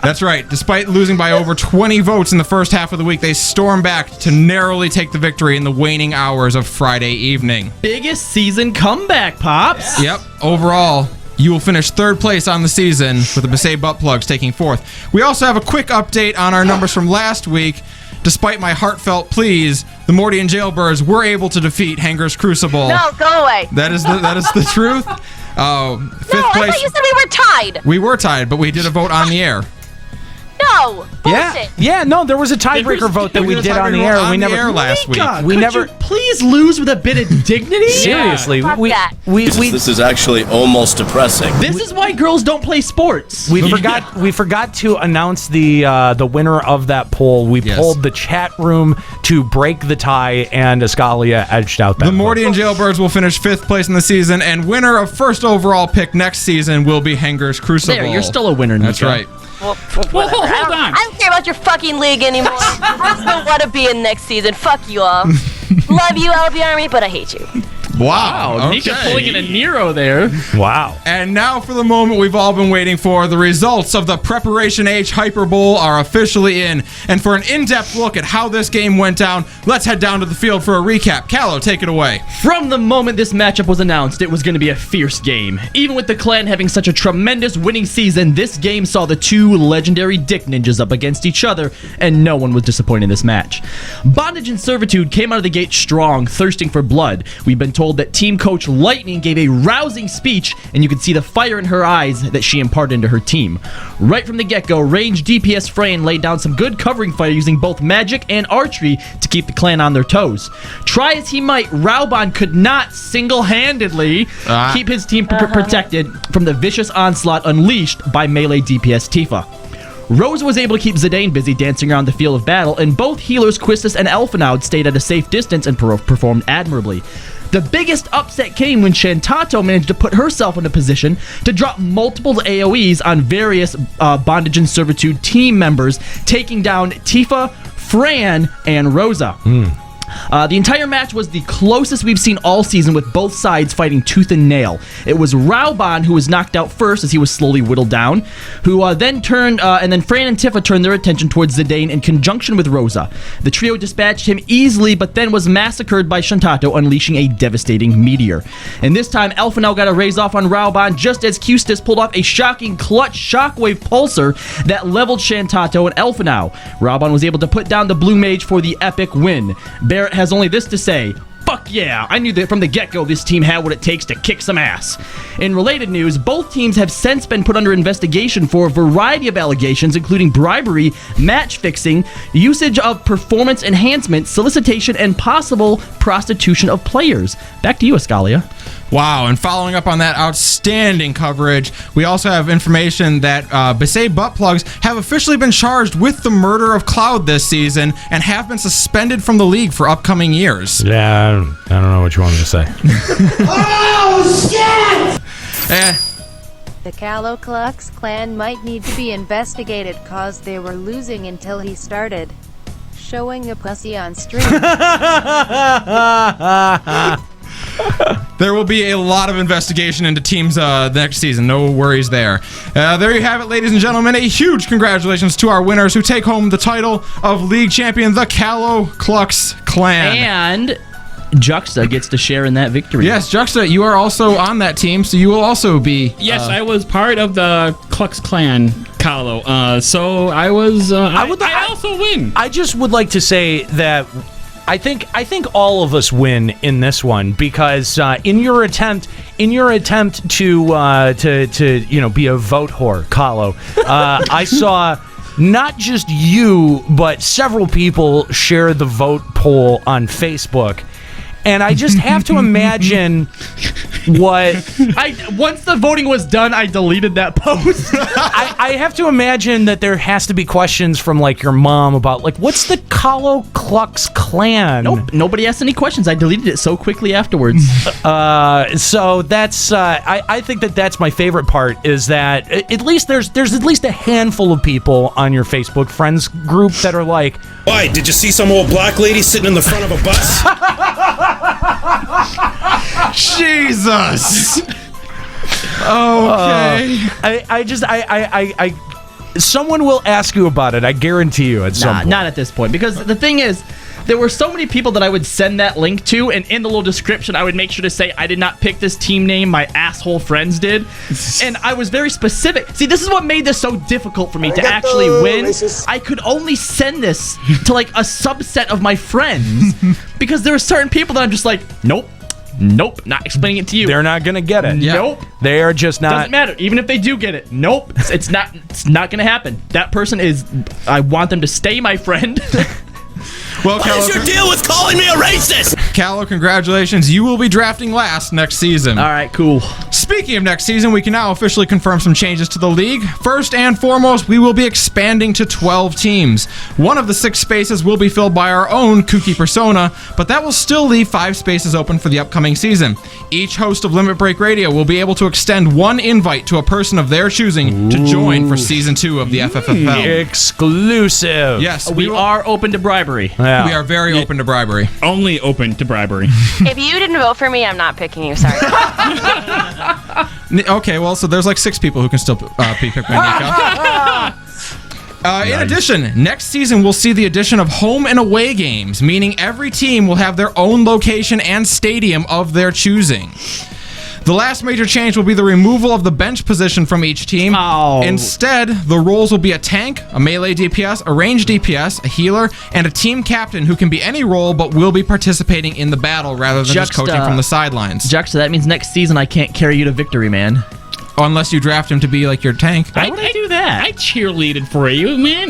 That's right. Despite losing by over 20 votes in the first half of the week, they stormed back to narrowly take the victory in the waning hours of Friday evening. Biggest season comeback, Pops. Yep. Overall, you will finish third place on the season with the Bisset Butt Plugs taking fourth. We also have a quick update on our numbers from last week. Despite my heartfelt pleas, the Morty and Jailbirds were able to defeat Hanger's Crucible. No, go away. That is the truth. Fifth place. I thought you said we were tied. We were tied, but we did a vote on the air. No, bullshit. Yeah, no, there was a tiebreaker vote that we did on the air. We never last week. We never. Please lose with a bit of dignity. Seriously, This is actually almost depressing. This is why girls don't play sports. We forgot to announce the winner of that poll. We polled the chat room to break the tie, and Ascalia edged out that. The Morty and Jailbirds will finish 5th place in the season, and winner of first overall pick next season will be Hanger's Crucible. There, you're still a winner, Nico. That's right. Well, hold on. I don't care about your fucking league anymore. I don't want to be in next season. Fuck you all. Love you, LB Army, but I hate you. Wow. Nika pulling in a Nero there. Wow. And now for the moment we've all been waiting for. The results of the Preparation H Hyper Bowl are officially in. And for an in-depth look at how this game went down, let's head down to the field for a recap. Callow, take it away. From the moment this matchup was announced, it was going to be a fierce game. Even with the clan having such a tremendous winning season, this game saw the two legendary Dick Ninjas up against each other, and no one was disappointed in this match. Bondage and Servitude came out of the gate strong, thirsting for blood. We've been told that team coach Lightning gave a rousing speech, and you could see the fire in her eyes that she imparted into her team. Right from the get-go, ranged DPS Fran laid down some good covering fire using both magic and archery to keep the clan on their toes. Try as he might, Raubon could not single-handedly keep his team protected from the vicious onslaught unleashed by melee DPS Tifa. Rosa was able to keep Zidane busy dancing around the field of battle, and both healers Quistis and Elfinaud stayed at a safe distance and performed admirably. The biggest upset came when Shantato managed to put herself in a position to drop multiple AoEs on various Bondage and Servitude team members, taking down Tifa, Fran, and Rosa. The entire match was the closest we've seen all season, with both sides fighting tooth and nail. It was Raubon who was knocked out first as he was slowly whittled down, who then turned, and then Fran and Tifa turned their attention towards Zidane in conjunction with Rosa. The trio dispatched him easily, but then was massacred by Shantato, unleashing a devastating meteor. And this time, Elfinaud got a raise off on Raubon just as Quistis pulled off a shocking clutch shockwave pulsar that leveled Shantato and Elfinaud. Raubon was able to put down the blue mage for the epic win. Barrett has only this to say: fuck yeah, I knew that from the get-go this team had what it takes to kick some ass. In related news, both teams have since been put under investigation for a variety of allegations, including bribery, match fixing, usage of performance enhancement, solicitation, and possible prostitution of players. Back to you, Ascalia. Wow, and following up on that outstanding coverage, we also have information that Bisset Butt Plugs have officially been charged with the murder of Cloud this season and have been suspended from the league for upcoming years. Yeah, I don't know what you want me to say. Oh, shit! The Callow Klux clan might need to be investigated cause they were losing until he started showing a pussy on stream. There will be a lot of investigation into teams next season. No worries there. There you have it, ladies and gentlemen. A huge congratulations to our winners who take home the title of League Champion, the Callow Klux Clan. And Juxta gets to share in that victory. Yes, Juxta, you are also on that team, so you will also be... Yes, I was part of the Klux Clan, Callow. So I was... I also win. I just would like to say that I think all of us win in this one, because in your attempt to be a vote whore, Kahlo, I saw not just you but several people share the vote poll on Facebook. And I just have to imagine what... Once the voting was done, I deleted that post. I have to imagine that there has to be questions from, like, your mom about, like, what's the Callow Klux Klan? Nope, nobody asked any questions. I deleted it so quickly afterwards. So that's... I think that's my favorite part, is that at least there's at least a handful of people on your Facebook friends group that are like... Why? Did you see some old black lady sitting in the front of a bus? Jesus. Okay. someone will ask you about it. I guarantee you at some point. Not at this point, because the thing is, there were so many people that I would send that link to, and in the little description, I would make sure to say, I did not pick this team name, my asshole friends did. And I was very specific. See, this is what made this so difficult for me to actually win. I could only send this to, like, a subset of my friends, because there are certain people that I'm just like, nope, not explaining it to you. They're not going to get it. Nope. They are just not. Doesn't matter. Even if they do get it, nope, it's not going to happen. That person is, I want them to stay my friend. Well, what is your deal with calling me a racist? Callow, congratulations. You will be drafting last next season. All right, cool. Speaking of next season, we can now officially confirm some changes to the league. First and foremost, we will be expanding to 12 teams. One of the 6 spaces will be filled by our own kooky persona, but that will still leave 5 spaces open for the upcoming season. Each host of Limit Break Radio will be able to extend one invite to a person of their choosing to join for Season 2 of the FFXL. Exclusive. Yes, we are open to bribery. We are very open to bribery. Only open to bribery. If you didn't vote for me, I'm not picking you. Sorry. Okay, well, so there's like 6 people who can still be picked by Nico. In addition, next season we'll see the addition of home and away games, meaning every team will have their own location and stadium of their choosing. The last major change will be the removal of the bench position from each team. Instead, the roles will be a tank, a melee DPS, a ranged DPS, a healer, and a team captain who can be any role but will be participating in the battle rather than just coaching from the sidelines. Juxta, that means next season I can't carry you to victory, man. Unless you draft him to be like your tank. Why would I do that? I cheerleaded for you, man.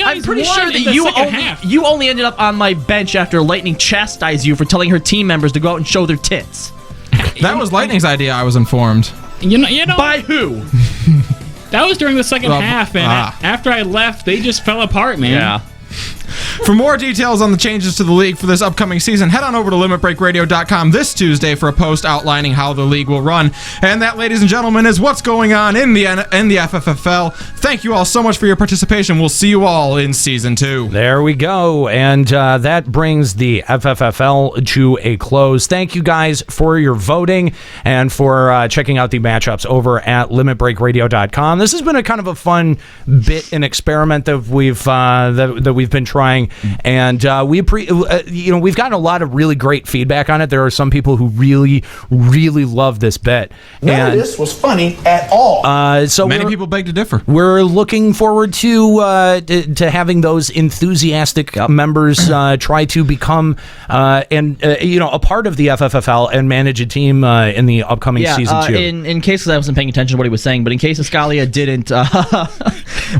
I'm pretty sure that you only ended up on my bench after Lightning chastised you for telling her team members to go out and show their tits. That was Lightning's idea, I was informed. You know by who? That was during the second half, and after I left, they just fell apart, man. Yeah. For more details on the changes to the league for this upcoming season, head on over to limitbreakradio.com this Tuesday for a post outlining how the league will run. And that, ladies and gentlemen, is what's going on in the FFFL. Thank you all so much for your participation. We'll see you all in Season 2. There we go. And that brings the FFFL to a close. Thank you guys for your voting and for checking out the matchups over at limitbreakradio.com. This has been a kind of a fun bit and experiment that we've been trying, and we've gotten a lot of really great feedback on it. There are some people who really love this bet. None of this was funny at all. So many people beg to differ. We're looking forward to having those enthusiastic members try to become a part of the FFFL and manage a team in the upcoming season 2. In case I wasn't paying attention to what he was saying, but in case Escalia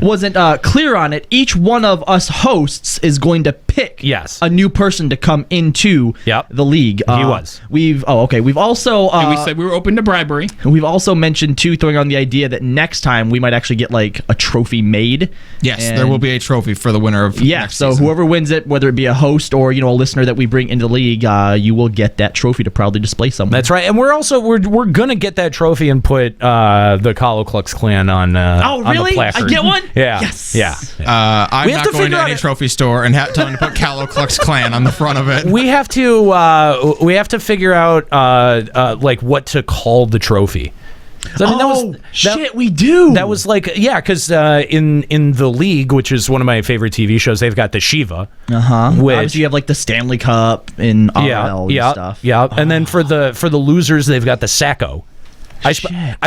wasn't clear on it, each one of us hosts is going to pick a new person to come into the league. He was. We've also and we said we were open to bribery. We've also mentioned too, throwing on the idea that next time we might actually get like a trophy made. Yes, there will be a trophy for the winner of next so season. Whoever wins it, whether it be a host or a listener that we bring into the league, you will get that trophy to proudly display somewhere. That's right, and we're gonna get that trophy and put the Kalo Klux Klan on. Oh, really? On the placard. I get one? Yeah. Yes. Yeah. I'm not going to any trophy store and tell them to put Kalo Klux Klan on the front of it. We have to figure out like what to call the trophy. So, I mean, we do. That was like, because in the league, which is one of my favorite TV shows, they've got the Shiva. Which you have like the Stanley Cup in RL and stuff. Yeah, and then for the losers, they've got the Sacco. I spent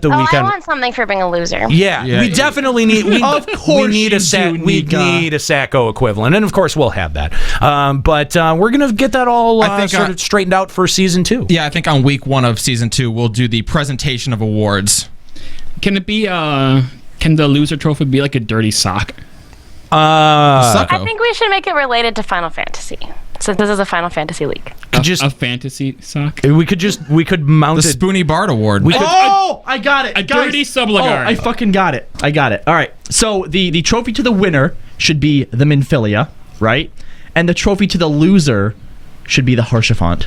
the weekend. I want something for being a loser. Yeah, we definitely need. Of course, we need a Sacco equivalent, and of course we'll have that. But we're gonna get that all sort of straightened out for season 2. Yeah, I think on week 1 of season 2 we'll do the presentation of awards. Can it be? Can the loser trophy be like a dirty sock? I think we should make it related to Final Fantasy, since this is a Final Fantasy league. A fantasy sock. We could mount the Spoonie Bard Award. I got it. A dirty Subligar. I fucking got it. All right. So the trophy to the winner should be the Minfilia, right? And the trophy to the loser should be the Haurchefant.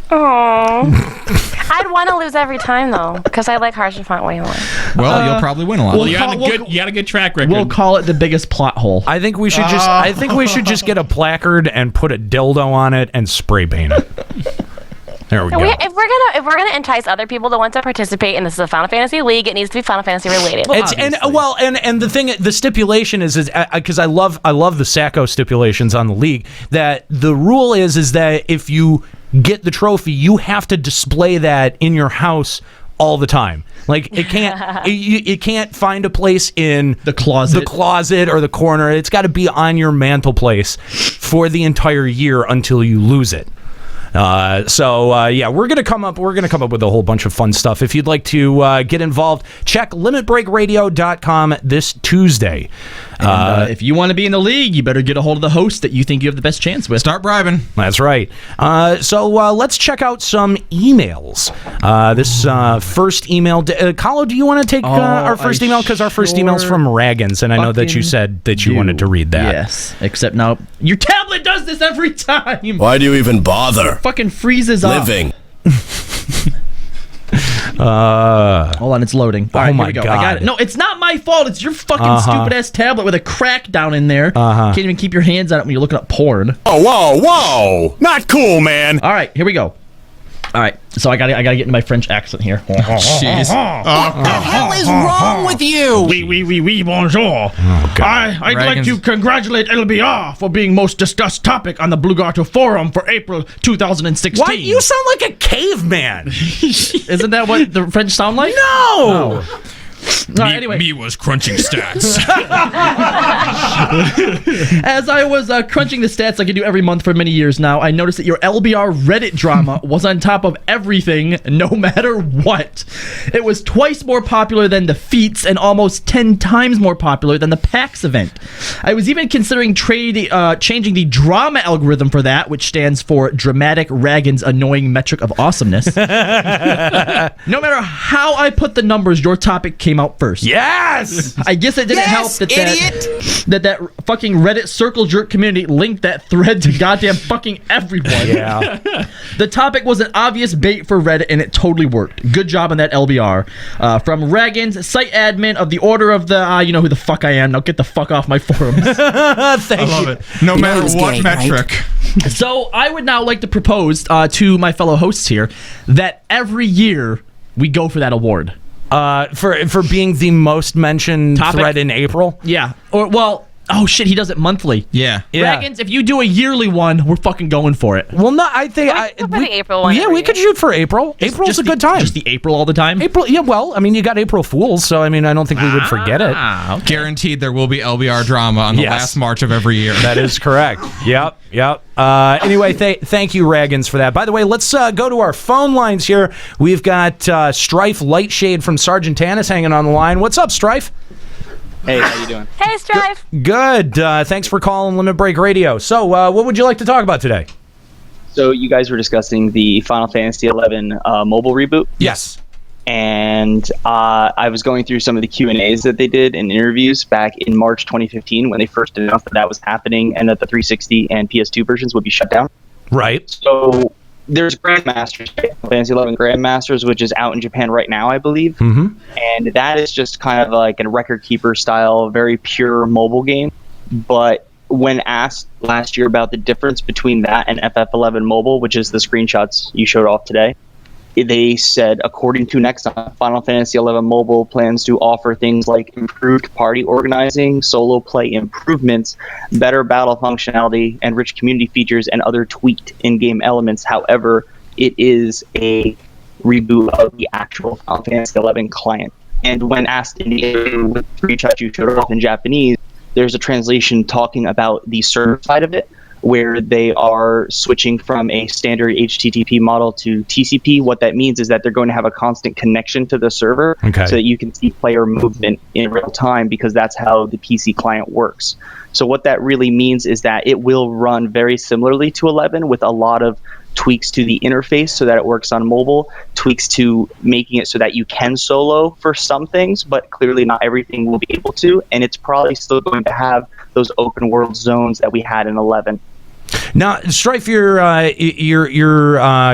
Aww. I'd want to lose every time though, because I like Haurchefant way more. Well, you'll probably win a lot. Well, you got a good track record. We'll call it the biggest plot hole. I think we should just get a placard and put a dildo on it and spray paint it. There we go. If we're gonna entice other people to want to participate in this is a Final Fantasy League, it needs to be Final Fantasy related. And the thing, the stipulation is because I love the Sacco stipulations on the league, that the rule is that if you get the trophy, you have to display that in your house all the time. Like it can't it can't find a place in the closet or the corner. It's got to be on your mantle place for the entire year until you lose it. We're gonna come up with a whole bunch of fun stuff. If you'd like to get involved, check limitbreakradio.com this Tuesday. If you want to be in the league, you better get a hold of the host that you think you have the best chance with. Start bribing. That's right. Let's check out some emails. This first email, Kahlo, do you want to take our first email? Because our first email's from Raggins, and I know that you said that you wanted to read that. Yes, except now your tablet does this every time. Why do you even bother? Fucking freezes living. Hold on, it's loading. All right, my here we go. God. I got it. No, it's not my fault. It's your fucking stupid ass tablet with a crack down in there. Can't even keep your hands on it when you're looking up porn. Oh, whoa. Not cool, man. All right, here we go. All right, so I gotta get into my French accent here. Jeez. What the hell is wrong with you? Oui, bonjour. I'd like to congratulate LBR for being most discussed topic on the Blue Gato Forum for April 2016. Why? You sound like a caveman. Isn't that what the French sound like? No. Anyway. Me was crunching stats. As I was crunching the stats like I do every month for many years now, I noticed that your LBR Reddit drama was on top of everything, no matter what. It was twice more popular than the feats and almost 10 times more popular than the PAX event. I was even considering changing the drama algorithm for that, which stands for Dramatic Raggins Annoying Metric of Awesomeness. No matter how I put the numbers, your topic came out first. Yes! I guess it didn't help that fucking Reddit circle jerk community linked that thread to goddamn fucking everyone. Yeah. The topic was an obvious bait for Reddit, and it totally worked. Good job on that, LBR. From Raggins, site admin of the Order of the... you know who the fuck I am. Now get the fuck off my forums. Thank I love it. No matter what metric. Right? So I would now like to propose to my fellow hosts here that every year we go for that award. For being the most mentioned thread in April? Yeah. Or, well... Oh shit, he does it monthly. Yeah. Raggins, if you do a yearly one, we're fucking going for it. Well, no, I think the April one. Yeah, we could shoot for April. April's a good time. Just the April all the time? April, yeah, well, I mean, you got April Fools, so I mean, I don't think we would forget it. Okay. Guaranteed there will be LBR drama on the last March of every year. That is correct. Yep. Anyway, thank you, Raggins, for that. By the way, let's go to our phone lines here. We've got Strife Lightshade from Sergeant Tannis hanging on the line. What's up, Strife? Hey, how you doing? Hey, Strife. Good. Thanks for calling Limit Break Radio. So, what would you like to talk about today? So, you guys were discussing the Final Fantasy XI mobile reboot? Yes. And I was going through some of the Q&As that they did in interviews back in March 2015 when they first announced that was happening and that the 360 and PS2 versions would be shut down. Right. So, there's Grandmasters, Final Fantasy XI Grandmasters, which is out in Japan right now, I believe. Mm-hmm. And that is just kind of like a record keeper style, very pure mobile game. But when asked last year about the difference between that and FF11 mobile, which is the screenshots you showed off today, they said, according to Nexon, Final Fantasy XI Mobile plans to offer things like improved party organizing, solo play improvements, better battle functionality, and rich community features and other tweaked in-game elements. However, it is a reboot of the actual Final Fantasy XI client. And when asked in the interview with screenshots you showed off in Japanese, there's a translation talking about the server side of it, where they are switching from a standard HTTP model to TCP. What that means is that they're going to have a constant connection to the server so that you can see player movement in real time, because that's how the PC client works. So what that really means is that it will run very similarly to 11 with a lot of tweaks to the interface so that it works on mobile, tweaks to making it so that you can solo for some things, but clearly not everything will be able to, and it's probably still going to have those open world zones that we had in 11. Now, Strife, your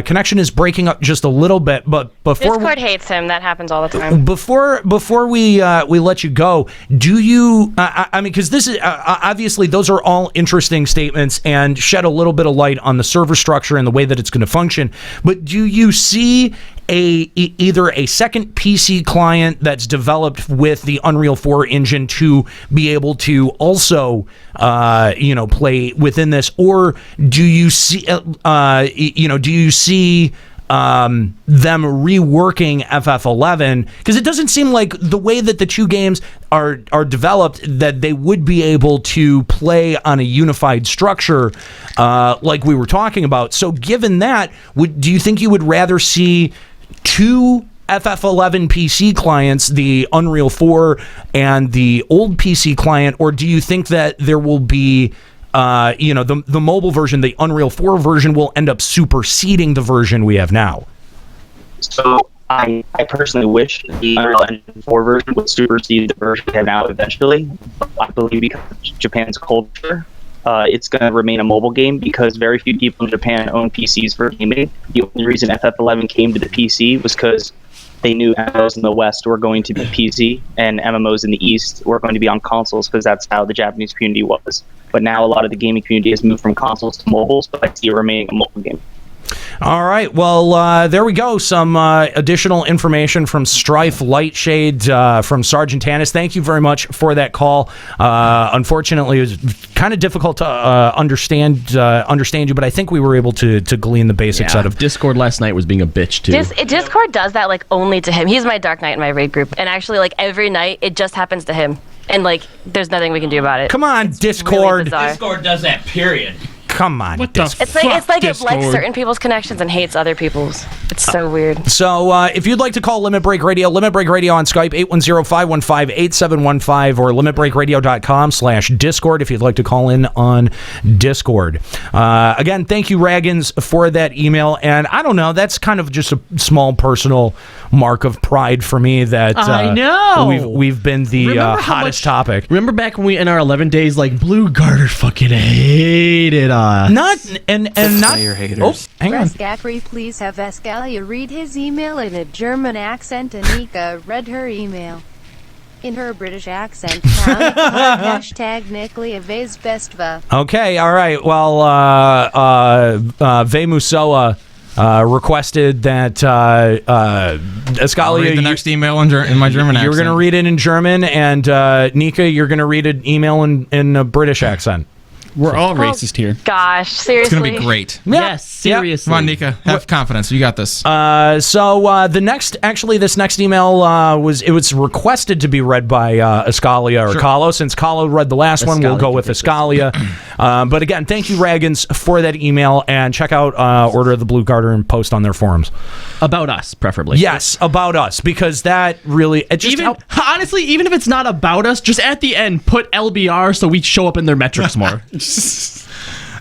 connection is breaking up just a little bit, but before Discord hates him. That happens all the time. Before we let you go, do you? I mean, because this is obviously those are all interesting statements and shed a little bit of light on the server structure and the way that it's going to function. But do you see either a second PC client that's developed with the Unreal 4 engine to be able to also play within this, or do you see them reworking FF11? Because it doesn't seem like the way that the two games are developed that they would be able to play on a unified structure like we were talking about. So given that, do you think you would rather see two FF11 PC clients, the Unreal 4 and the old PC client, or do you think that there will be the mobile version, the Unreal 4 version, will end up superseding the version we have now? So I personally wish the Unreal Engine 4 version would supersede the version we have now eventually. I believe because Japan's culture, it's going to remain a mobile game because very few people in Japan own PCs for gaming. The only reason FF11 came to the PC was because they knew MMOs in the West were going to be PC and MMOs in the East were going to be on consoles because that's how the Japanese community was. But now a lot of the gaming community has moved from consoles to mobiles, but I see it remaining a mobile game. All right, well, there we go. Some additional information from Strife Lightshade from Sergeant Tannis. Thank you very much for that call. Unfortunately, it was kind of difficult to understand you, but I think we were able to glean the basics out of Discord last night was being a bitch too. Discord does that only to him. He's my Dark Knight in my raid group, and actually every night it just happens to him, and there's nothing we can do about it. Come on, Discord. Really Discord does that. Period. Come on. It's like it likes certain people's connections and hates other people's. It's so weird. So if you'd like to call Limit Break Radio on Skype, 810-515-8715, or limitbreakradio.com/Discord if you'd like to call in on Discord. Again, thank you, Raggins, for that email. And I don't know, that's kind of just a small personal mark of pride for me that I know we've been the hottest topic. Remember back when we in our 11 days, Blue Garter fucking hated us. Not player haters. Oh, hang on. Gackery, please have Escalia read his email in a German accent. Anika read her email in her British accent. #Nikliavesbestva. Okay, all right. Well, Vemusoa requested that Escalia... read the next email in my German accent. You're going to read it in German, and Nika, you're going to read an email in a British accent. We're all racist here. Gosh, seriously. It's going to be great. Yes, seriously. Come on, Nika. Have confidence. You got this. So this next email was requested to be read by Escalia or Kahlo. Since Kahlo read the last one, we'll go with Escalia. But again, thank you, Raggins, for that email, and check out Order of the Blue Garter and post on their forums. About us, preferably. Yes, about us, because that really... Honestly, even if it's not about us, just at the end, put LBR so we show up in their metrics more.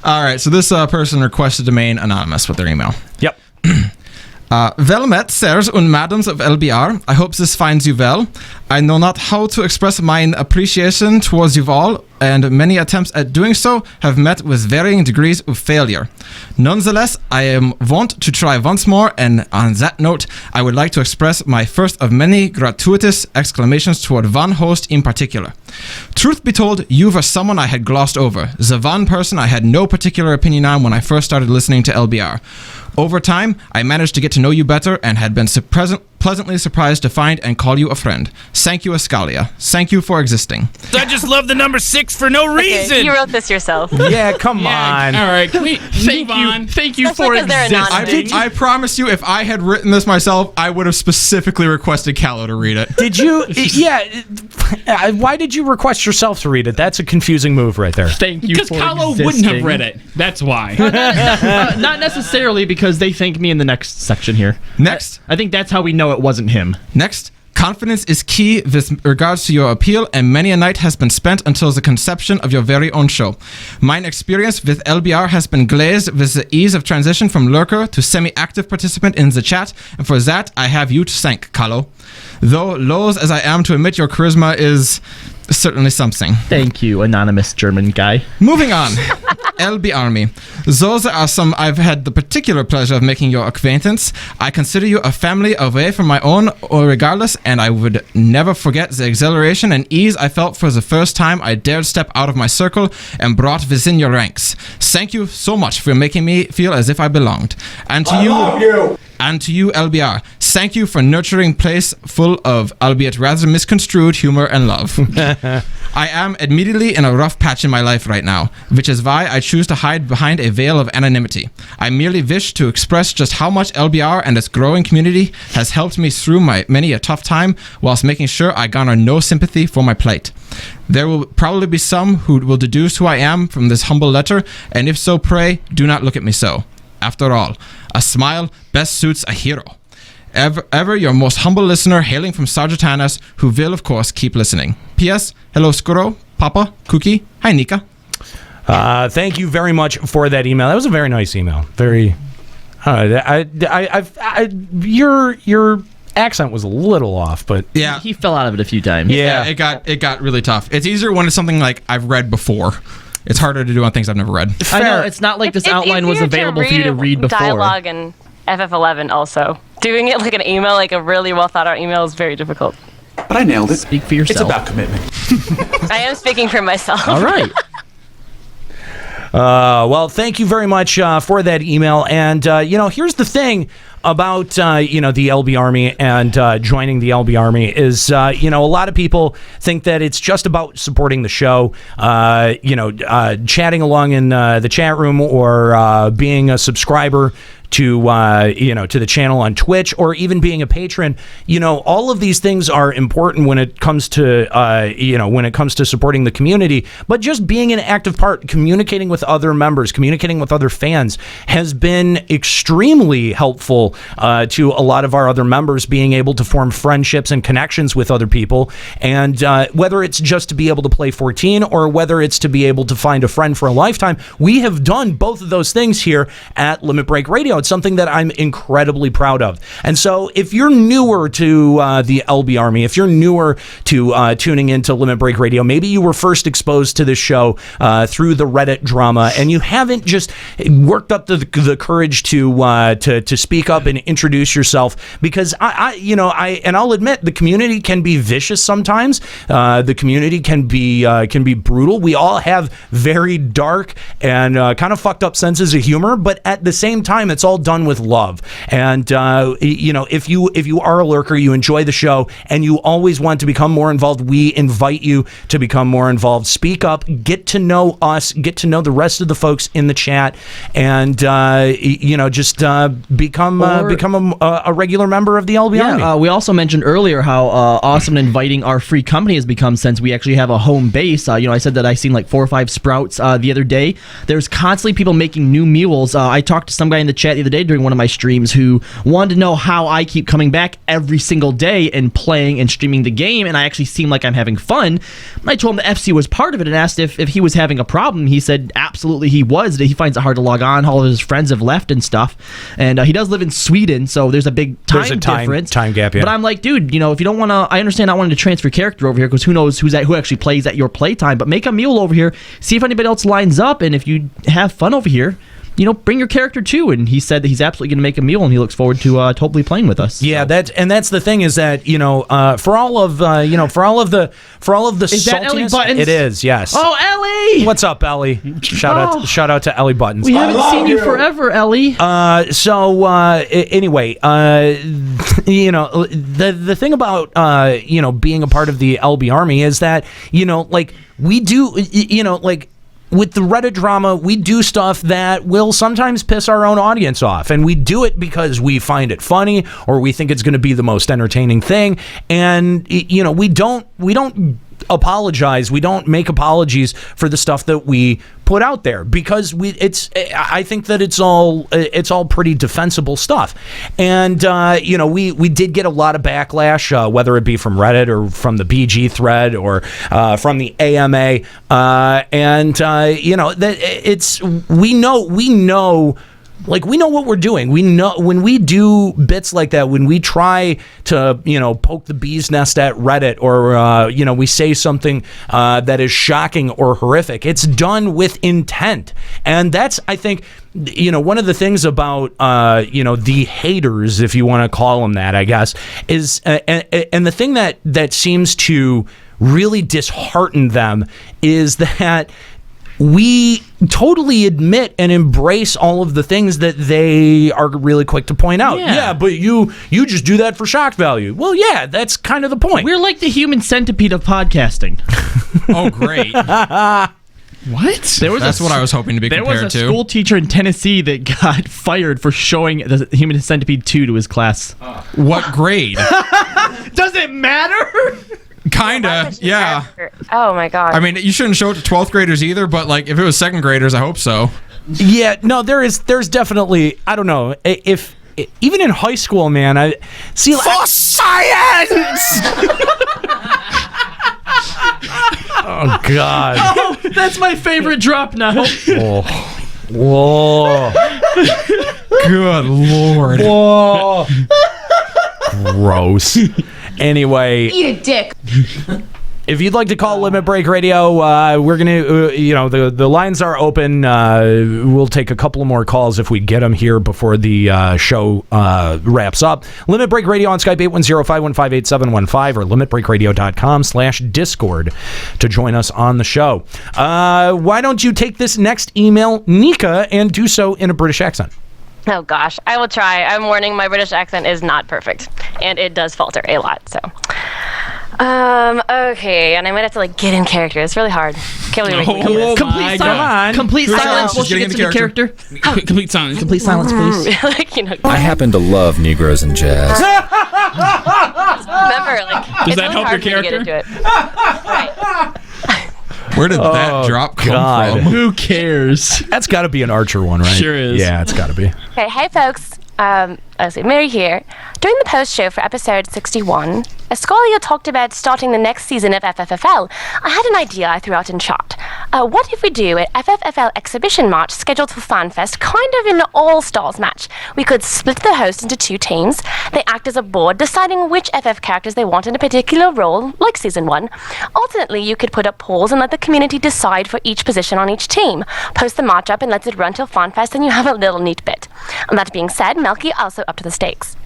All right, so this person requested to remain anonymous with their email. Yep. Well met, sirs and madams of LBR. I hope this finds you well. I know not how to express mine appreciation towards you all, and many attempts at doing so have met with varying degrees of failure. Nonetheless, I am wont to try once more, and on that note, I would like to express my first of many gratuitous exclamations toward one host in particular. Truth be told, you were someone I had glossed over, the one person I had no particular opinion on when I first started listening to LBR. Over time, I managed to get to know you better and had been pleasantly surprised to find and call you a friend. Thank you, Escalia. Thank you for existing. I just love the number 6 for no reason. Okay, you wrote this yourself. Yeah, come on. All right, can we move on? Thank you for existing. I promise you, if I had written this myself, I would have specifically requested Kahlo to read it. Did you? Yeah. Why did you request yourself to read it? That's a confusing move right there. Thank you because Kahlo wouldn't have read it. That's why. Not necessarily, because they thank me in the next section here. Next. I think that's how we know it wasn't him. Next. Confidence is key with regards to your appeal, and many a night has been spent until the conception of your very own show. Mine experience with LBR has been glazed with the ease of transition from lurker to semi-active participant in the chat, and for that I have you to thank, Kahlo. Though loath as I am to admit, your charisma is certainly something. Thank you, anonymous German guy. Moving on. LB Army. Those are some I've had the particular pleasure of making your acquaintance. I consider you a family away from my own regardless, and I would never forget the exhilaration and ease I felt for the first time I dared step out of my circle and brought within your ranks. Thank you so much for making me feel as if I belonged. And to you. And to you, LBR, thank you for nurturing place full of, albeit rather misconstrued, humor and love. I am admittedly in a rough patch in my life right now, which is why I choose to hide behind a veil of anonymity. I merely wish to express just how much LBR and its growing community has helped me through my many a tough time, whilst making sure I garner no sympathy for my plight. There will probably be some who will deduce who I am from this humble letter, and if so, pray, do not look at me so. After all, a smile best suits a hero. Ever your most humble listener, hailing from Sargatanas, who will, of course, keep listening. P.S. Hello, Skuro, Papa, Cookie. Hi, Nika. Thank you very much for that email. That was a very nice email. Very. Your accent was a little off, but yeah, he fell out of it a few times. Yeah, it got really tough. It's easier when it's something like I've read before. It's harder to do on things I've never read. I know, it's not like this outline was available for you to read before. Dialogue and FF11 also. Doing it like an email, like a really well thought out email, is very difficult. But I nailed it. Speak for yourself. It's about commitment. I am speaking for myself. All right. Well, thank you very much for that email. And, here's the thing about, the LB Army and joining the LB Army is, a lot of people think that it's just about supporting the show, chatting along in the chat room or being a subscriber to the channel on Twitch, or even being a patron. All of these things are important when it comes to supporting the community. But just being an active part, communicating with other members, communicating with other fans, has been extremely helpful to a lot of our other members, being able to form friendships and connections with other people. And whether it's just to be able to play 14, or whether it's to be able to find a friend for a lifetime, we have done both of those things here at Limit Break Radio. It's something that I'm incredibly proud of. And so if you're newer to the LB Army, if you're newer to tuning into Limit Break Radio, maybe you were first exposed to this show through the Reddit drama, and you haven't just worked up the courage to speak up and introduce yourself, because I'll admit, the community can be vicious sometimes. The community can be brutal. We all have very dark and kind of fucked up senses of humor, but at the same time, it's all done with love. And if you are a lurker, you enjoy the show, and you always want to become more involved, we invite you to become more involved. Speak up, get to know us, get to know the rest of the folks in the chat, and just become a regular member of the LB Army. We also mentioned earlier how awesome and inviting our free company has become, since we actually have a home base. I said that I seen like 4 or 5 sprouts the other day. There's constantly people making new mules. I talked to some guy in the chat the other day during one of my streams who wanted to know how I keep coming back every single day and playing and streaming the game, and I actually seem like I'm having fun. I told him the FC was part of it and asked if he was having a problem. He said absolutely he was. That he finds it hard to log on. All of his friends have left and stuff, and he does live in Sweden, so there's a big time difference. Time gap, yeah. But I'm like, dude, if you don't want to, I understand not wanting to transfer character over here, because who knows who actually plays at your playtime, but make a mule over here, see if anybody else lines up, and if you have fun over here, bring your character too. And he said that he's absolutely going to make a mule, and he looks forward to hopefully playing with us. Yeah, that's the thing, is that for all of the is that Ellie saltiness, Buttons? it is, yes. Oh, Ellie! What's up, Ellie? Shout out to Ellie Buttons. We haven't seen you forever, Ellie. Anyway, the thing about being a part of the LB Army is that we do with the Reddit drama, we do stuff that will sometimes piss our own audience off, and we do it because we find it funny, or we think it's going to be the most entertaining thing, and we don't apologize. We don't make apologies for the stuff that we put out there, because I think that it's all pretty defensible stuff. And we did get a lot of backlash, whether it be from Reddit or from the BG thread or from the AMA, we know Like, we know what we're doing. We know when we do bits like that, when we try to, poke the bee's nest at Reddit, or, we say something that is shocking or horrific, it's done with intent. And that's, I think, one of the things about, the haters, if you want to call them that, I guess, is, and the thing that seems to really dishearten them is that we totally admit and embrace all of the things that they are really quick to point out. Yeah, but you just do that for shock value. Well, yeah, that's kind of the point. We're like the human centipede of podcasting. Oh, great. What? That's what I was hoping to be compared to. There was a school teacher in Tennessee that got fired for showing the Human Centipede 2 to his class. What grade? Does it matter? Kinda, yeah. Oh my god. I mean, you shouldn't show it to 12th graders either, but like if it was 2nd graders, I hope so. Yeah, no, there's definitely, I don't know, if even in high school, man, I see for science. Oh God. Oh, that's my favorite drop now. Whoa. Good Lord. Whoa. Gross. Anyway, Eat a dick. if you'd like to call Limit Break Radio, we're going to, the lines are open. We'll take a couple more calls if we get them here before the show wraps up. Limit Break Radio on Skype, 810-515-8715, or limitbreakradio.com/Discord to join us on the show. Why don't you take this next email, Nika, and do so in a British accent? Oh gosh, I will try. I'm warning, my British accent is not perfect, and it does falter a lot. So, okay, and I might have to get in character. It's really hard. Can't believe we Complete silence. Complete silence. We'll get into the character. Complete silence. Complete silence, please. I happen to love Negroes and jazz. Remember, does that help your character? Get into it. Right. Where did that drop come from? Who cares? That's got to be an Archer one, right? Sure is. Yeah, it's got to be. Okay, hey folks. Let's see, Mary here. During the post show for episode 61, as Scalia talked about starting the next season of FFFL, I had an idea I threw out in chat. What if we do an FFFL exhibition match scheduled for FanFest, kind of an all-stars match? We could split the host into 2 teams. They act as a board, deciding which FF characters they want in a particular role, like season 1. Alternately, you could put up polls and let the community decide for each position on each team. Post the match up and let it run till FanFest, and you have a little neat bit. And that being said, Melky also up to the stakes.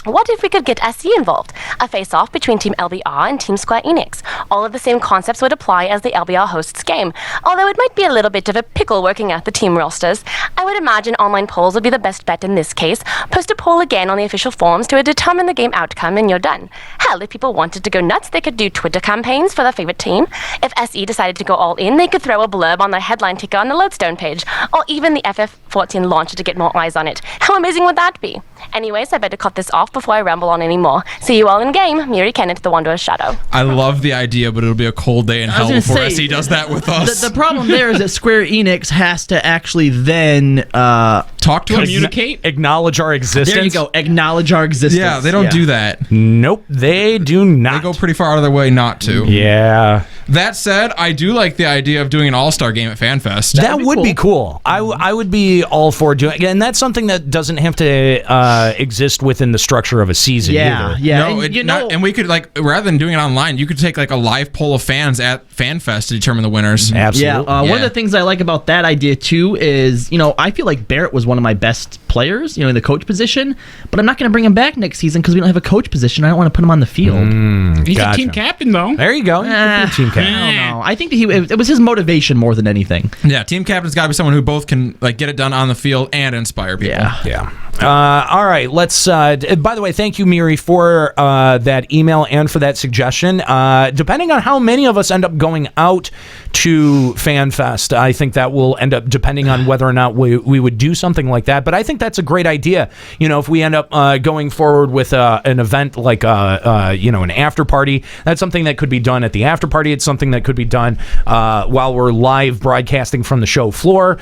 What if we could get SE involved? A face-off between Team LBR and Team Square Enix. All of the same concepts would apply as the LBR hosts game, although it might be a little bit of a pickle working out the team rosters. I would imagine online polls would be the best bet in this case. Post a poll again on the official forums to determine the game outcome and you're done. Hell, if people wanted to go nuts, they could do Twitter campaigns for their favorite team. If SE decided to go all in, they could throw a blurb on their headline ticker on the Lodestone page, or even the FF14 launcher to get more eyes on it. How amazing would that be? Anyways, I better cut this off before I ramble on anymore. See you all in game. Miri Kenneth, the Wanderer's Shadow. I love the idea, but it'll be a cold day in hell before SE does that with us. The problem there is that Square Enix has to actually then talk to communicate, acknowledge our existence. There you go. Acknowledge our existence. Yeah, they don't do that. Nope, they do not. They go pretty far out of their way not to. Yeah. That said, I do like the idea of doing an all-star game at FanFest. That would be cool. I would be all for doing it. And that's something that doesn't have to exist within the structure of a season either. Yeah. No, and we could, rather than doing it online, you could take a live poll of fans at FanFest to determine the winners. Absolutely. Yeah. One of the things I like about that idea too is, I feel like Barrett was one of my best players, in the coach position, but I'm not going to bring him back next season because we don't have a coach position. I don't want to put him on the field. He's a team captain, though. There you go. Team captain. I don't know. I think that it was his motivation more than anything. Yeah, team captain's got to be someone who both can get it done on the field and inspire people. Yeah. All right, let's. By the way, thank you, Miri, for that email and for that suggestion. Depending on how many of us end up going out to FanFest, I think that will end up depending on whether or not we would do something like that. But I think that's a great idea. If we end up going forward with an event like an after party, that's something that could be done at the after party. It's something that could be done while we're live broadcasting from the show floor.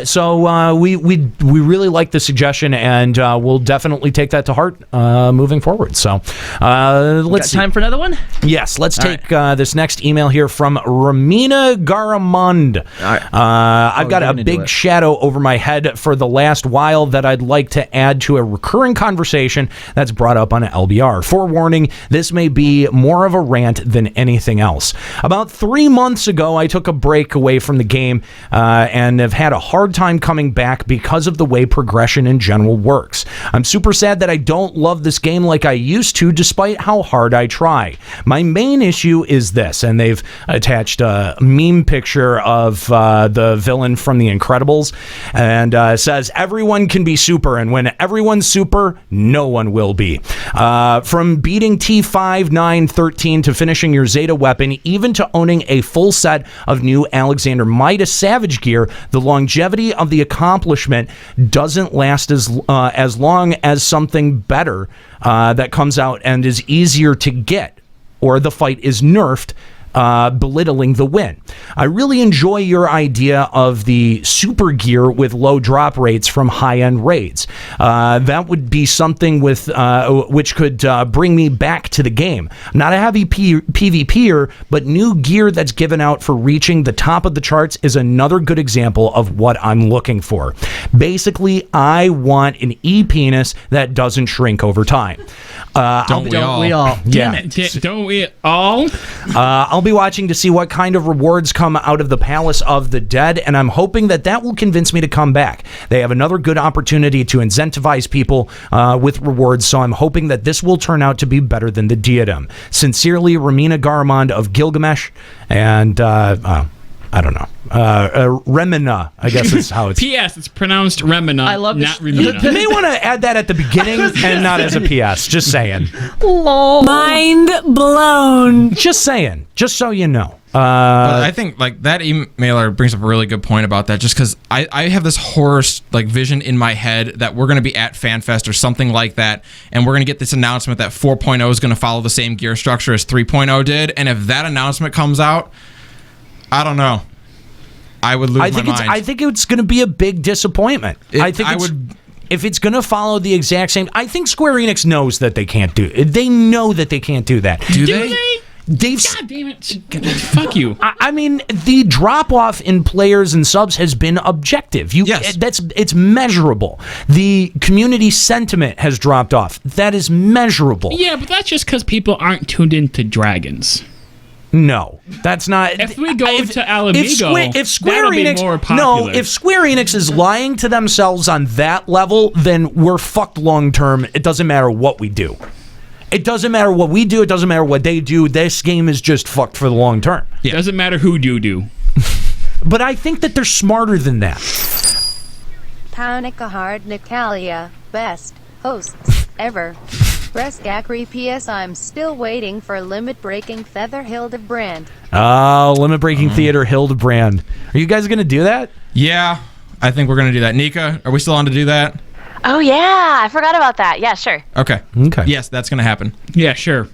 So we really like the suggestion, and we'll definitely take that to heart moving forward. So let's time for another one. Yes, let's take this next email here from Ramina Garamond. I've got a big shadow over my head for the last while that I'd like to add to a recurring conversation that's brought up on LBR. Forewarning, this may be more of a rant than anything else. About 3 months ago, I took a break away from the game and have had a hard time coming back because of the way progression in general works. I'm super sad that I don't love this game like I used to, despite how hard I try. My main issue is this, and they've attached a meme picture of the villain from The Incredibles, and says, everyone can be super, and when everyone's super, no one will be. From beating T5, 9, 13 to finishing your Zeta weapon, even to owning a full set of new Alexander Midas Savage gear, the longevity of the accomplishment doesn't last as long as something better that comes out and is easier to get, or the fight is nerfed, belittling the win. I really enjoy your idea of the super gear with low drop rates from high-end raids. That would be something with which could bring me back to the game. I'm not a heavy PvPer, but new gear that's given out for reaching the top of the charts is another good example of what I'm looking for. Basically, I want an e-penis that doesn't shrink over time. Don't we all? Yeah. Don't we all? I'll be watching to see what kind of rewards come out of the Palace of the Dead, and I'm hoping that will convince me to come back. They have another good opportunity to incentivize people with rewards, so I'm hoping that this will turn out to be better than the Diadem. Sincerely, Ramina Garamond of Gilgamesh, and I don't know. Remina, I guess is how it's... P.S. It's pronounced Remina, I love not this. Remina. You may want to add that at the beginning and not as a P.S. Just saying. Mind blown. Just saying. Just so you know. But I think that emailer brings up a really good point about that, just because I have this horror vision in my head that we're going to be at FanFest or something like that, and we're going to get this announcement that 4.0 is going to follow the same gear structure as 3.0 did, and if that announcement comes out, I don't know. I would lose my mind. I think it's going to be a big disappointment. If it's going to follow the exact same... I think Square Enix knows that they can't do it. They know that they can't do that. Do they? God damn it. Fuck you. I mean, the drop-off in players and subs has been objective. Yes. It's measurable. The community sentiment has dropped off. That is measurable. Yeah, but that's just because people aren't tuned into dragons. No, that's not. If we go to Alamigo, if Square that'll Enix, be more popular. if Square Enix is lying to themselves on that level, then we're fucked long term. It doesn't matter what we do. It doesn't matter what we do. It doesn't matter what they do. This game is just fucked for the long term. It doesn't matter who you do. But I think that they're smarter than that. Paunica Hard Nicalia, best hosts ever. Breskakri PS, I'm still waiting for Limit Breaking Feather Hildebrand. Oh, Limit Breaking Theater Hildebrand. Are you guys going to do that? Yeah, I think we're going to do that. Nika, are we still on to do that? Oh, yeah. I forgot about that. Yeah, sure. Okay. Yes, that's going to happen. Yeah, sure.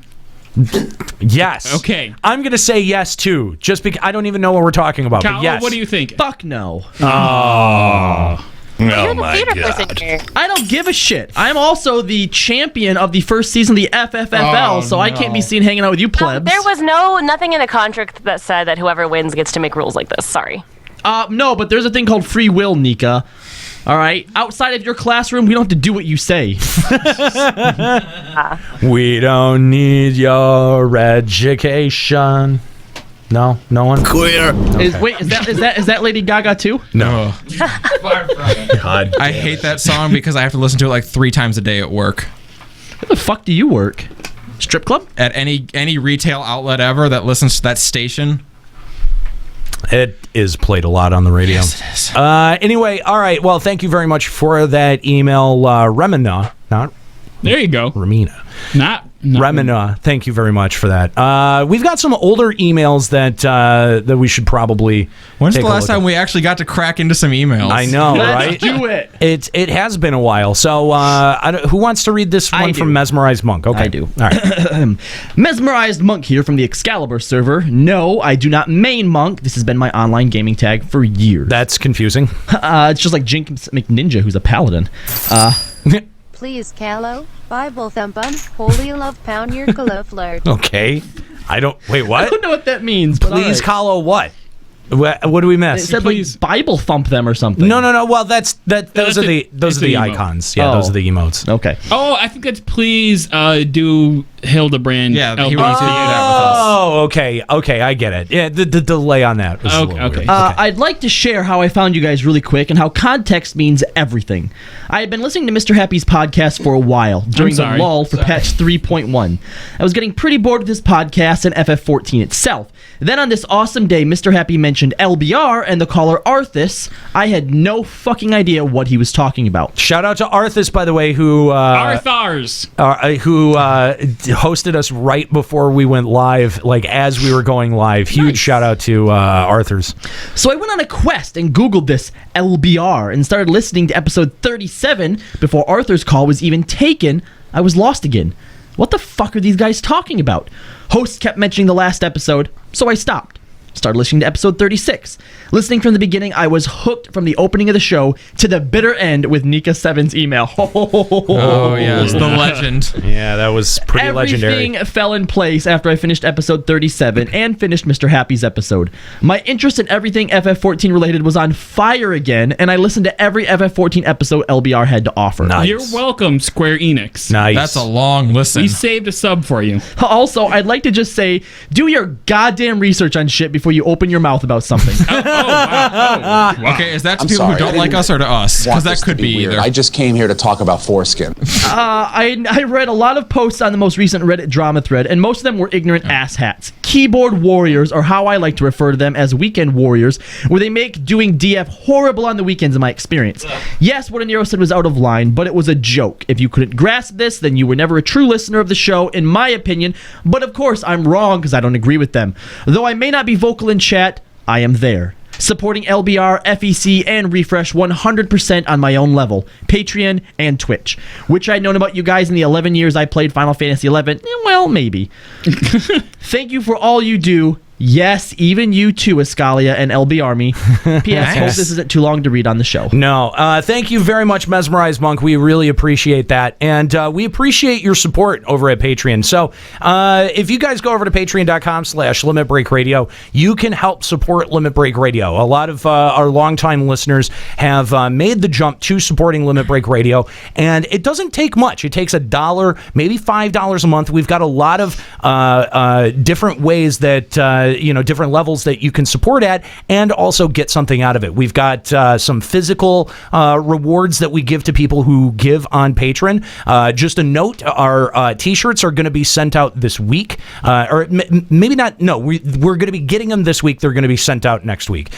Yes. Okay. I'm going to say yes, too, just because I don't even know what we're talking about. Kyle, but yes. what do you think? Fuck no. Oh. You're the theater person here. I don't give a shit. I'm also the champion of the first season of the FFFL, so I can't be seen hanging out with you plebs. There was nothing in the contract that said that whoever wins gets to make rules like this. Sorry. No, but there's a thing called free will, Nika. All right? Outside of your classroom, we don't have to do what you say. We don't need your education. No one. Queer. Okay. Is that Lady Gaga too? No. Far from it. God. I hate that song because I have to listen to it like 3 times a day at work. Where the fuck do you work? Strip club? At any retail outlet ever that listens to that station. It is played a lot on the radio. Yes, it is. Anyway, all right. Well, thank you very much for that email, Remina. Not there you go. Ramina. Not Remina, thank you very much for that. We've got some older emails that we should probably. When's the last time we actually got to crack into some emails? I know, right? Let's do it. It has been a while. So, who wants to read this one from Mesmerized Monk? Okay, I do. All right. Mesmerized Monk here from the Excalibur server. No, I do not main Monk. This has been my online gaming tag for years. That's confusing. It's just like Jenkins McNinja, who's a paladin. Please, Callow, Bible thumpin', holy love pound your color flirt. Okay. Wait, what? I don't know what that means. But Please, Hollow, what? What do we miss? It said like Bible thump them or something. No. Well, those are the icons. Yeah, those are the emotes. Okay. Oh, I think that's please do Hildebrand. Yeah, he wants to do that with us. Oh, okay, I get it. Yeah, the delay on that was a little weird. I'd like to share how I found you guys really quick and how context means everything. I had been listening to Mr. Happy's podcast for a while during the lull for patch 3.1. I was getting pretty bored with his podcast and FF14 itself. Then on this awesome day, Mr. Happy mentioned LBR and the caller Arthas. I had no fucking idea what he was talking about. Shout out to Arthas, by the way, who Arthars, who hosted us right before we went live, like as we were going live. Huge shout out to Arthars. So I went on a quest and Googled this LBR and started listening to episode 37 before Arthur's call was even taken. I was lost again. What the fuck are these guys talking about? Hosts kept mentioning the last episode, so I stopped. Started listening to episode 36. Listening from the beginning, I was hooked from the opening of the show to the bitter end with Nika Seven's email. Oh, yes, the legend. Yeah, that was pretty legendary. Everything fell in place after I finished episode 37 and finished Mr. Happy's episode. My interest in everything FF14 related was on fire again, and I listened to every FF14 episode LBR had to offer. Nice. You're welcome, Square Enix. Nice. That's a long listen. We saved a sub for you. Also, I'd like to just say, do your goddamn research on shit before you open your mouth about something. Wow. Okay, is that to people who don't like us or to us? Because that could be either. I just came here to talk about foreskin. I read a lot of posts on the most recent Reddit drama thread, and most of them were ignorant asshats. Keyboard warriors, or how I like to refer to them as weekend warriors, where they make doing DF horrible on the weekends in my experience. Yes, what Aniro said was out of line, but it was a joke. If you couldn't grasp this, then you were never a true listener of the show, in my opinion. But of course, I'm wrong because I don't agree with them. Though I may not be vocal in chat, I am there. Supporting LBR, FEC, and Refresh 100% on my own level, Patreon and Twitch. Which I'd known about you guys in the 11 years I played Final Fantasy XI. Well, maybe. Thank you for all you do. Yes, even you too, Escalia and LB Army. P.S. Hope this isn't too long to read on the show. No, thank you very much, Mesmerized Monk. We really appreciate that. And we appreciate your support over at Patreon. So if you guys go over to patreon.com/Limit Break Radio, you can help support Limit Break Radio. A lot of our longtime listeners have made the jump to supporting Limit Break Radio. And it doesn't take much. It takes $1, maybe $5 a month. We've got a lot of different ways that... different levels that you can support at and also get something out of it. We've got some physical rewards that we give to people who give on Patreon. Just a note, our t-shirts are going to be sent out this week. Or maybe not, no, we're going to be getting them this week. They're going to be sent out next week.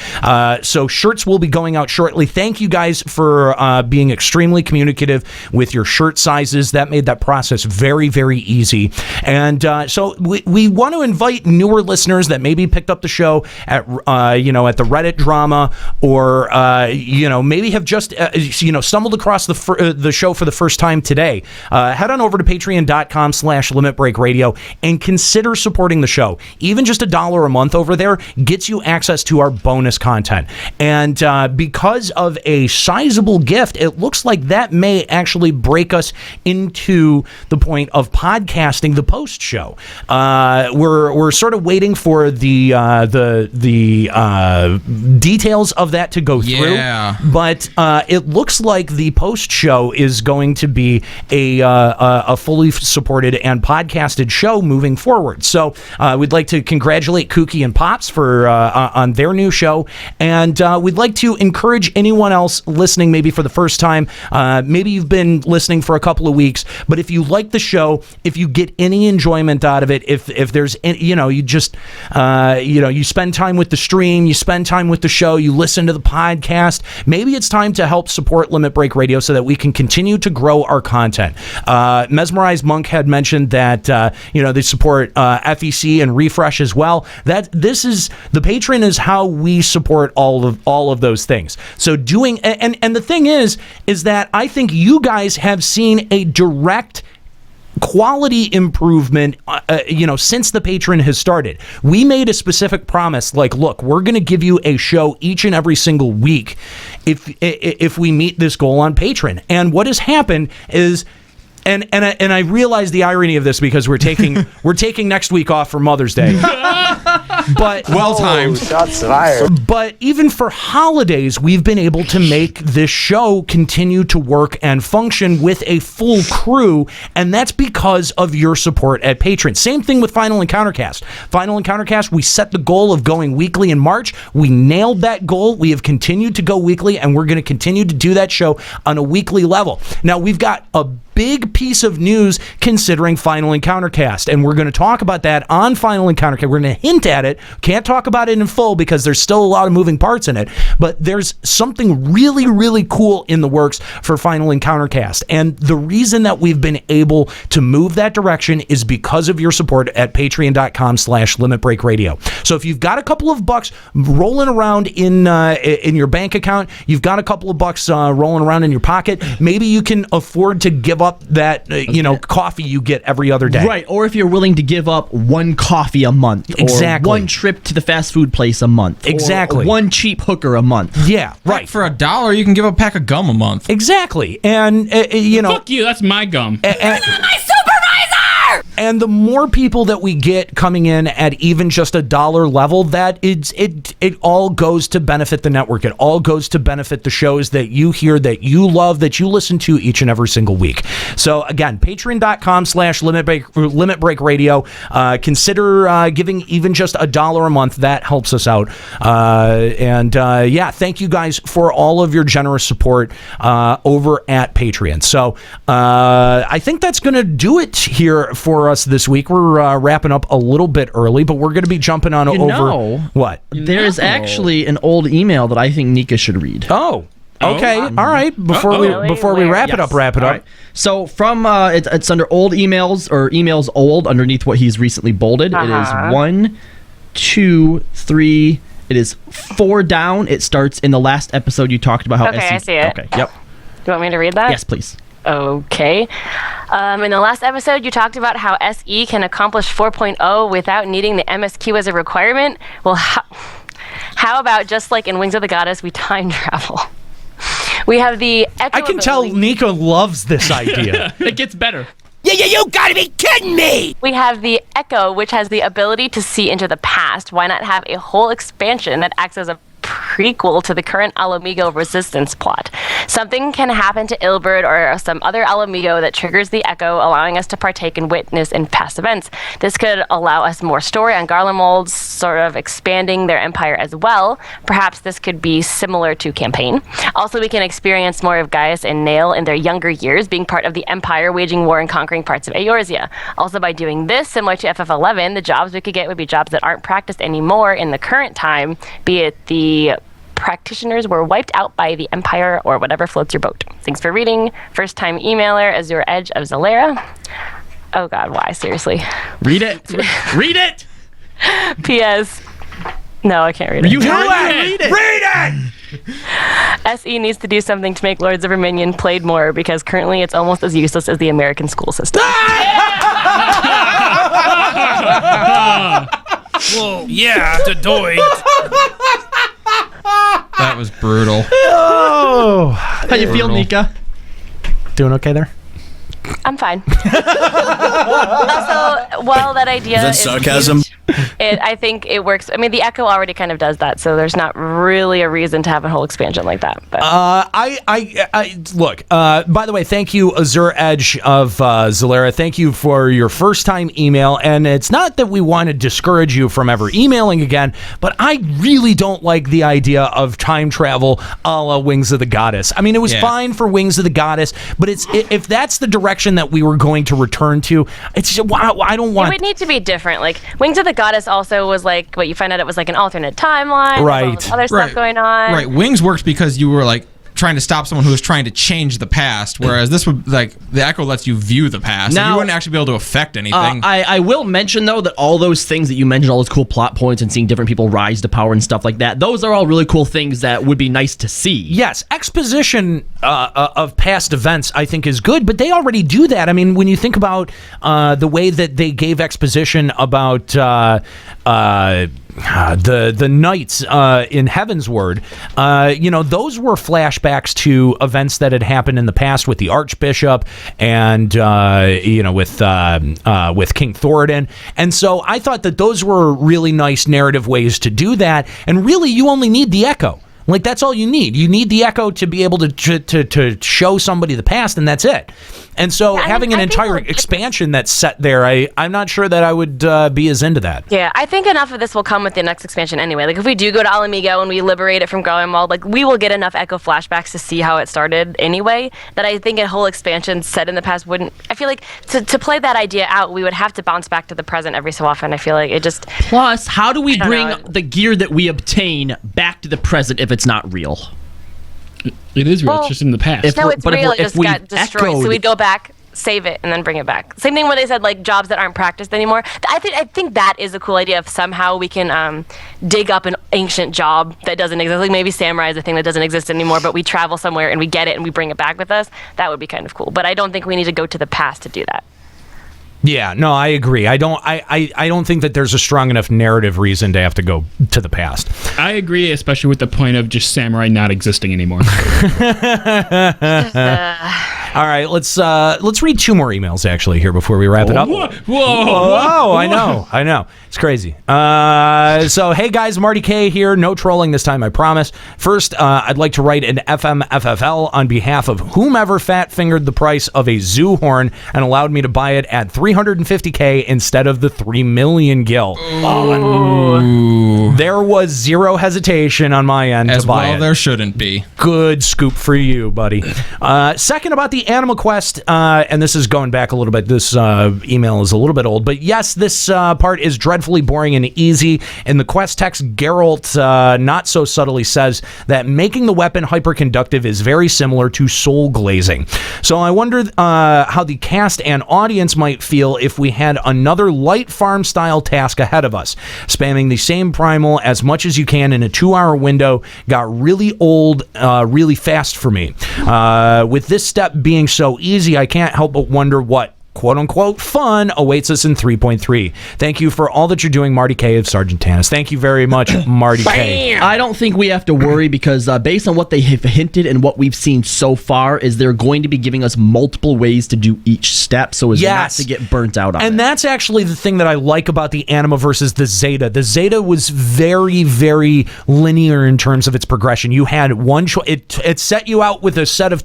So shirts will be going out shortly. Thank you guys for being extremely communicative with your shirt sizes. That made that process very, very easy. And so we want to invite newer listeners that maybe picked up the show at at the Reddit drama, or maybe have just stumbled across the show for the first time today. Head on over to patreon.com/Limit Break Radio and consider supporting the show. Even just $1 a month over there gets you access to our bonus content. And because of a sizable gift, it looks like that may actually break us into the point of podcasting the post show. We're sort of waiting for the details of that to go through. Yeah. But it looks like the post show is going to be a fully supported and podcasted show moving forward. So we'd like to congratulate Kooky and Pops for on their new show, and we'd like to encourage anyone else listening, maybe for the first time. Maybe you've been listening for a couple of weeks, but if you like the show, if you get any enjoyment out of it, if there's any, you just you spend time with the stream, you spend time with the show, you listen to the podcast. Maybe it's time to help support Limit Break Radio so that we can continue to grow our content. Mesmerized Monk had mentioned that they support FEC and Refresh as well. That this is the Patreon is how we support all of those things. So doing and the thing is that I think you guys have seen a direct quality improvement since the Patreon has started. We made a specific promise, like, look, we're going to give you a show each and every single week if we meet this goal on Patreon. And what has happened is and I realize the irony of this because we're taking next week off for Mother's Day. But well timed. Shots fired. But even for holidays, we've been able to make this show continue to work and function with a full crew, and that's because of your support at Patreon. Same thing with Final Encountercast. Final Encountercast, we set the goal of going weekly in March. We nailed that goal. We have continued to go weekly, and we're going to continue to do that show on a weekly level. Now, we've got a big piece of news considering Final Encountercast, and we're going to talk about that on Final Encountercast. We're going to hint at it. Can't talk about it in full because there's still a lot of moving parts in it, but there's something really, really cool in the works for Final Encountercast, and the reason that we've been able to move that direction is because of your support at patreon.com/limitbreakradio. So if you've got a couple of bucks rolling around in your bank account, you've got a couple of bucks rolling around in your pocket, maybe you can afford to give up that coffee you get every other day. Right, or if you're willing to give up one coffee a month. Exactly. Or one trip to the fast food place a month. Exactly. Or one cheap hooker a month. Yeah, right. For $1, you can give a pack of gum a month. Exactly. And, Fuck you, that's my gum. My supervisor! And the more people that we get coming in at even just $1 level, that it all goes to benefit the network. It all goes to benefit the shows that you hear, that you love, that you listen to each and every single week. So again, patreon.com/Limit Break Radio. Consider giving even just $1 a month. That helps us out. Thank you guys for all of your generous support over at Patreon. So I think that's going to do it here for us this week. We're wrapping up a little bit early, but we're going to be jumping on over what? There's actually an old email that I think Nika should read. Oh. Okay, all right. Before we wrap it up. Right. So from it's under old emails or emails old underneath what he's recently bolded. It is 1, 2, 3. It is 4 down. It starts in the last episode you talked about how. Okay, I see it. Okay, yep. Do you want me to read that? Yes, please. Okay. In the last episode, you talked about how SE can accomplish 4.0 without needing the MSQ as a requirement. Well, how about just like in Wings of the Goddess, we time travel? We have the Echo. I can tell Nika loves this idea. It gets better. Yeah, you gotta be kidding me! We have the Echo, which has the ability to see into the past. Why not have a whole expansion that acts as a prequel to the current Alamigo resistance plot? Something can happen to Hildebrand or some other Alamigo that triggers the Echo, allowing us to partake and witness in past events. This could allow us more story on Garlemald's, sort of expanding their empire as well. Perhaps this could be similar to Campaign. Also, we can experience more of Gaius and Nail in their younger years, being part of the Empire, waging war and conquering parts of Eorzea. Also, by doing this, similar to FF11, the jobs we could get would be jobs that aren't practiced anymore in the current time, be it the practitioners were wiped out by the Empire or whatever floats your boat. Thanks for reading. First time emailer, Azure Edge of Zalera. Oh God, why? Seriously. Read it. Read it! P.S. No, I can't read it. You have to read it! Read it! SE needs to do something to make Lords of Verminion played more because currently it's almost as useless as the American school system. Well, yeah, to do it. That was brutal. Oh, how you feel, Nika? Doing okay there? I'm fine. Also, while that idea Is that sarcasm? Huge, I think it works. I mean, the Echo already kind of does that, so there's not really a reason to have a whole expansion like that. But. Look. By the way, thank you, Azure Edge of Zalera. Thank you for your first time email. And it's not that we want to discourage you from ever emailing again, but I really don't like the idea of time travel a la Wings of the Goddess. I mean, it was fine for Wings of the Goddess, but if that's the direction that we were going to return to, it's just, I don't want. It would need to be different. Like Wings of the the goddess also was like, what you find out it was like an alternate timeline. Right. All this other stuff going on. Right. Wings works because you were like trying to stop someone who was trying to change the past, whereas this would, like, the Echo lets you view the past. Now, so you wouldn't actually be able to affect anything. I will mention, though, that all those things that you mentioned, all those cool plot points and seeing different people rise to power and stuff like that, those are all really cool things that would be nice to see. Yes, exposition of past events, I think, is good, but they already do that. I mean, when you think about the way that they gave exposition about the knights in Heavensward, those were flashbacks to events that had happened in the past with the Archbishop and with King Thoradin. And so I thought that those were really nice narrative ways to do that. And really, you only need the Echo. Like, that's all you need. You need the Echo to be able to show somebody the past, and that's it. And so having an entire expansion that's set there, I'm not sure that I would be as into that. Yeah, I think enough of this will come with the next expansion anyway. Like, if we do go to Alamigo and we liberate it from Growingwald, like, we will get enough Echo flashbacks to see how it started anyway, that I think a whole expansion set in the past wouldn't... I feel like to play that idea out, we would have to bounce back to the present every so often. I feel like it just... Plus, how do we bring the gear that we obtain back to the present if it's not real? It is real. It's just in the past. It's real. It just got destroyed. So we'd go back, save it, and then bring it back. Same thing when they said, like, jobs that aren't practiced anymore. I think that is a cool idea if somehow we can dig up an ancient job that doesn't exist. Like, maybe samurai is a thing that doesn't exist anymore, but we travel somewhere and we get it and we bring it back with us. That would be kind of cool. But I don't think we need to go to the past to do that. Yeah, no, I agree. I don't think that there's a strong enough narrative reason to have to go to the past. I agree, especially with the point of just samurai not existing anymore. All right, let's read two more emails actually here before we wrap it up. Whoa! I know. It's crazy. So, hey guys, Marty K here. No trolling this time, I promise. First, I'd like to write an FMFFL on behalf of whomever fat-fingered the price of a zoo horn and allowed me to buy it at $350K instead of the $3 million gil. There was zero hesitation on my end to buy it. There shouldn't be. Good scoop for you, buddy. Second, about the Anima Quest, and this is going back a little bit. This email is a little bit old, but yes, this part is dreadfully boring and easy. In the quest text, Geralt not so subtly says that making the weapon hyperconductive is very similar to soul glazing. So I wonder how the cast and audience might feel if we had another light farm style task ahead of us. Spamming the same primal as much as you can in a 2-hour window got really old really fast for me. With this step being so easy, I can't help but wonder what quote-unquote fun awaits us in 3.3. Thank you for all that you're doing, Marty K. of Sergeant Tannis. Thank you very much, Marty K. I don't think we have to worry because based on what they have hinted and what we've seen so far is they're going to be giving us multiple ways to do each step so as not to get burnt out on it. And that's actually the thing that I like about the Anima versus the Zeta. The Zeta was very, very linear in terms of its progression. You had one choice. It set you out with a set of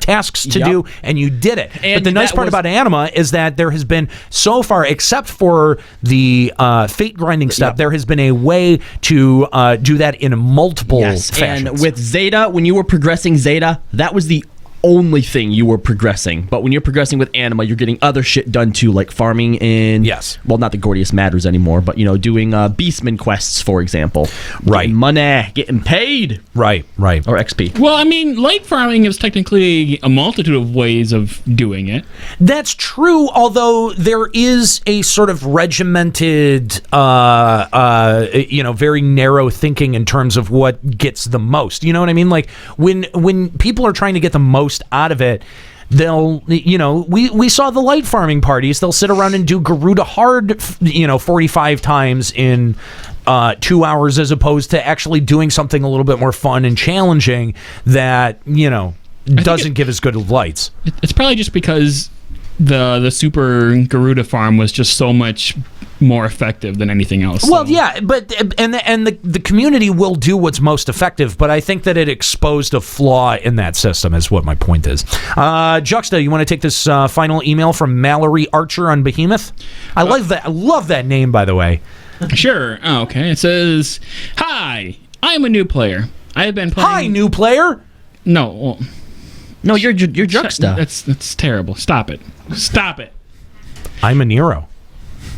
tasks to do, and you did it. And but the nice part about Anima is that there has been, so far, except for the fate grinding step, there has been a way to do that in multiple fashions. And with Zeta, when you were progressing Zeta, that was the only thing you were progressing. But when you're progressing with Anima, you're getting other shit done too, like farming in... Yes. Well, not the Gordius Matters anymore, but, doing Beastman quests, for example. Right. Getting money, getting paid. Right. Or XP. Well, I mean, light farming is technically a multitude of ways of doing it. That's true, although there is a sort of regimented, very narrow thinking in terms of what gets the most. You know what I mean? Like, when people are trying to get the most out of it, they'll, we saw the light farming parties. They'll sit around and do Garuda hard, 45 times in 2 hours, as opposed to actually doing something a little bit more fun and challenging that, doesn't give as good of lights. It's probably just because the Super Garuda farm was just so much more effective than anything else. Well, yeah, but the community will do what's most effective, but I think that it exposed a flaw in that system is what my point is. Juxta, you want to take this final email from Mallory Archer on Behemoth? I love that name, by the way. Sure. Oh, okay. It says, "Hi, I'm a new player. I have been playing." Hi, new player. No. Well, no, you're Juxta. That's terrible. Stop it. I'm a Nero.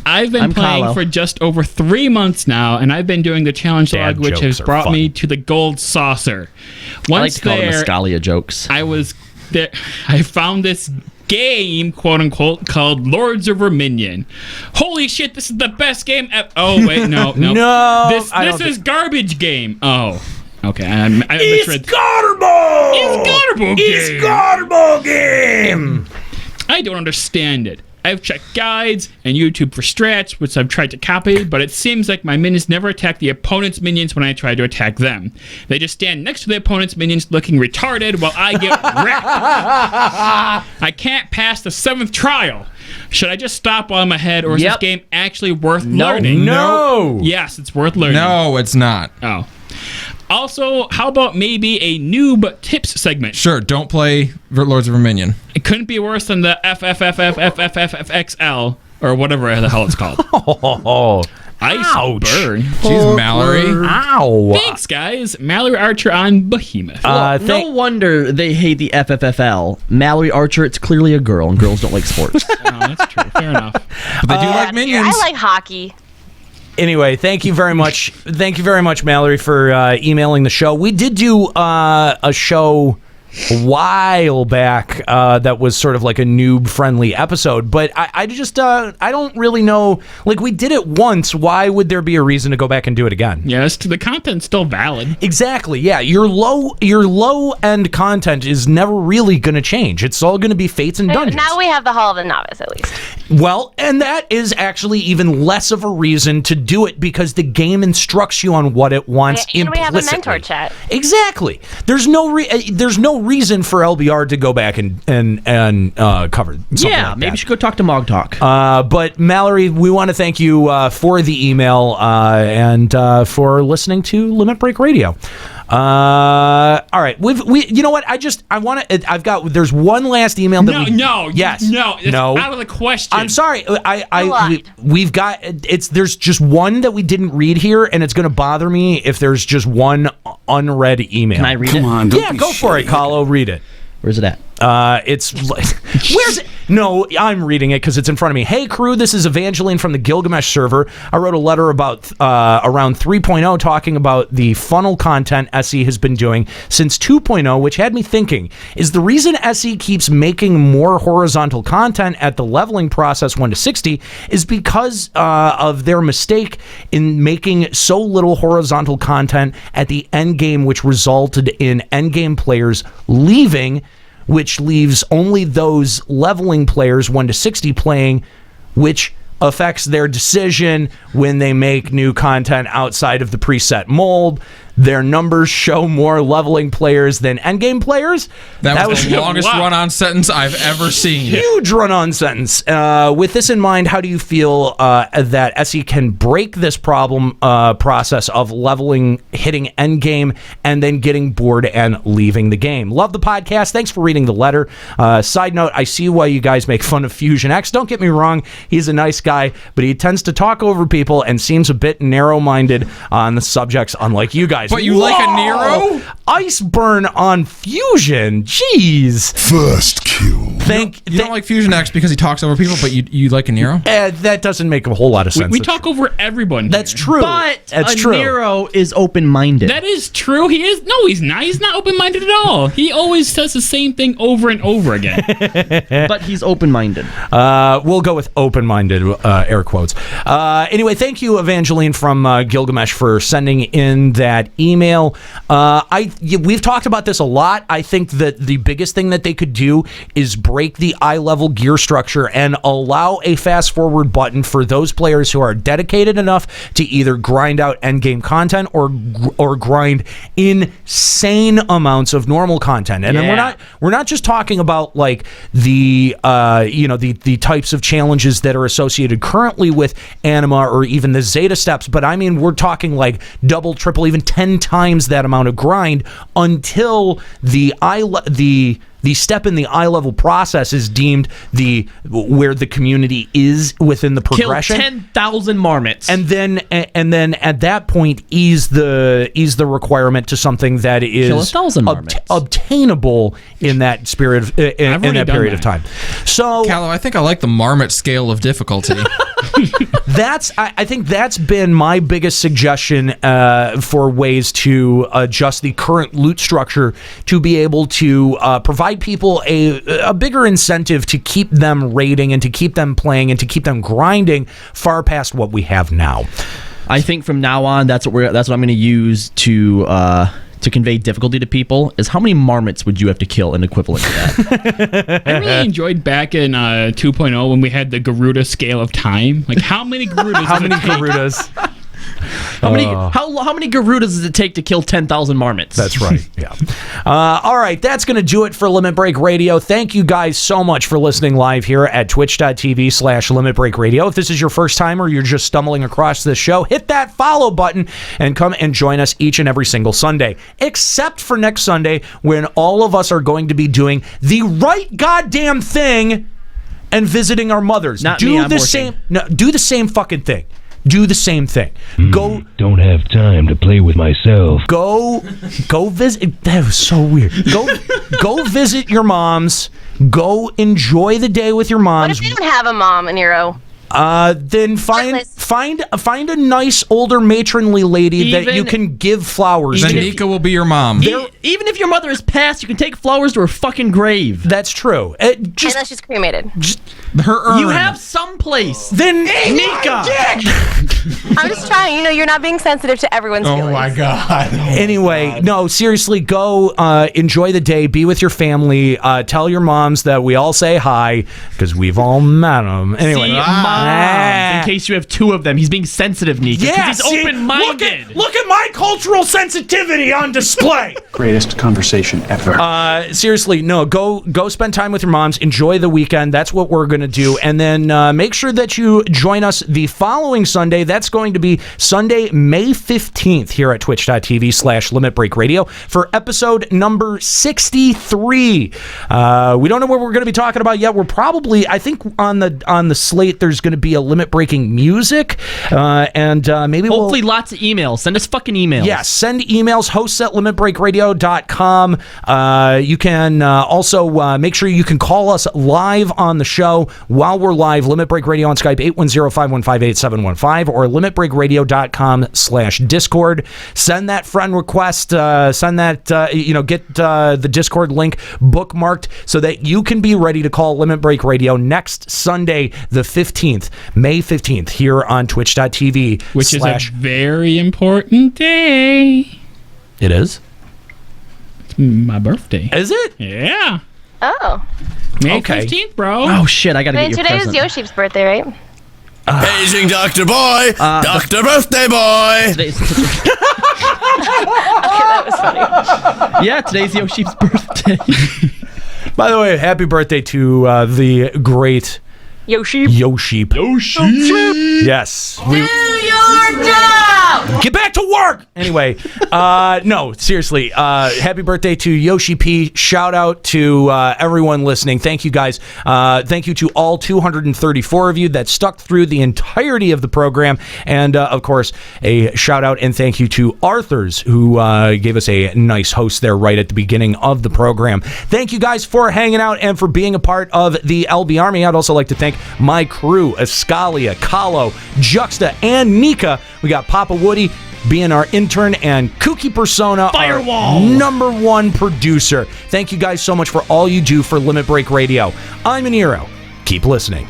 I've been playing Carlo. for just over 3 months now, and I've been doing the challenge Dad log, which jokes has are brought fun. me to the gold saucer. I like Once to call them there, Escalia jokes. I was there. I found this game, quote unquote, called Lords of Verminion. Holy shit! This is the best game ever. Oh wait, no. No, This is garbage game. Oh. Okay, I misread. It's garbage game. I don't understand it. I've checked guides and YouTube for strats, which I've tried to copy, but it seems like my minions never attack the opponent's minions when I try to attack them. They just stand next to the opponent's minions looking retarded while I get wrecked. I can't pass the 7th trial. Should I just stop while I'm ahead, or is this game actually worth learning? No. Yes, it's worth learning. No, it's not. Oh. Also, how about maybe a noob tips segment? Sure, don't play Lords of Verminion. It couldn't be worse than the FFXL or whatever the hell it's called. Ice burn. Jeez, Mallory. Ow. Thanks, guys. Mallory Archer on Behemoth. No wonder they hate the FFFL. Mallory Archer, it's clearly a girl, and girls don't like sports. Oh, that's true. Fair enough. But they do like minions. I like hockey. Anyway, thank you very much. Thank you very much, Mallory, for emailing the show. We did do a show a while back that was sort of like a noob-friendly episode, but I just I don't really know. Like, we did it once. Why would there be a reason to go back and do it again? Yes, the content's still valid. Exactly. Yeah, your low end content is never really going to change. It's all going to be fates and dungeons. Now we have the Hall of the Novice, at least. Well, and that is actually even less of a reason to do it because the game instructs you on what it wants And we have a implicitly. mentor chat. Exactly. There's no reason for LBR to go back and cover something like maybe that. you should go talk to Mog Talk. But Mallory, we want to thank you for the email and for listening to Limit Break Radio. All right, you know what? There's one last email that it's out of the question. I'm sorry. We've got there's just one that we didn't read here, and it's going to bother me if there's just one unread email. Can I read it? Yeah, go for it, Carlo. Read it. Where's it at? It's where's it? No, I'm reading it because it's in front of me. Hey crew, this is Evangeline from the Gilgamesh server. I wrote a letter about around 3.0 talking about the funnel content SE has been doing since 2.0, which had me thinking, is the reason SE keeps making more horizontal content at the leveling process 1 to 60 is because of their mistake in making so little horizontal content at the end game, which resulted in end game players leaving, which leaves only those leveling players 1 to 60 playing, which affects their decision when they make new content outside of the preset mold. Their numbers show more leveling players than endgame players. That was the longest run-on sentence I've ever seen. Huge run-on sentence. With this in mind, how do you feel that SE can break this problem process of leveling, hitting endgame, and then getting bored and leaving the game? Love the podcast. Thanks for reading the letter. Side note, I see why you guys make fun of Fusion X. Don't get me wrong. He's a nice guy, but he tends to talk over people and seems a bit narrow-minded on the subjects, unlike you guys. But you like a Nero? Ice burn on Fusion. Jeez. First kill. You don't like Fusion X because he talks over people, but you like a Nero? That doesn't make a whole lot of sense. We talk over everyone. That's true. But That's a true. Nero is open-minded. That is true. He is. No, he's not. He's not open-minded at all. He always says the same thing over and over again. But he's open-minded. We'll go with open-minded, air quotes. Anyway, thank you, Evangeline from Gilgamesh, for sending in that email. We've talked about this a lot. I think that the biggest thing that they could do is break the eye-level gear structure and allow a fast-forward button for those players who are dedicated enough to either grind out endgame content or grind insane amounts of normal content. And then we're not just talking about like the types of challenges that are associated currently with Anima or even the Zeta steps, but I mean we're talking like double, triple, even 10 times that amount of grind until the The step in the eye level process is deemed where the community is within the progression. Kill 10,000 marmots, and then at that point ease the requirement to something that is Kill 1,000 marmots. Obtainable in that spirit of, in that period of time. So, Callow, I think I like the marmot scale of difficulty. I think that's been my biggest suggestion for ways to adjust the current loot structure to be able to provide people a bigger incentive to keep them raiding and to keep them playing and to keep them grinding far past what we have now. I think from now on, that's what I'm going to use to convey difficulty to people. Is how many marmots would you have to kill in equivalent to that? I really enjoyed back in 2.0 when we had the Garuda scale of time. Like, how many Garudas? How many Garudas? How many Garudas does it take to kill 10,000 marmots? That's right. Yeah. All right, that's going to do it for Limit Break Radio. Thank you guys so much for listening live here at twitch.tv/Limit Break Radio. If this is your first time or you're just stumbling across this show, hit that follow button and come and join us each and every single Sunday, except for next Sunday when all of us are going to be doing the right goddamn thing and visiting our mothers. Do the same fucking thing. Do the same thing. Go. Don't have time to play with myself. Go visit. That was so weird. Go visit your moms. Go enjoy the day with your moms. What if you don't have a mom, Nero? Then find a nice older matronly lady that you can give flowers. Then Nika will be your mom. Even if your mother is passed, you can take flowers to her fucking grave. That's true. Unless she's cremated. Her urn. You have some place. Then Nika. I'm just trying. You're not being sensitive to everyone's feelings. Oh my god. Anyway, no, seriously, go enjoy the day. Be with your family. Tell your moms that we all say hi because we've all met them. Anyway, in case you have two of them, he's being sensitive, Nika. Yeah, he's open-minded. Look at my cultural sensitivity on display. Greatest conversation ever. Seriously, no, go spend time with your moms. Enjoy the weekend. That's what we're going to do. And then make sure that you join us the following Sunday. That's going to be Sunday, May 15th here at twitch.tv/Limit Break Radio for episode number 63. We don't know what we're going to be talking about yet. We're probably, I think on the slate, there's going to be a limit breaking music. And maybe hopefully lots of emails. Send us fucking emails. Yes, send emails, hosts@limitbreakradio.com. You can also make sure you can call us live on the show while we're live. Limit Break Radio on Skype, 810-515-8715 or limitbreakradio.com/Discord. Send that friend request. Send that, get the Discord link bookmarked so that you can be ready to call Limit Break Radio next Sunday, the 15th, May 15th, here on twitch.tv. Which is a very important day. It is? It's my birthday. Is it? Yeah. Oh. May 15th, bro. Oh, shit, I gotta get your today present. is Yoshi's birthday, right? Paging Dr. Boy! Dr. Birthday Boy! Okay, that was funny. Yeah, today's Yoshi's birthday. By the way, happy birthday to the great Yoshi. Yoshi. Yes. Do your job! Get back to work! Anyway, no, seriously, happy birthday to Yoshi P. Shout out to everyone listening. Thank you, guys. Thank you to all 234 of you that stuck through the entirety of the program. And, of course, a shout out and thank you to Arthurs, who gave us a nice host there right at the beginning of the program. Thank you, guys, for hanging out and for being a part of the LB Army. I'd also like to thank my crew, Escalia, Kahlo, Juxta, and Nika. We got Papa Woody being our intern and Kooky Persona, Firewall, our number one producer. Thank you guys so much for all you do for Limit Break Radio. I'm Aniro. Keep listening.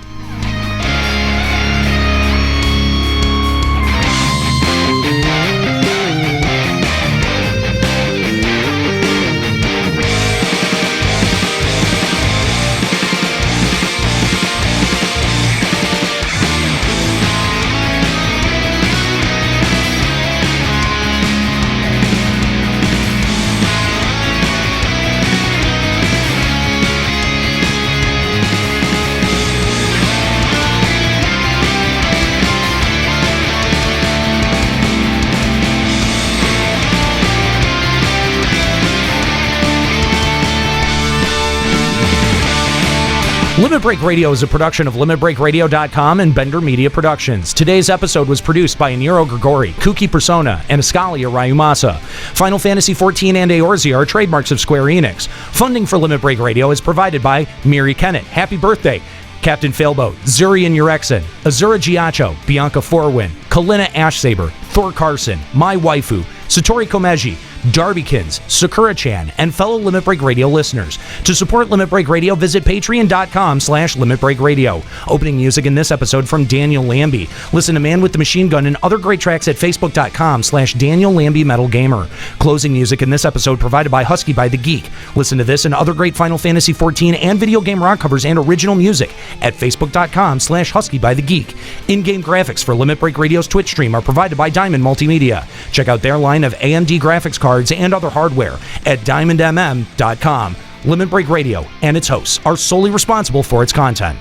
Limit Break Radio is a production of LimitBreakRadio.com and Bender Media Productions. Today's episode was produced by Aniro Grigori, Kuki Persona, and Ascalia Ryumasa. Final Fantasy XIV and Eorzea are trademarks of Square Enix. Funding for Limit Break Radio is provided by Miri Kennett. Happy birthday, Captain Failboat, Zurian Urexin, Azura Giacho, Bianca Forwin, Kalina Ashsaber, Thor Carson, My Waifu, Satori Komeji, Darbykins, Sakura-chan, and fellow Limit Break Radio listeners. To support Limit Break Radio, visit patreon.com/Limit Break Radio. Opening music in this episode from Daniel Lambie. Listen to Man with the Machine Gun and other great tracks at facebook.com/Daniel Lambie Metal Gamer. Closing music in this episode provided by Husky by the Geek. Listen to this and other great Final Fantasy XIV and video game rock covers and original music at facebook.com/Husky by the Geek. In-game graphics for Limit Break Radio's Twitch stream are provided by Diamond Multimedia. Check out their line of AMD graphics cards and other hardware at diamondmm.com. Limit Break Radio and its hosts are solely responsible for its content.